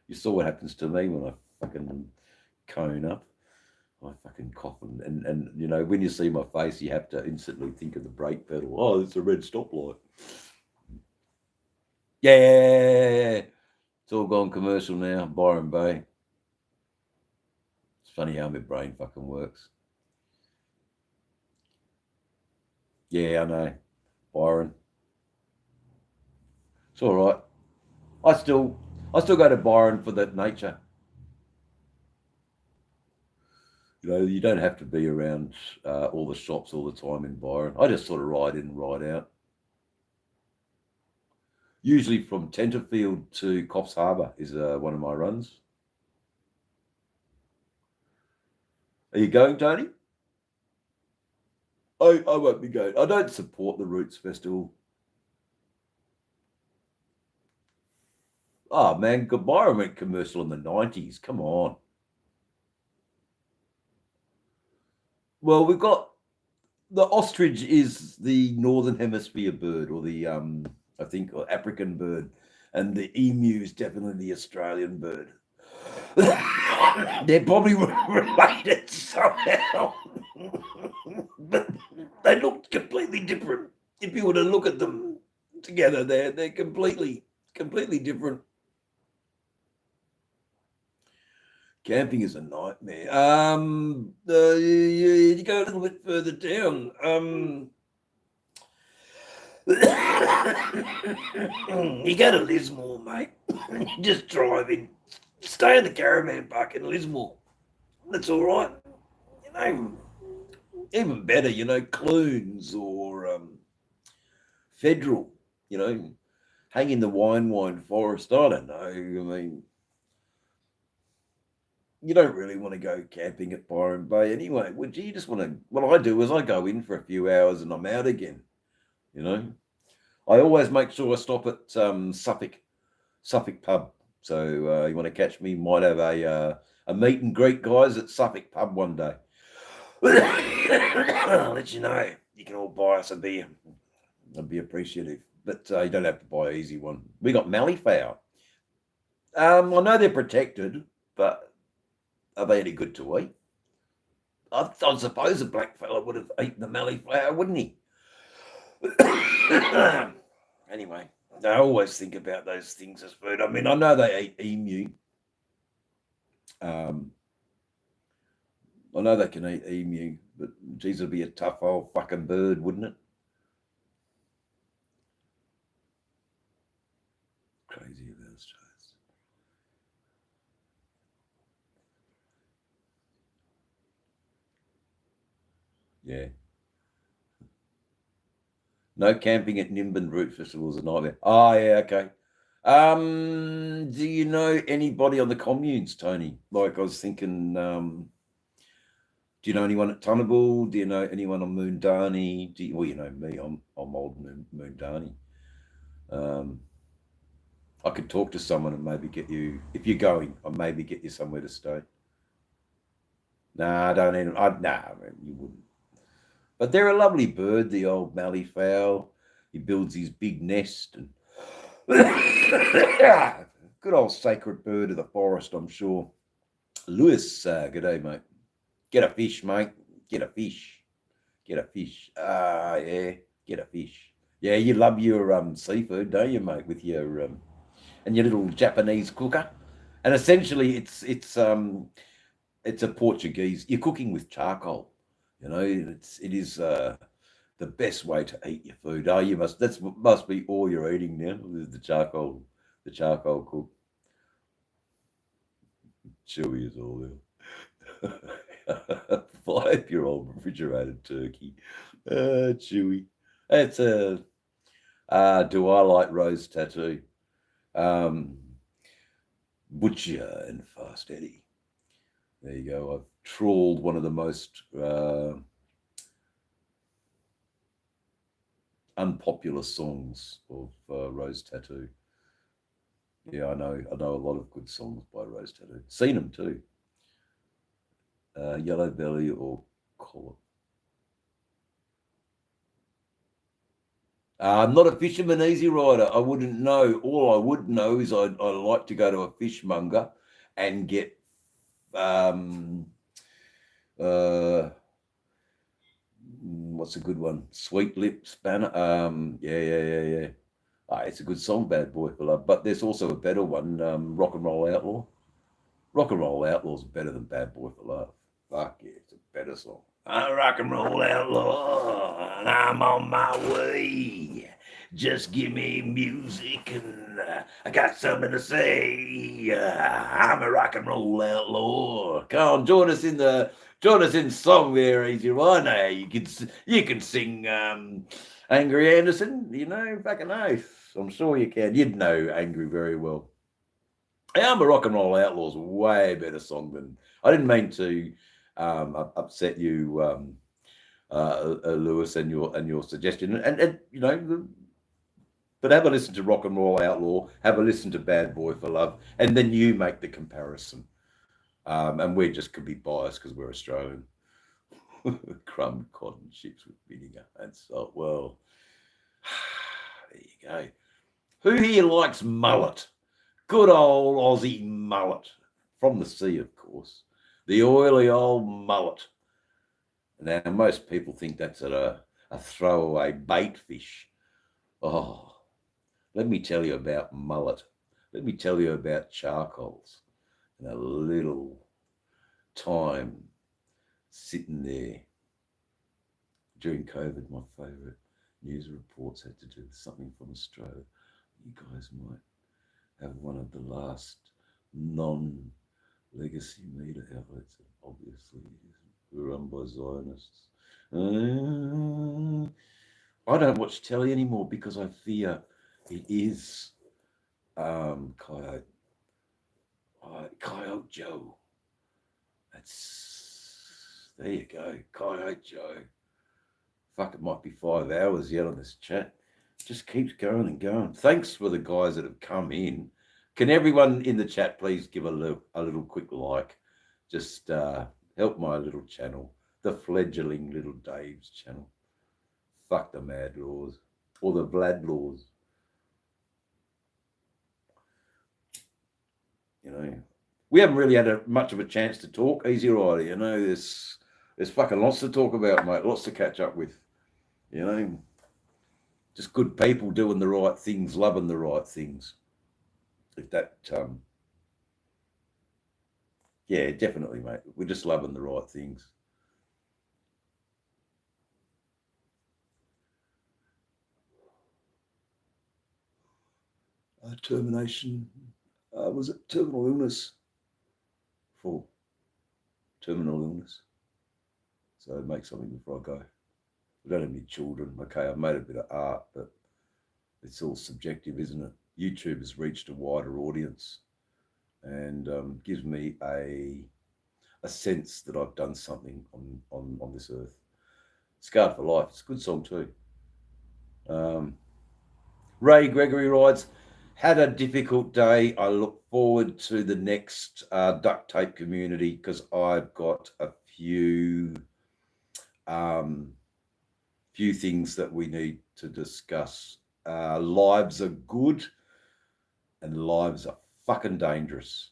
you saw what happens to me when I fucking cone up. I fucking cough and you know, when you see my face, you have to instantly think of the brake pedal. Oh, it's a red stoplight. Yeah, it's all gone commercial now. Byron Bay. funny how my brain fucking works. Yeah, I know. Byron. It's all right. I still go to Byron for that nature. You know, you don't have to be around all the shops all the time in Byron. I just sort of ride in and ride out. Usually from Tenterfield to Coffs Harbour is one of my runs. Are you going, Tony? I won't be going. I don't support the Roots Festival. Oh, man, Byron went commercial in the 90s. Come on. Well, we've got the ostrich is the Northern Hemisphere bird, or the, I think, or African bird. And the emu is definitely the Australian bird. They're probably related somehow. But they look completely different. If you were to look at them together, they're completely different. Camping is a nightmare. You go a little bit further down. You go to Lismore, mate. Just drive in. Stay in the caravan park in Lismore. That's all right. You know, even better, you know, Clunes or Federal, you know, hang in the wine forest. I don't know. I mean, you don't really want to go camping at Byron Bay anyway, would you? You just want to, what I do is I go in for a few hours and I'm out again, you know. I always make sure I stop at Suffolk pub. So you want to catch me, might have a meet and greet, guys, at Suffolk pub one day. I'll let you know. You can all buy us a beer. I'd be appreciative. But you don't have to buy an easy one. We got malleefowl. I know they're protected, but are they any good to eat? I suppose a black fella would have eaten the malleefowl, wouldn't he? Anyway, I always think about those things as food. I mean, I know they eat emu. I know they can eat emu, but geez, it'd be a tough old fucking bird, wouldn't it? Crazy about Australians. Yeah. No camping at Nimbin Root Festival is a nightmare. Oh, yeah, okay. Do you know anybody on the communes, Tony? Like I was thinking, do you know anyone at Tunnable? Do you know anyone on Moondani? Well, you know me, I'm old Moondani. I could talk to someone and maybe get you, if you're going, I'll maybe get you somewhere to stay. Nah, I don't even, you wouldn't. But they're a lovely bird, the old malleefowl. He builds his big nest and good old sacred bird of the forest, I'm sure. Lewis, g'day, mate. Get a fish, mate. Get a fish. Get a fish. Yeah, get a fish. Yeah, you love your seafood, don't you, mate? With your and your little Japanese cooker. And essentially, it's a Portuguese. You're cooking with charcoal. You know, it is the best way to eat your food. Oh, that must be all you're eating now. Is the charcoal cook. Chewy is all there. 5-year-old refrigerated turkey. Chewy. It's do I like Rose Tattoo? Butcher and Fast Eddie. There you go. I've trawled one of the most unpopular songs of Rose Tattoo. Yeah, I know a lot of good songs by Rose Tattoo. Seen them too. Yellow Belly or Collar. I'm not a fisherman, easy rider. I wouldn't know. All I would know is I like to go to a fishmonger and get what's a good one? Sweet Lips Banner. Yeah. It's a good song, Bad Boy for Love. But there's also a better one, Rock and Roll Outlaw. Rock and Roll Outlaws better than Bad Boy for Love. Fuck yeah, it's a better song. I'm a rock and roll outlaw, and I'm on my way. Just give me music, and I got something to say. I'm a rock and roll outlaw. Come on, join us in song there, Easy Rider. You can sing Angry Anderson. You know, fucking oath. I'm sure you can. You'd know Angry very well. I'm a Rock and Roll Outlaws, way better song than. I didn't mean to upset you, Lewis, and your suggestion, and you know, but have a listen to Rock and Roll Outlaw, have a listen to Bad Boy for Love, and then you make the comparison. And we just could be biased because we're Australian. Crumb cotton chips with vinegar and salt. Well, there you go. Who here likes mullet? Good old Aussie mullet. From the sea, of course. The oily old mullet. Now, most people think that's a throwaway bait fish. Oh, let me tell you about mullet. Let me tell you about charcoals. And a little time sitting there. During COVID, my favourite news reports had to do with something from Australia. You guys might have one of the last non-legacy media outlets, obviously, were run by Zionists. I don't watch telly anymore because I fear it is Coyote Joe. There you go, Coyote Joe. Fuck, it might be 5 hours yet on this chat. Just keeps going and going. Thanks for the guys that have come in. Can everyone in the chat please give a little quick like? Just help my little channel, the fledgling little Dave's channel. Fuck the Mad Laws or the Vlad Laws. You know, we haven't really had much of a chance to talk. Easy Rider, you know, there's fucking lots to talk about, mate. Lots to catch up with. You know, just good people doing the right things, loving the right things. If that, yeah, definitely, mate. We're just loving the right things. Termination. Was it terminal illness? For terminal illness. So make something before I go. I don't have any children. Okay, I've made a bit of art, but it's all subjective, isn't it? YouTube has reached a wider audience and gives me a sense that I've done something on this earth. Scarred for Life. It's a good song too. Ray Gregory writes, had a difficult day. I look forward to the next duct tape community because I've got a few things that we need to discuss. Lives are good and lives are fucking dangerous.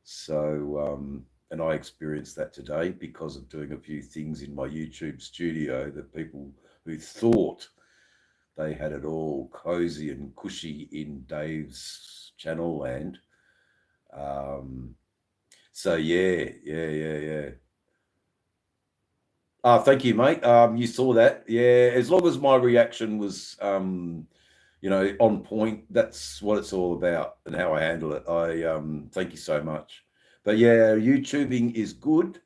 So, and I experienced that today because of doing a few things in my YouTube studio that people who thought they had it all cozy and cushy in Dave's channel land. So yeah. Thank you, mate. You saw that. Yeah, as long as my reaction was, you know, on point, that's what it's all about and how I handle it. I thank you so much. But yeah, YouTubing is good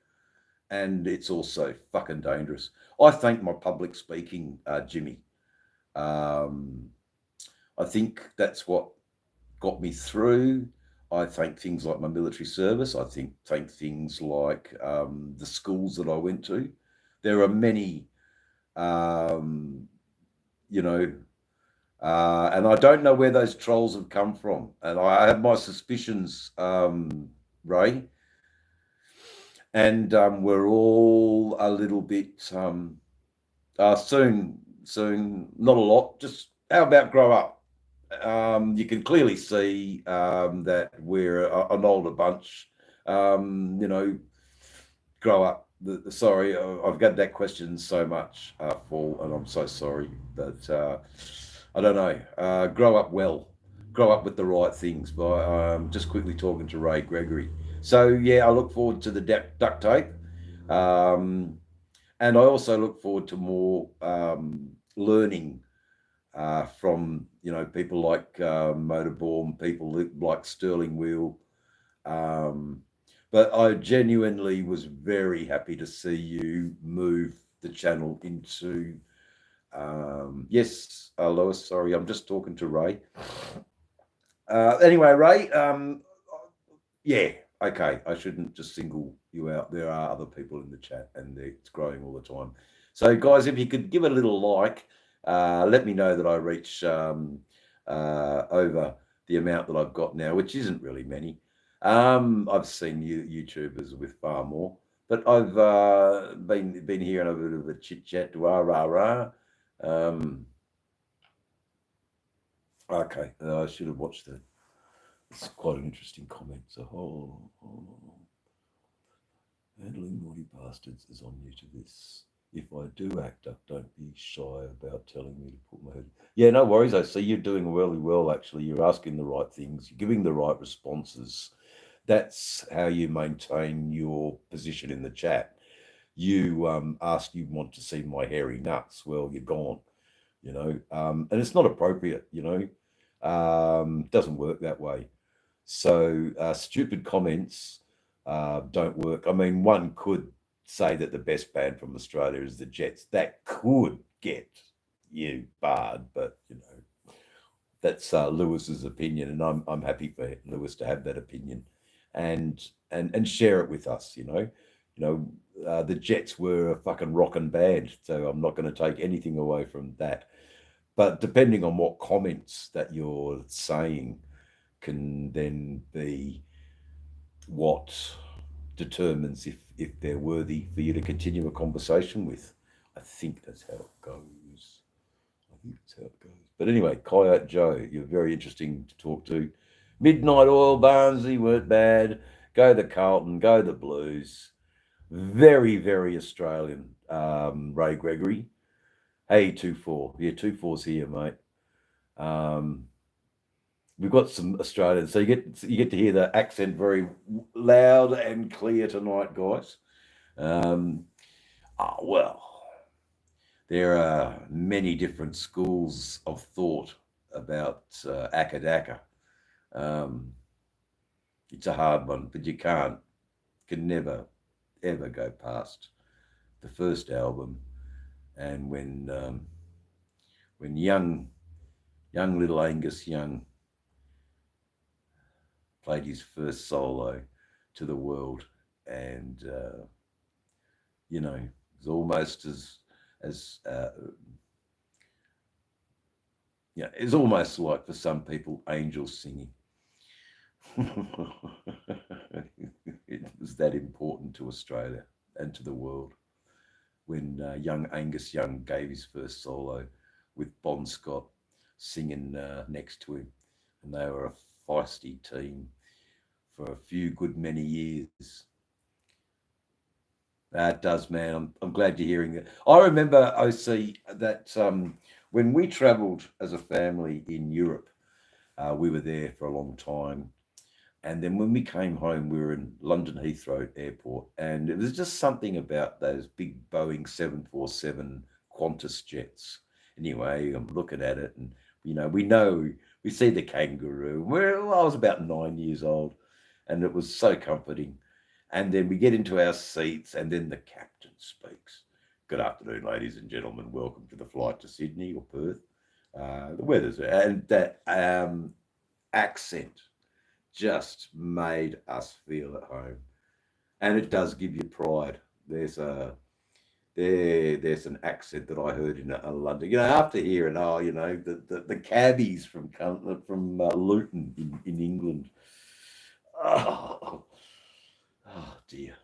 and it's also fucking dangerous. I thank my public speaking, Jimmy. I think that's what got me through. I thank things like my military service. I thank things like the schools that I went to. There are many, you know, and I don't know where those trolls have come from. And I have my suspicions, Ray. And we're all a little bit soon, not a lot. Just how about grow up? You can clearly see that we're an older bunch. You know, grow up. Sorry, I've got that question so much, Paul, and I'm so sorry. But I don't know. Grow up well. Grow up with the right things. By just quickly talking to Ray Gregory. So yeah, I look forward to the duct tape, and I also look forward to more learning from people like Motorborn, people like Sterling Wheel. Um, but I genuinely was very happy to see you move the channel into. Yes, Lois. Sorry, I'm just talking to Ray. Anyway, Ray. Yeah, okay. I shouldn't just single you out. There are other people in the chat, and it's growing all the time. So, guys, if you could give it a little like, let me know that I reach over the amount that I've got now, which isn't really many. I've seen YouTubers with far more, but I've been hearing a bit of a chit chat, rah rah rah. Okay, I should have watched that. It's quite an interesting comment. So, handling naughty bastards is on you to this. If I do act up, don't be shy about telling me to put my head. Yeah, no worries. I see you're doing really well, actually. You're asking the right things, you're giving the right responses. That's how you maintain your position in the chat. You ask, you want to see my hairy nuts. Well, you're gone, and it's not appropriate, doesn't work that way. So stupid comments don't work. I mean, one could say that the best band from Australia is the Jets. That could get you barred, but that's Lewis's opinion, and I'm happy for Lewis to have that opinion, and share it with us. The Jets were a fucking rockin' band, so I'm not going to take anything away from that. But depending on what comments that you're saying can then be what determines if they're worthy for you to continue a conversation with. I think that's how it goes. But anyway, Coyote Joe, you're very interesting to talk to. Midnight Oil, Barnsley weren't bad. Go the Carlton, go the Blues. Very, very Australian, Ray Gregory. Hey, 2-4. Yeah, 2-4's here, mate. We've got some Australians, so you get to hear the accent very loud and clear tonight, guys. Well, there are many different schools of thought about Akadaka. It's a hard one, but you can never, ever go past the first album. And when young little Angus Young played his first solo to the world, and it's almost it's almost like, for some people, angels singing. It was that important to Australia and to the world when young Angus Young gave his first solo with Bon Scott singing next to him, and they were a feisty team for a few good many years. That does, man. I'm glad you're hearing that. I remember, OC, that when we travelled as a family in Europe, we were there for a long time. And then when we came home, we were in London Heathrow Airport, and it was just something about those big Boeing 747 Qantas jets. Anyway, I'm looking at it, and we see the kangaroo. I was about 9 years old, and it was so comforting. And then we get into our seats, and then the captain speaks. Good afternoon, ladies and gentlemen. Welcome to the flight to Sydney or Perth. The weather's, and that accent just made us feel at home, and it does give you pride. There's an accent that I heard in London. After hearing the cabbies from Luton in England. Oh dear.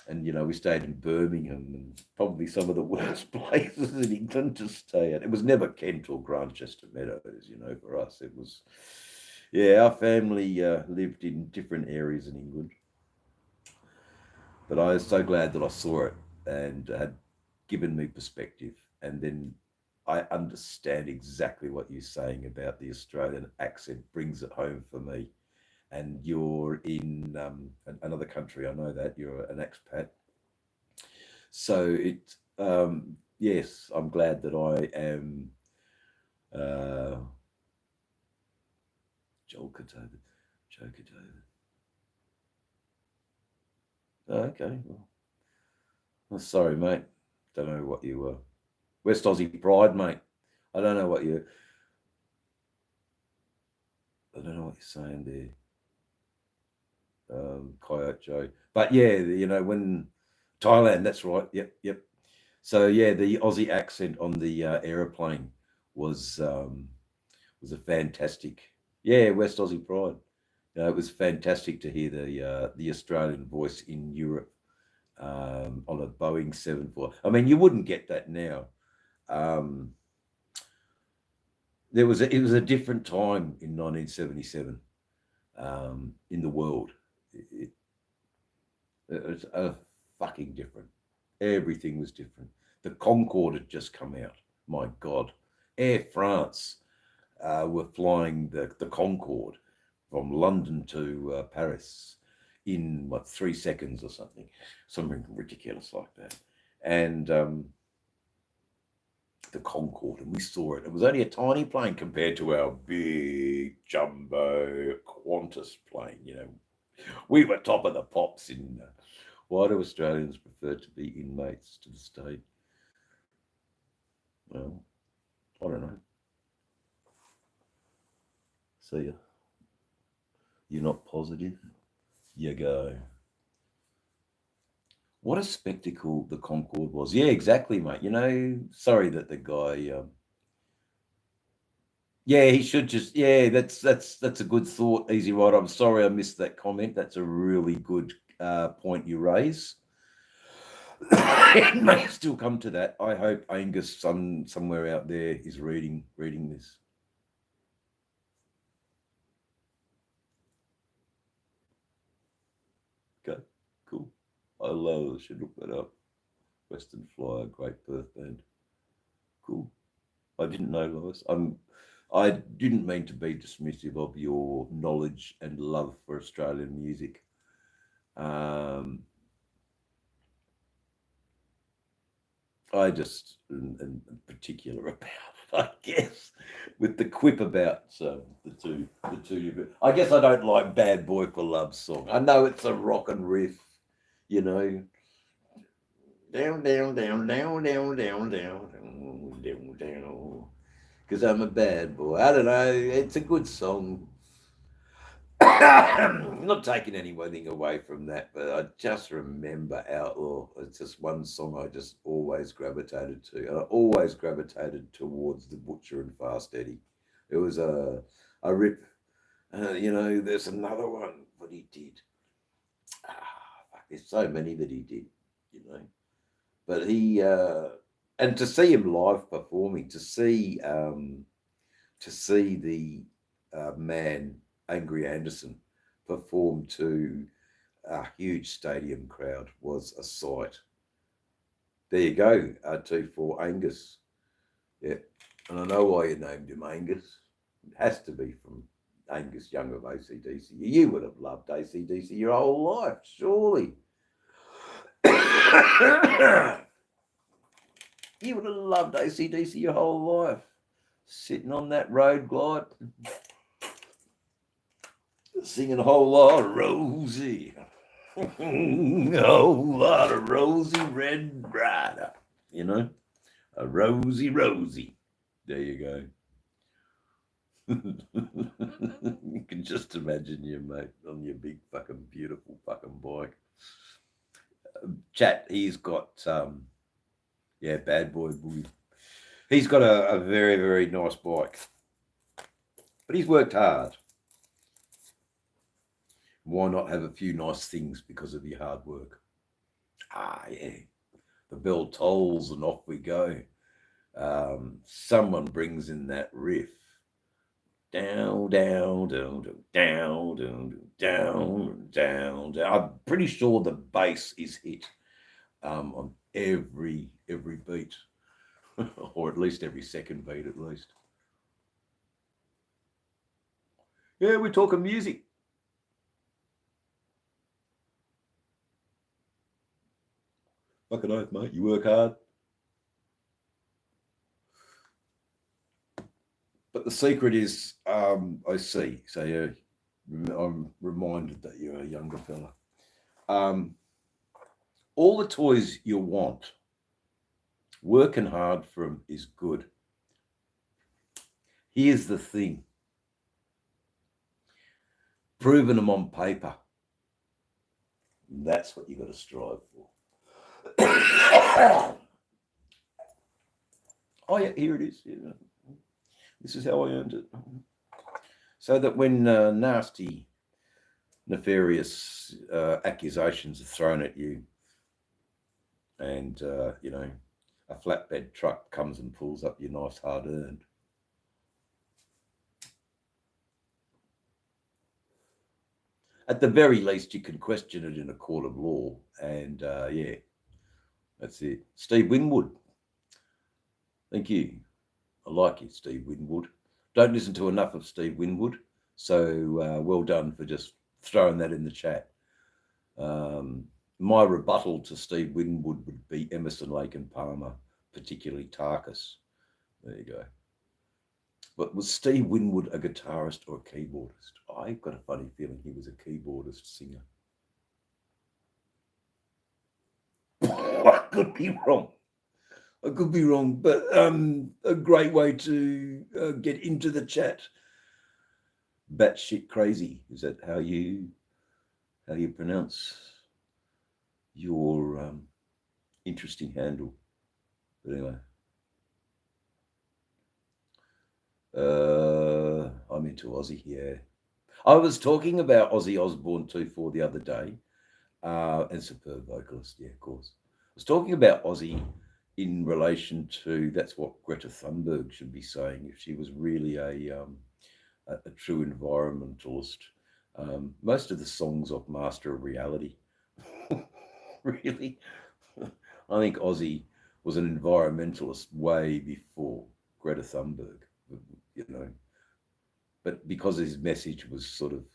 And we stayed in Birmingham, and probably some of the worst places in England to stay at. It was never Kent or Grantchester Meadows, for us. It was, our family lived in different areas in England. But I was so glad that I saw it, and had given me perspective. And then I understand exactly what you're saying about the Australian accent brings it home for me. and you're in another country. I know that you're an expat. So yes, I'm glad that I am Joel Katover. Joe Katover. Oh, okay. Well, sorry, mate. Don't know what you were. West Aussie Pride, mate. I don't know what you're saying there, Coyote Joe. But yeah, when Thailand, that's right. Yep. So yeah, the Aussie accent on the aeroplane was a fantastic. Yeah, West Aussie Pride. It was fantastic to hear the Australian voice in Europe on a Boeing 747. I mean, you wouldn't get that now. It was a different time in 1977 in the world. It was fucking different. Everything was different. The Concorde had just come out. My God, Air France were flying the Concorde from London to Paris in 3 seconds or something ridiculous like that. And the Concorde, and we saw it. It was only a tiny plane compared to our big jumbo Qantas plane. We were top of the pops in. Why do Australians prefer to be inmates to the state? Well, I don't know. So you're not positive? You go. What a spectacle the Concorde was. Yeah, exactly, mate. Sorry that the guy. Yeah, he should just. Yeah, that's a good thought, Easy Rider. I'm sorry I missed that comment. That's a really good point you raise. It may still come to that. I hope Angus somewhere out there is reading this. Okay, cool. I should look that up. Western Flyer, great Perth band. Cool. I didn't know, Lois. I didn't mean to be dismissive of your knowledge and love for Australian music. I just am particular about it, I guess, with the quip about the two. I guess I don't like Bad Boy for Love song. I know it's a rock and riff, down, because I'm a bad boy. I don't know. It's a good song. Not taking anything away from that, but I just remember Outlaw. It's just one song I just always gravitated to. And I always gravitated towards The Butcher and Fast Eddie. It was a rip. There's another one that he did. There's so many that he did, But he and to see him live performing, to see the man Angry Anderson perform to a huge stadium crowd was a sight. There you go, R2 for Angus. Yeah, and I know why you named him Angus. It has to be from Angus Young of AC/DC. You would have loved AC/DC your whole life, surely. You would have loved AC/DC your whole life. Sitting on that road glide, singing a whole lot of Rosie. A whole lot of Rosie Red Rider. A Rosie. There you go. You can just imagine you, mate, on your big fucking beautiful fucking bike. Chat, he's got Bad Boy Booey. He's got a very, very nice bike. But he's worked hard. Why not have a few nice things because of your hard work? Yeah. The bell tolls and off we go. Someone brings in that riff. Down, down, down, down, down, down, down, down. I'm pretty sure the bass is hit on every beat, or at least every second beat at least. Yeah, we're talking music. Fucking oath, mate. You work hard. But the secret is, I see. So I'm reminded that you're a younger fella. All the toys you want, working hard for them is good. Here's the thing. Proving them on paper. That's what you got to strive for. Oh yeah, here it is. Yeah. This is how I earned it. So that when nasty, nefarious accusations are thrown at you, and you know, a flatbed truck comes and pulls up your nice hard-earned, at the very least, you can question it in a court of law. And yeah, that's it. Steve Winwood. Thank you. I like you, Steve Winwood. Don't listen to enough of Steve Winwood. So well done for just throwing that in the chat. My rebuttal to Steve Winwood would be Emerson, Lake and Palmer, particularly Tarkus. There you go. But was Steve Winwood a guitarist or a keyboardist? I've got a funny feeling he was a keyboardist singer. I could be wrong. I could be wrong, but a great way to get into the chat. Batshit crazy. Is that how you pronounce your interesting handle? But anyway. I'm into Ozzy, yeah. I was talking about Ozzy Osbourne 2-4 the other day, and superb vocalist, yeah, of course. I was talking about Ozzy in relation to, that's what Greta Thunberg should be saying if she was really a true environmentalist. Most of the songs off Master of Reality, really. I think Ozzy was an environmentalist way before Greta Thunberg, you know. But because his message was sort of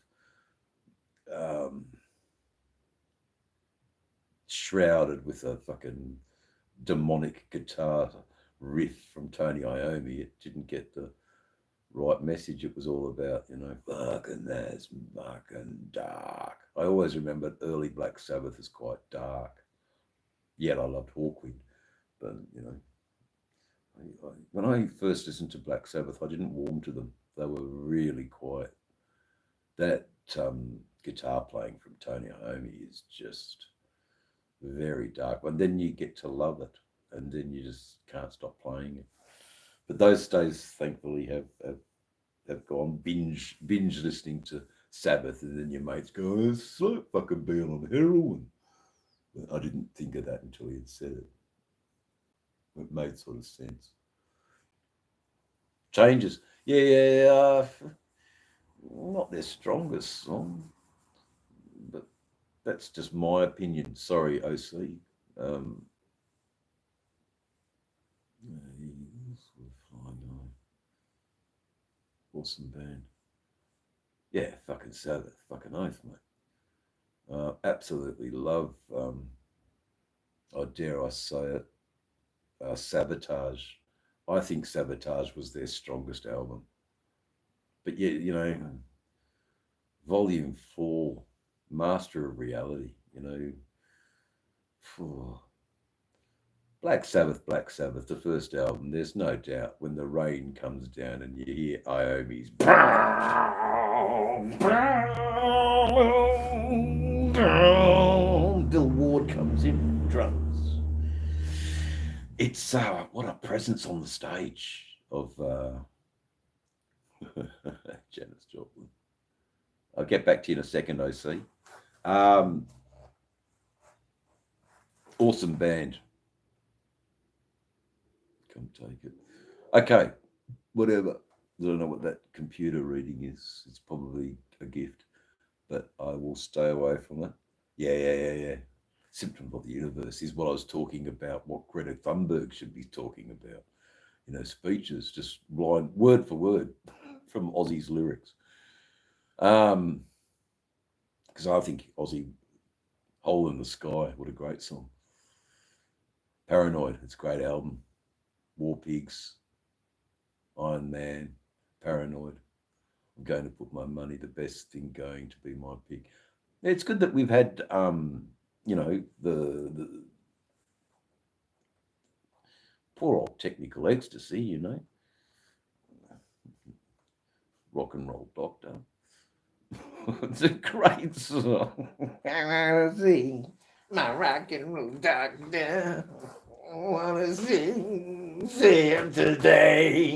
shrouded with a fucking demonic guitar riff from Tony Iommi, it didn't get the right message. It was all about, you know, fucking that's fucking dark. I always remembered early Black Sabbath as quite dark. Yet I loved Hawkwind. But, you know, when I first listened to Black Sabbath, I didn't warm to them. They were really quiet. That guitar playing from Tony Iommi is just very dark. And then you get to love it, and then you just can't stop playing it. But those days, thankfully, have gone. Binge listening to Sabbath, and then your mates go, oh, it's so fucking being on heroin. But I didn't think of that until he had said it. It made sort of sense. Changes. Yeah, not their strongest song, but that's just my opinion. Sorry, OC. Awesome band. Yeah, fucking Sabbath, fucking oath, mate. Absolutely love, dare I say it, Sabotage. I think Sabotage was their strongest album. But yeah, you know, Volume 4, Master of Reality, you know, Black Sabbath, the first album, there's no doubt when the rain comes down and you hear Iommi's Bill Ward comes in, drums. It's what a presence on the stage of Janis Joplin. I'll get back to you in a second, OC. Awesome band. Come take it. Okay, whatever. I don't know what that computer reading is. It's probably a gift, but I will stay away from it. Yeah. Symptom of the universe is what I was talking about, what Greta Thunberg should be talking about. You know, speeches, just line, word for word from Ozzy's lyrics. Because I think Ozzy, Hole in the Sky, what a great song. Paranoid, it's a great album. War Pigs, Iron Man, Paranoid. I'm going to put my money, the best thing going to be my pick. It's good that we've had, you know, the poor old Technical Ecstasy, you know, Rock and Roll Doctor. It's a great song. I wanna sing my rock and roll doctor. I wanna sing today.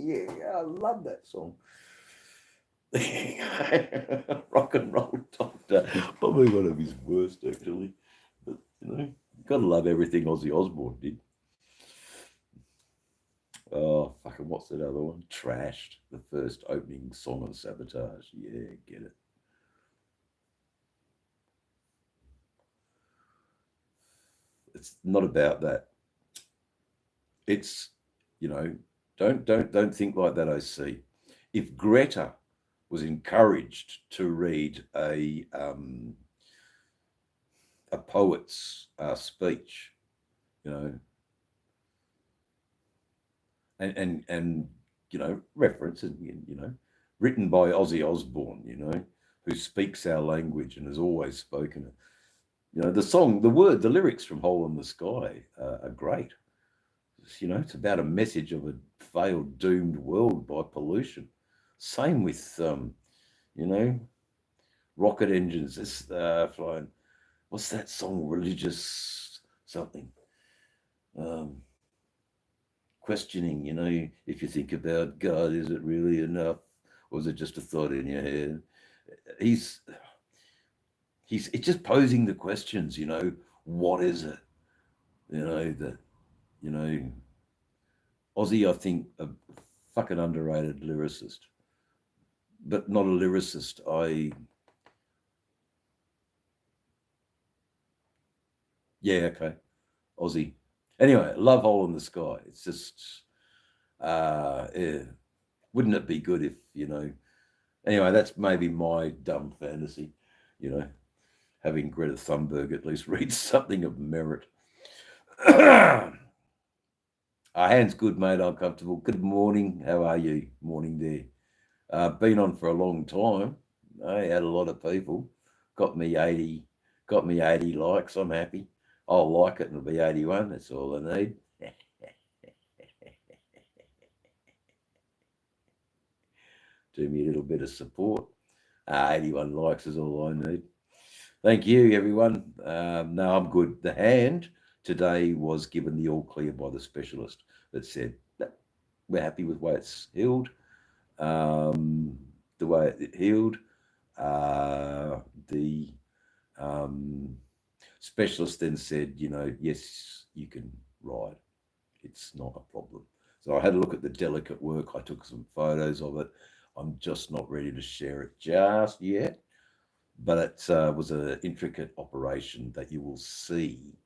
Yeah, I love that song. Rock and Roll Doctor. Probably one of his worst, actually. But you know, you gotta love everything Ozzy Osbourne did. Oh, fucking, what's that other one? Trashed, the first opening song of Sabotage. Yeah, get it. It's not about that. It's, you know, don't think like that, OC. If Greta was encouraged to read a poet's speech, you know, and you know, reference and you know, written by Ozzy Osbourne, you know, who speaks our language and has always spoken it. You know, the song, the lyrics from Hole in the Sky are great. You know, it's about a message of a failed, doomed world by pollution. Same with, you know, rocket engines. This flying. What's that song? Religious something. Questioning, you know, if you think about God, is it really enough, or is it just a thought in your head? He's it's just posing the questions, you know, what is it? You know, that, you know, Ozzy, I think, a fucking underrated lyricist, but not a lyricist. Yeah, okay, Ozzy. Anyway, love Hole in the Sky. It's just, yeah. Wouldn't it be good if, you know, anyway, that's maybe my dumb fantasy, you know, having Greta Thunberg at least read something of merit. Our hand's good, mate. I'm comfortable. Good morning. How are you? Morning there. Been on for a long time. I had a lot of people. Got me 80 likes. I'm happy. I'll like it and it'll be 81. That's all I need. Do me a little bit of support. 81 likes is all I need. Thank you, everyone. No, I'm good. The hand today was given the all clear by the specialist that said, we're happy with the way it's healed. The way it healed. The specialist then said, you know, yes, you can ride. It's not a problem. So I had a look at the delicate work. I took some photos of it. I'm just not ready to share it just yet. But it was an intricate operation that you will see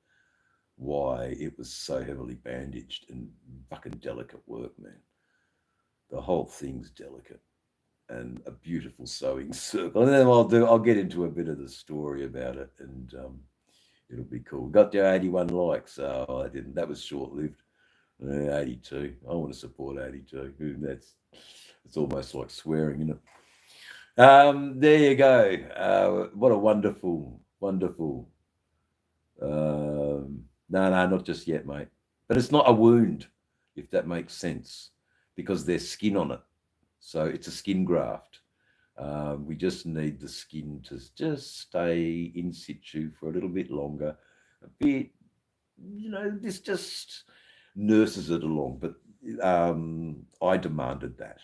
why it was so heavily bandaged and fucking delicate work, man. The whole thing's delicate and a beautiful sewing circle. And then I'll get into a bit of the story about it, and it'll be cool. Got to 81 likes. Oh, I didn't. That was short-lived. 82. I want to support 82. It's almost like swearing, isn't it? There you go. What a wonderful. No, not just yet, mate. But it's not a wound, if that makes sense, because there's skin on it. So it's a skin graft. We just need the skin to just stay in situ for a little bit longer. A bit, you know, this just nurses it along. But I demanded that.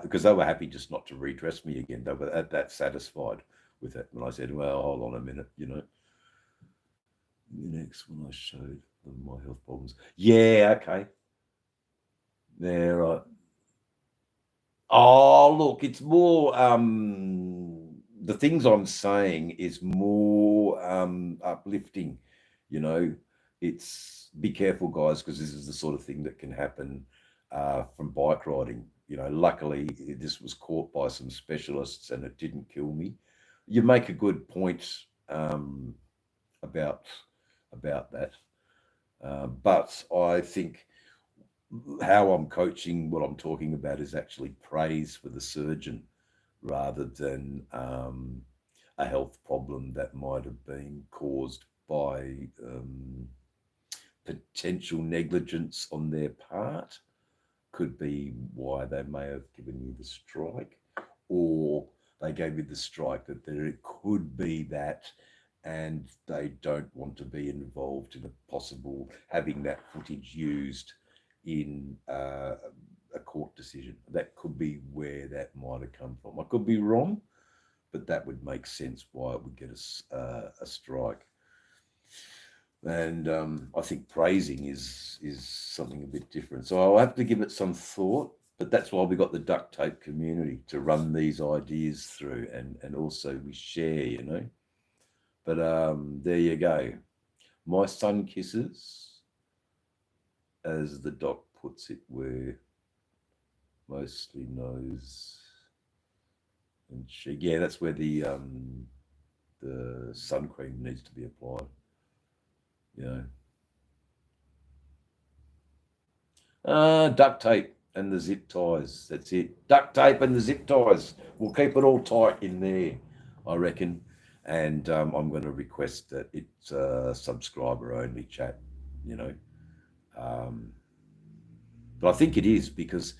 Because they were happy just not to redress me again. They were that satisfied with it. And I said, well, hold on a minute, you know. Next when I showed them my health problems. Yeah, okay. Yeah, right. Oh, look, it's more the things I'm saying is more uplifting, you know. It's be careful, guys, because this is the sort of thing that can happen from bike riding. You know, luckily this was caught by some specialists and it didn't kill me. You make a good point, about that. But I think how I'm coaching, what I'm talking about is actually praise for the surgeon rather than a health problem that might have been caused by potential negligence on their part. Could be why they may have given you the strike, or they gave you the strike that there could be that, and they don't want to be involved in a possible having that footage used in a court decision. That could be where that might have come from. I could be wrong, but that would make sense why it would get a strike. And I think praising is something a bit different. So I'll have to give it some thought, but that's why we got the duct tape community to run these ideas through, and also we share, you know. But there you go. My sun kisses, as the doc puts it, were mostly nose and cheek. Yeah, that's where the sun cream needs to be applied. You know, duct tape and the zip ties. That's it. Duct tape and the zip ties. We'll keep it all tight in there, I reckon. And I'm going to request that it's a subscriber only chat, you know. But I think it is because,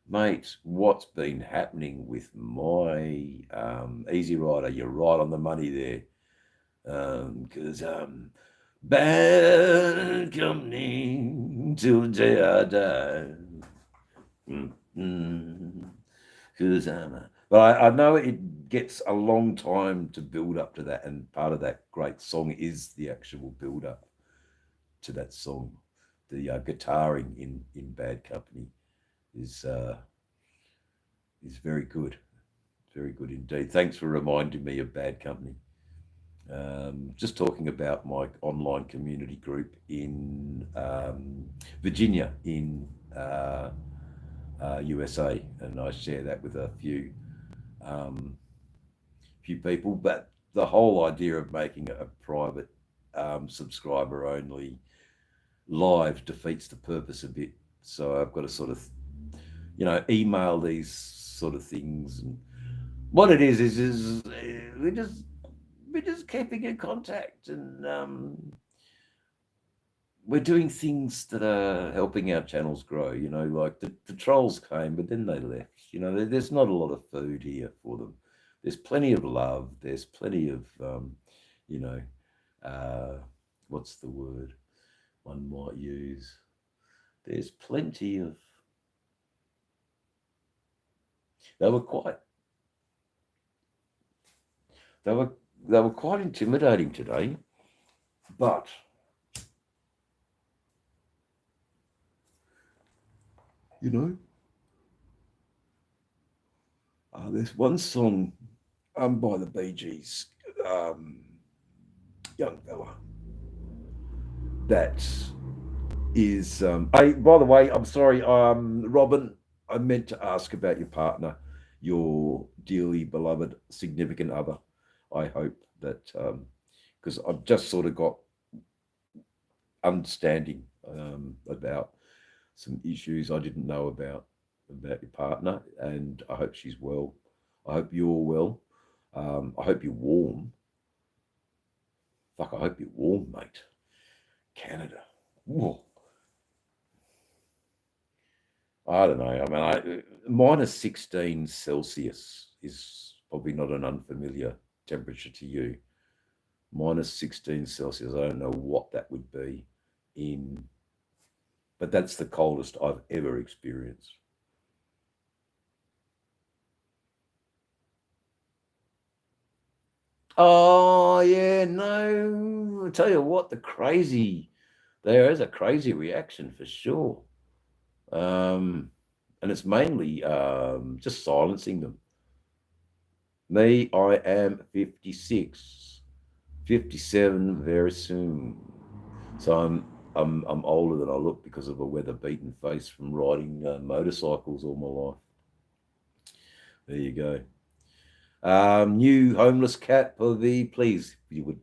mate, what's been happening with my Easy Rider, you're right on the money there. Because bad company till the day I die. Because but I know it gets a long time to build up to that, and part of that great song is the actual build up to that song. The guitaring in Bad Company is very good, very good indeed. Thanks for reminding me of Bad Company. Just talking about my online community group in Virginia in USA, and I share that with a few people. But the whole idea of making it a private subscriber only live defeats the purpose a bit. So I've got to sort of, you know, email these sort of things, and what it is we're just keeping in contact, and we're doing things that are helping our channels grow. You know, like the trolls came, but then they left. You know, there's not a lot of food here for them. There's plenty of love. There's plenty of, you know, what's the word one might use? There's plenty of. They were quite intimidating today, but you know, there's one song by the Bee Gees, Young Fella, that is. By the way, I'm sorry, Robin. I meant to ask about your partner, your dearly beloved significant other. I hope that because I've just sort of got understanding about some issues I didn't know about your partner, and I hope she's well. I hope you're well. I hope you're warm. Fuck, I hope you're warm, mate. Canada. Whoa. I don't know. I mean, minus 16 Celsius is probably not an unfamiliar temperature to you. Minus 16 Celsius. I don't know what that would be but that's the coldest I've ever experienced. Oh yeah, no. I tell you what, there is a crazy reaction for sure. And it's mainly just silencing them. Me, I am 56, 57 very soon. So I'm older than I look because of a weather-beaten face from riding motorcycles all my life. There you go. New homeless cat, please, if you would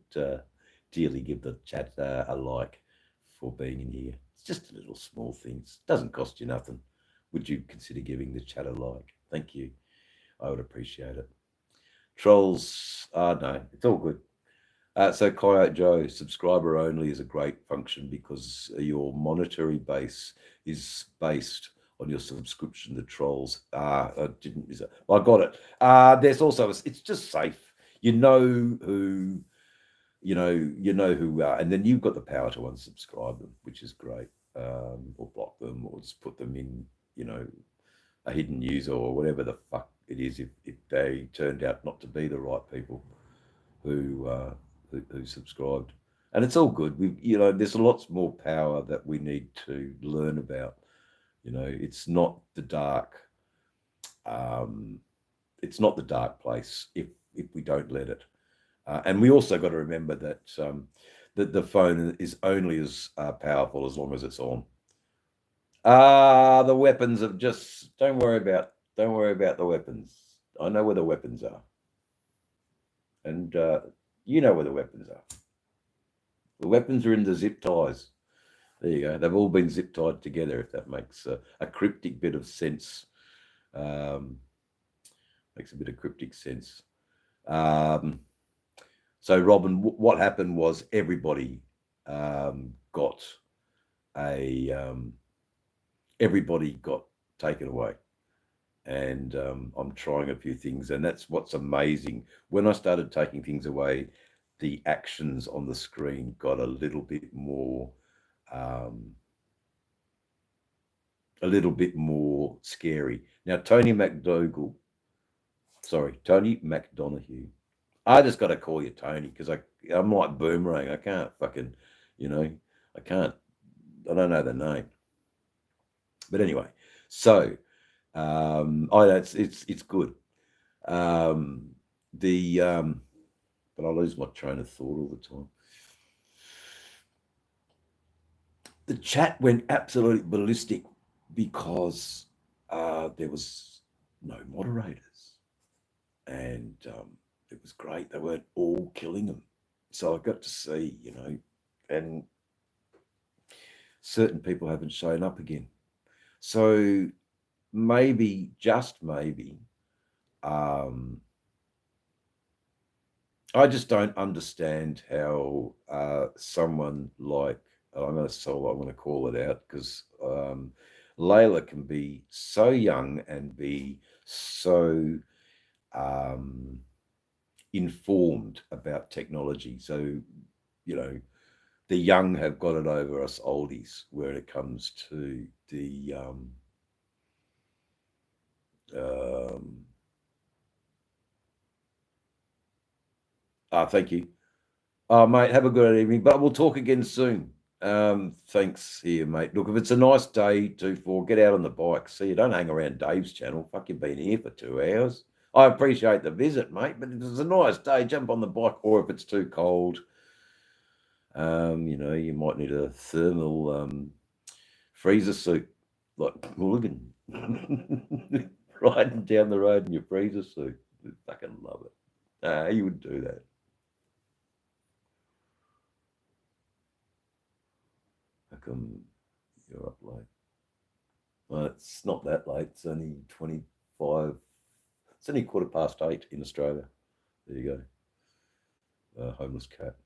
dearly give the chat a like for being in here. It's just a little small things. Doesn't cost you nothing. Would you consider giving the chat a like? Thank you. I would appreciate it. Trolls, no, it's all good. So Coyote Joe, subscriber only is a great function because your monetary base is based on your subscription to Trolls. I got it. There's also, it's just safe. You know who, and then you've got the power to unsubscribe them, which is great, or block them, or just put them in, a hidden user or whatever the fuck it is if they turned out not to be the right people who subscribed. And it's all good. There's lots more power that we need to learn about. It's not the dark. It's not the dark place if we don't let it. And we also got to remember that that the phone is only as powerful as long as it's on. The weapons of just don't worry about the weapons. I know where the weapons are, and you know where the weapons are. The weapons are in the zip ties. There you go. They've all been zip tied together. If that makes a cryptic bit of sense, makes a bit of cryptic sense. So Robin, what happened was everybody got taken away, and I'm trying a few things, and that's what's amazing. When I started taking things away, the actions on the screen got a little bit more scary. Now Tony McDougall, Tony McDonough. I just got to call you Tony because I'm like Boomerang. I can't fucking, I don't know the name. But anyway, so it's good. But I lose my train of thought all the time. The chat went absolutely ballistic because there was no moderators, and it was great. They weren't all killing them, so I got to see, and certain people haven't shown up again. So maybe, just maybe, I just don't understand how someone like, I'm going to call it out because Layla can be so young and be so informed about technology. So, the young have got it over us oldies when it comes to the thank you. Mate, have a good evening, but we'll talk again soon. Thanks here, mate. Look, if it's a nice day, 2-4, get out on the bike. See you. Don't hang around Dave's channel. Fuck, you've been here for 2 hours. I appreciate the visit, mate, but if it's a nice day, jump on the bike, or if it's too cold, you might need a thermal freezer suit, like Mulligan, riding down the road in your freezer suit. I fucking love it. You would do that. How come you're up late? Well, it's not that late. It's only 25. It's only 8:15 in Australia. There you go. Homeless cat.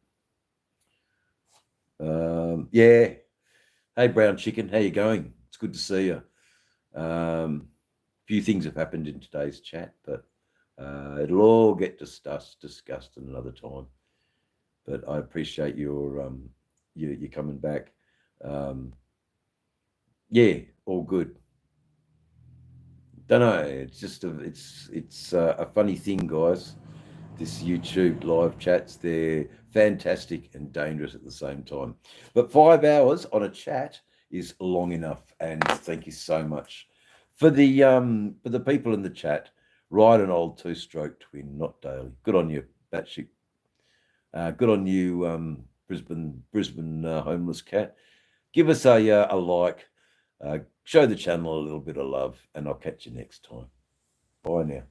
Yeah. Hey, Brown Chicken. How you going? It's good to see you. Few things have happened in today's chat, but it'll all get discussed in another time. But I appreciate your you coming back. Yeah, all good. Don't know. It's just it's a funny thing, guys. This YouTube live chats, they're fantastic and dangerous at the same time. But 5 hours on a chat is long enough. And thank you so much for the people in the chat. Ride an old 2-stroke twin, not daily. Good on you, Batshit. Good on you, Brisbane homeless cat. Give us a like. Show the channel a little bit of love, and I'll catch you next time. Bye now.